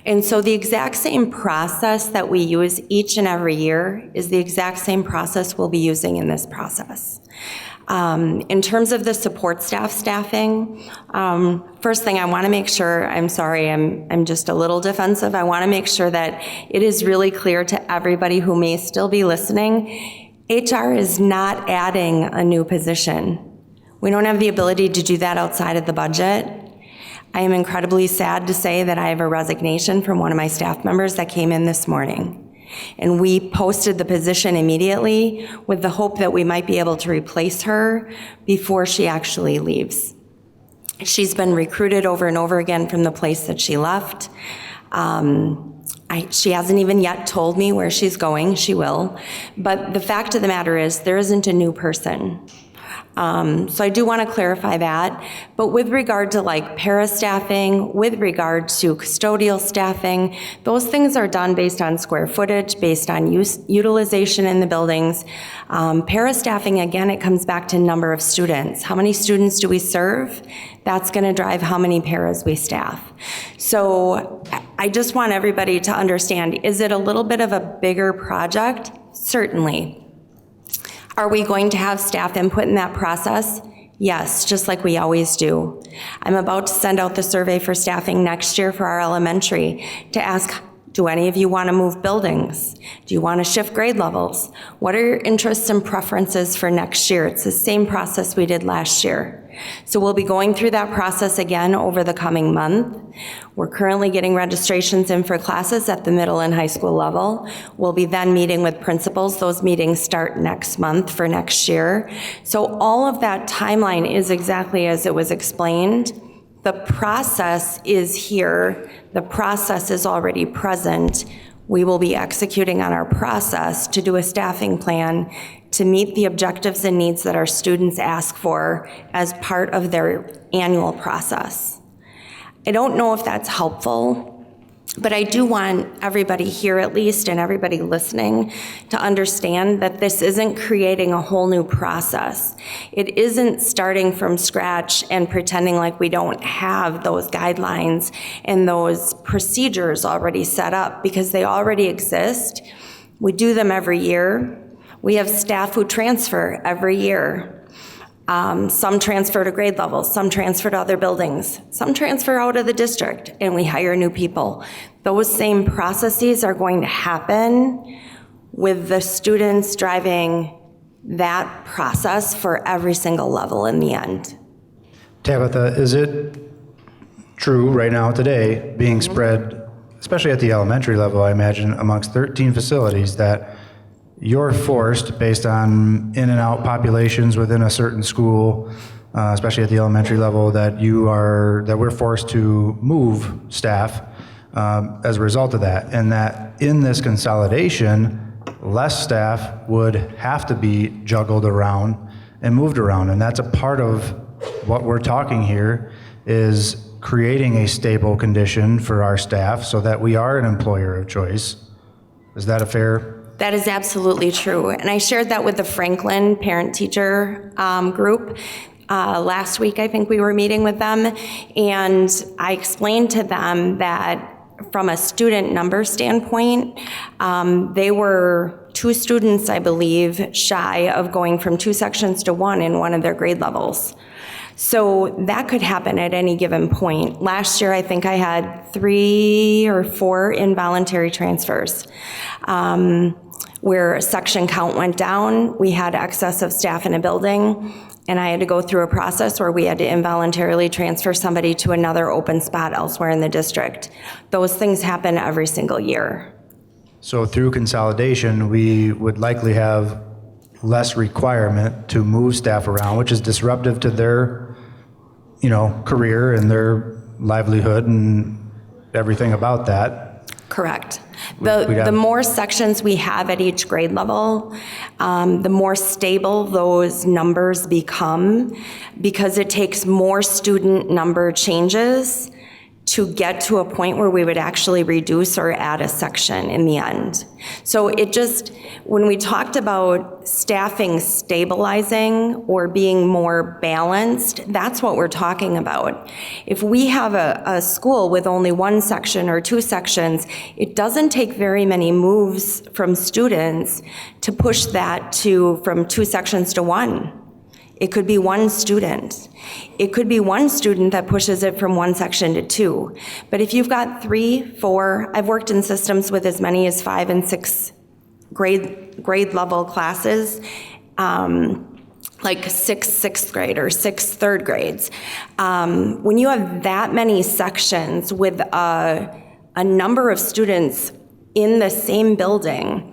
And so the exact same process that we use each and every year is the exact same process we'll be using in this process. In terms of the support staff staffing, first thing I want to make sure, I'm sorry, I'm just a little defensive. I want to make sure that it is really clear to everybody who may still be listening, HR is not adding a new position. We don't have the ability to do that outside of the budget. I am incredibly sad to say that I have a resignation from one of my staff members that came in this morning. And we posted the position immediately with the hope that we might be able to replace her before she actually leaves. She's been recruited over and over again from the place that she left. She hasn't even yet told me where she's going. She will. But the fact of the matter is there isn't a new person. So I do want to clarify that. But with regard to like para-staffing, with regard to custodial staffing, those things are done based on square footage, based on utilization in the buildings. Para-staffing, again, it comes back to number of students. How many students do we serve? That's going to drive how many paras we staff. So I just want everybody to understand, is it a little bit of a bigger project? Certainly. Are we going to have staff input in that process? Yes, just like we always do. I'm about to send out the survey for staffing next year for our elementary to ask, do any of you want to move buildings? Do you want to shift grade levels? What are your interests and preferences for next year? It's the same process we did last year. So we'll be going through that process again over the coming month. We're currently getting registrations in for classes at the middle and high school level. We'll be then meeting with principals. Those meetings start next month for next year. So all of that timeline is exactly as it was explained. The process is here. The process is already present. We will be executing on our process to do a staffing plan to meet the objectives and needs that our students ask for as part of their annual process. I don't know if that's helpful, but I do want everybody here at least and everybody listening to understand that this isn't creating a whole new process. It isn't starting from scratch and pretending like we don't have those guidelines and those procedures already set up, because they already exist. We do them every year. We have staff who transfer every year. Some transfer to grade levels, some transfer to other buildings, some transfer out of the district, and we hire new people. Those same processes are going to happen with the students driving that process for every single level in the end. Tabitha, is it true right now today, being spread, especially at the elementary level, I imagine, amongst 13 facilities, that you're forced, based on in and out populations within a certain school, especially at the elementary level, that we're forced to move staff as a result of that, and that in this consolidation, less staff would have to be juggled around and moved around, and that's a part of what we're talking here, is creating a stable condition for our staff so that we are an employer of choice. Is that a fair That is absolutely true. And I shared that with the Franklin parent-teacher group. Last week, I think we were meeting with them, and I explained to them that from a student number standpoint, they were 2 students, I believe, shy of going from 2 sections to 1 in one of their grade levels. So that could happen at any given point. Last year, I think I had 3 or 4 involuntary transfers. Where section count went down, we had excess of staff in a building, and I had to go through a process where we had to involuntarily transfer somebody to another open spot elsewhere in the district. Those things happen every single year. So through consolidation, we would likely have less requirement to move staff around, which is disruptive to their, career and their livelihood and everything about that. Correct. The more sections we have at each grade level, the more stable those numbers become, because it takes more student number changes to get to a point where we would actually reduce or add a section in the end. So when we talked about staffing stabilizing or being more balanced, that's what we're talking about. If we have a school with only 1 section or 2 sections, it doesn't take very many moves from students to push that from 2 sections to 1. It could be 1 student. It could be 1 student that pushes it from 1 section to 2. But if you've got 3, 4, I've worked in systems with as many as 5 and 6 grade level classes, like 6 sixth grade or 6 third grades. When you have that many sections with a number of students in the same building,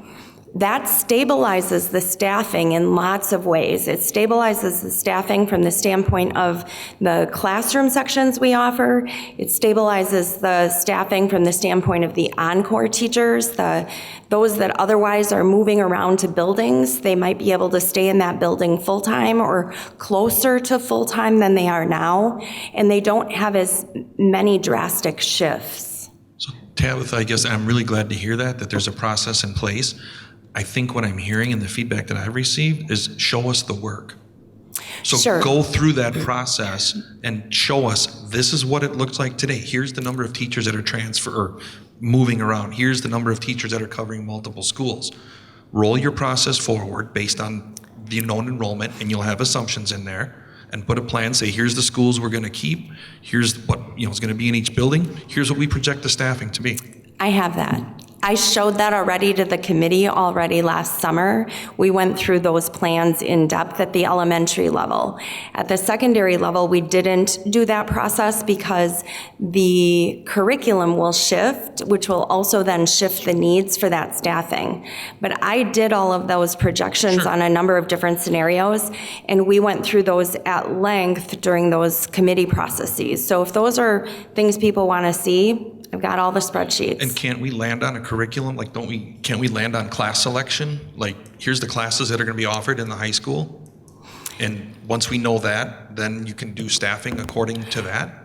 that stabilizes the staffing in lots of ways. It stabilizes the staffing from the standpoint of the classroom sections we offer. It stabilizes the staffing from the standpoint of the encore teachers, those that otherwise are moving around to buildings. They might be able to stay in that building full-time or closer to full-time than they are now, and they don't have as many drastic shifts. So Tabitha, I guess I'm really glad to hear that there's a process in place. I think what I'm hearing and the feedback that I've received is show us the work. So Sure. Go through that process and show us this is what it looks like today. Here's the number of teachers that are moving around. Here's the number of teachers that are covering multiple schools. Roll your process forward based on the known enrollment, and you'll have assumptions in there. And put a plan, say here's the schools we're going to keep. Here's what is going to be in each building. Here's what we project the staffing to be. I have that. I showed that already to the committee last summer. We went through those plans in depth at the elementary level. At the secondary level, we didn't do that process because the curriculum will shift, which will also then shift the needs for that staffing. But I did all of those projections on a number of different scenarios, and we went through those at length during those committee processes. So if those are things people want to see, I've got all the spreadsheets. And can't we land on a curriculum? Like, can't we land on class selection? Like, here's the classes that are going to be offered in the high school. And once we know that, then you can do staffing according to that.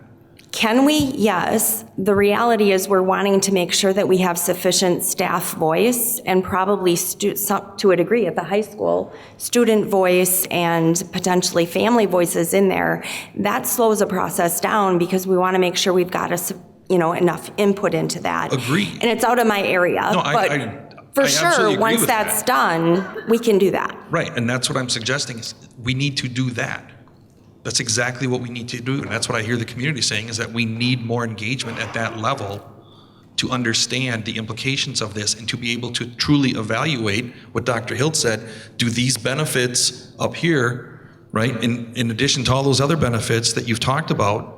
Can we? Yes. The reality is we're wanting to make sure that we have sufficient staff voice and probably to a degree at the high school, student voice and potentially family voices in there. That slows the process down because we want to make sure we've got enough input into that. Agreed. And it's out of my area. No, for I sure, absolutely agree once with that's that. done, we can do that. Right, and that's what I'm suggesting is we need to do that. That's exactly what we need to do, and that's what I hear the community saying is that we need more engagement at that level to understand the implications of this and to be able to truly evaluate what Dr. Hilt said. Do these benefits up here, right, in addition to all those other benefits that you've talked about,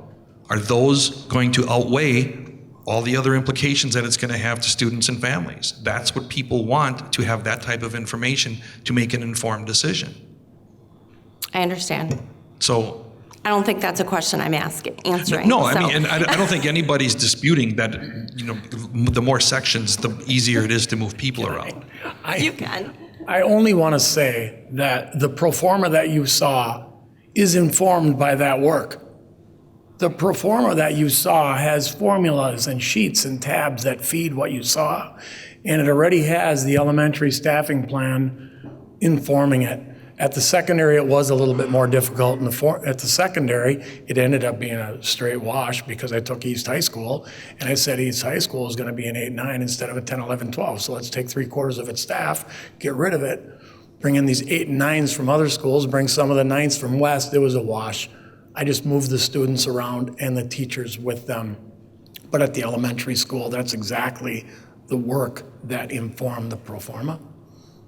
are those going to outweigh all the other implications that it's going to have to students and families? That's what people want, to have that type of information to make an informed decision. I understand. So I don't think that's a question I'm answering. no, I mean, and I don't think anybody's disputing that, the more sections, the easier it is to move people around. You can. I only want to say that the pro forma that you saw is informed by that work. The pro forma that you saw has formulas and sheets and tabs that feed what you saw. And it already has the elementary staffing plan informing it. At the secondary, it was a little bit more difficult. At the secondary, it ended up being a straight wash because I took East High School, and I said East High School is going to be an 8-9 instead of a 10, 11, 12. So let's take 3/4 of its staff, get rid of it, bring in these 8 and 9s from other schools, bring some of the 9s from West. It was a wash. I just moved the students around and the teachers with them. But at the elementary school, that's exactly the work that informed the pro forma.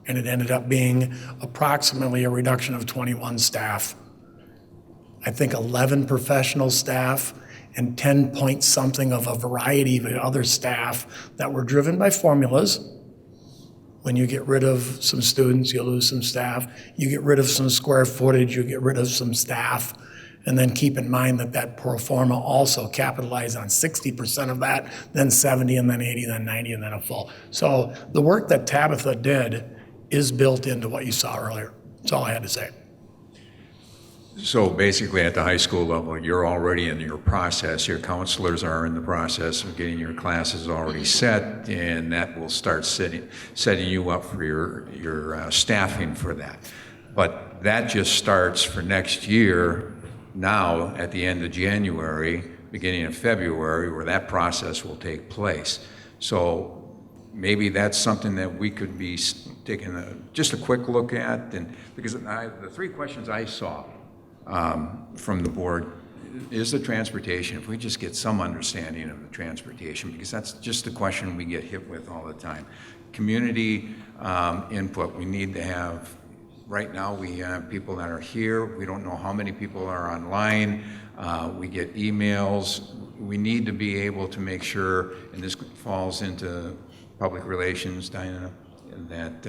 And it ended up being approximately a reduction of 21 staff. I think 11 professional staff and 10 point something of a variety of other staff that were driven by formulas. When you get rid of some students, you lose some staff. You get rid of some square footage, you get rid of some staff. And then keep in mind that that pro forma also capitalized on 60% of that, then 70, and then 80, then 90, and then a full. So the work that Tabitha did is built into what you saw earlier. That's all I had to say. So basically, at the high school level, you're already in your process. Your counselors are in the process of getting your classes already set, and that will start setting you up for your staffing for that. But that just starts for next year now at the end of January, beginning of February, where that process will take place. So maybe that's something that we could be taking just a quick look at, and because the 3 questions I saw from the board is the transportation. If we just get some understanding of the transportation, because that's just the question we get hit with all the time. Community input, we need to have, right now we have people that are here, we don't know how many people are online, we get emails, we need to be able to make sure, and this falls into public relations, Diana, that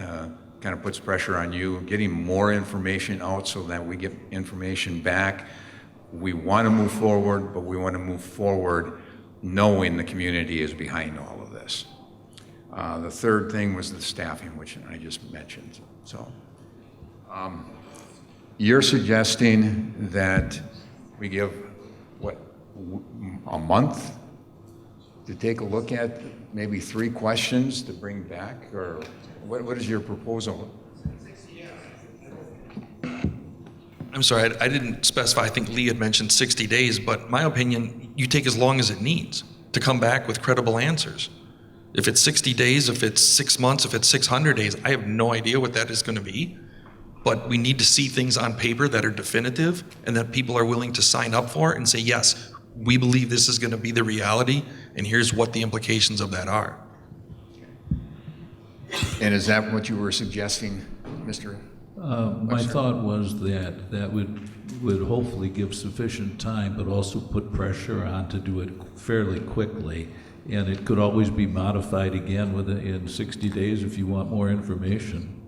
kind of puts pressure on you, getting more information out so that we get information back. We want to move forward, but we want to move forward knowing the community is behind all of this. The third thing was the staffing, which I just mentioned. So you're suggesting that we give, what, a month to take a look at maybe 3 questions to bring back, or what is your proposal? I'm sorry, I didn't specify. I think Lee had mentioned 60 days, but my opinion, you take as long as it needs to come back with credible answers. If it's 60 days, if it's 6 months, if it's 600 days, I have no idea what that is going to be. But we need to see things on paper that are definitive and that people are willing to sign up for and say, yes, we believe this is going to be the reality, and here's what the implications of that are. And is that what you were suggesting, Mr.? My thought was that that would hopefully give sufficient time, but also put pressure on to do it fairly quickly. And it could always be modified again in 60 days if you want more information.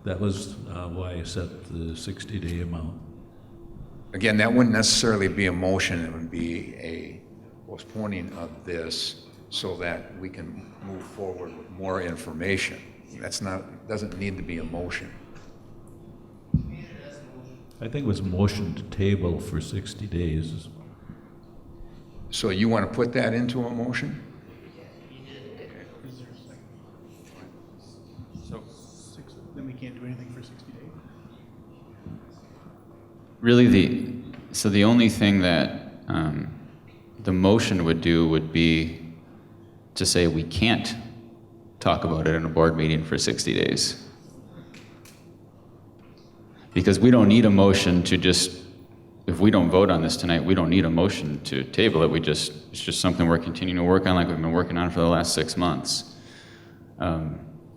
That was why I set the 60-day amount. Again, that wouldn't necessarily be a motion, it would be a postponing of this so that we can move forward with more information. Doesn't need to be a motion. I think it was a motion to table for 60 days. So you want to put that into a motion? So then we can't do anything for 60 days? Really, the only thing that the motion would do would be to say we can't talk about it in a board meeting for 60 days. Because we don't need a motion to just, if we don't vote on this tonight, we don't need a motion to table it. It's just something we're continuing to work on like we've been working on for the last 6 months.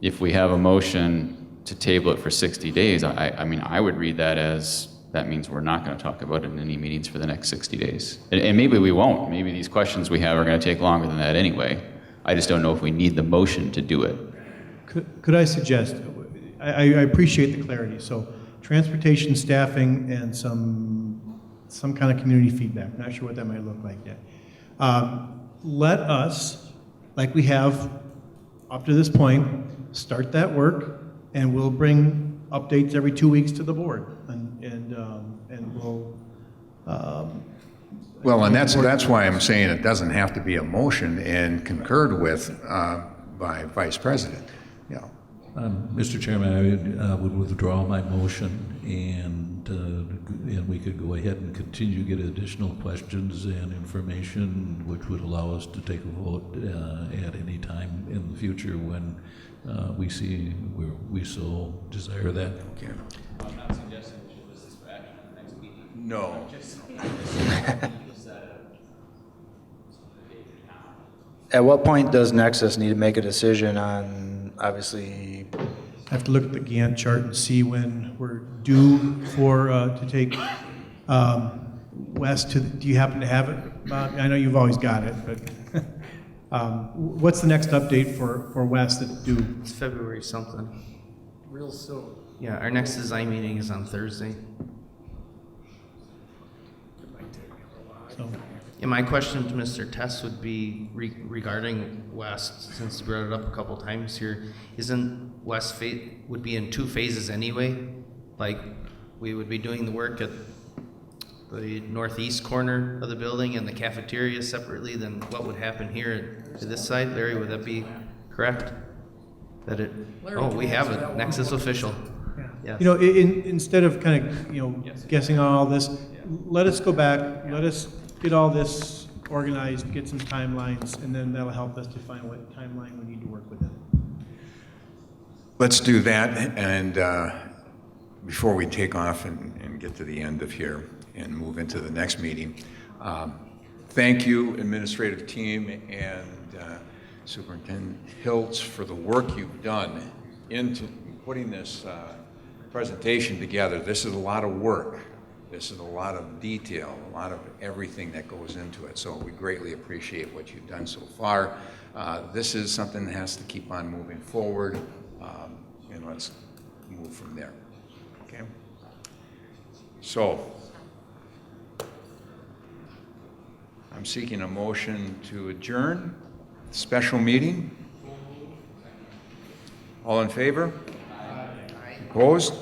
If we have a motion to table it for 60 days, I mean, I would read that as that means we're not going to talk about it in any meetings for the next 60 days. And maybe we won't. Maybe these questions we have are going to take longer than that anyway. I just don't know if we need the motion to do it. Could I suggest, I appreciate the clarity, so transportation, staffing, and some kind of community feedback. I'm not sure what that might look like yet. Let us, like we have up to this point, start that work, and we'll bring updates every 2 weeks to the board, and we'll. Well, and that's why I'm saying it doesn't have to be a motion, and concurred with by Vice President. Yeah. Mr. Chairman, I would withdraw my motion, and we could go ahead and continue to get additional questions and information, which would allow us to take a vote at any time in the future when we see where we so desire that. Okay. I'm not suggesting we should list this for action at the next meeting. No. At what point does Nexus need to make a decision on, obviously, I have to look at the Gantt chart and see when we're due for, to take West to, do you happen to have it, Bob? I know you've always got it, but what's the next update for West that's due? It's February something. Real soon. Yeah, our next design meeting is on Thursday. So, Yeah, my question to Mr. Tess would be regarding West, since you brought it up a couple times here. Isn't West would be in 2 phases anyway? Like, we would be doing the work at the northeast corner of the building and the cafeteria separately, then what would happen here to this side? Larry, would that be correct? That it, oh, we have it, Nexus official. Yes. you know, instead of kind of, you know, guessing on all this, let us go back, let us get all this organized, get some timelines, and then that'll help us define what timeline we need to work within. Let's do that, and before we take off and get to the end of here and move into the next meeting, thank you, administrative team and Superintendent Hiltz, for the work you've done into putting this presentation together. This is a lot of work. This is a lot of detail, a lot of everything that goes into it. So we greatly appreciate what you've done so far. This is something that has to keep on moving forward, and let's move from there. Okay? So, I'm seeking a motion to adjourn the special meeting. All in favor? Opposed?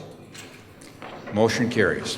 Motion carries.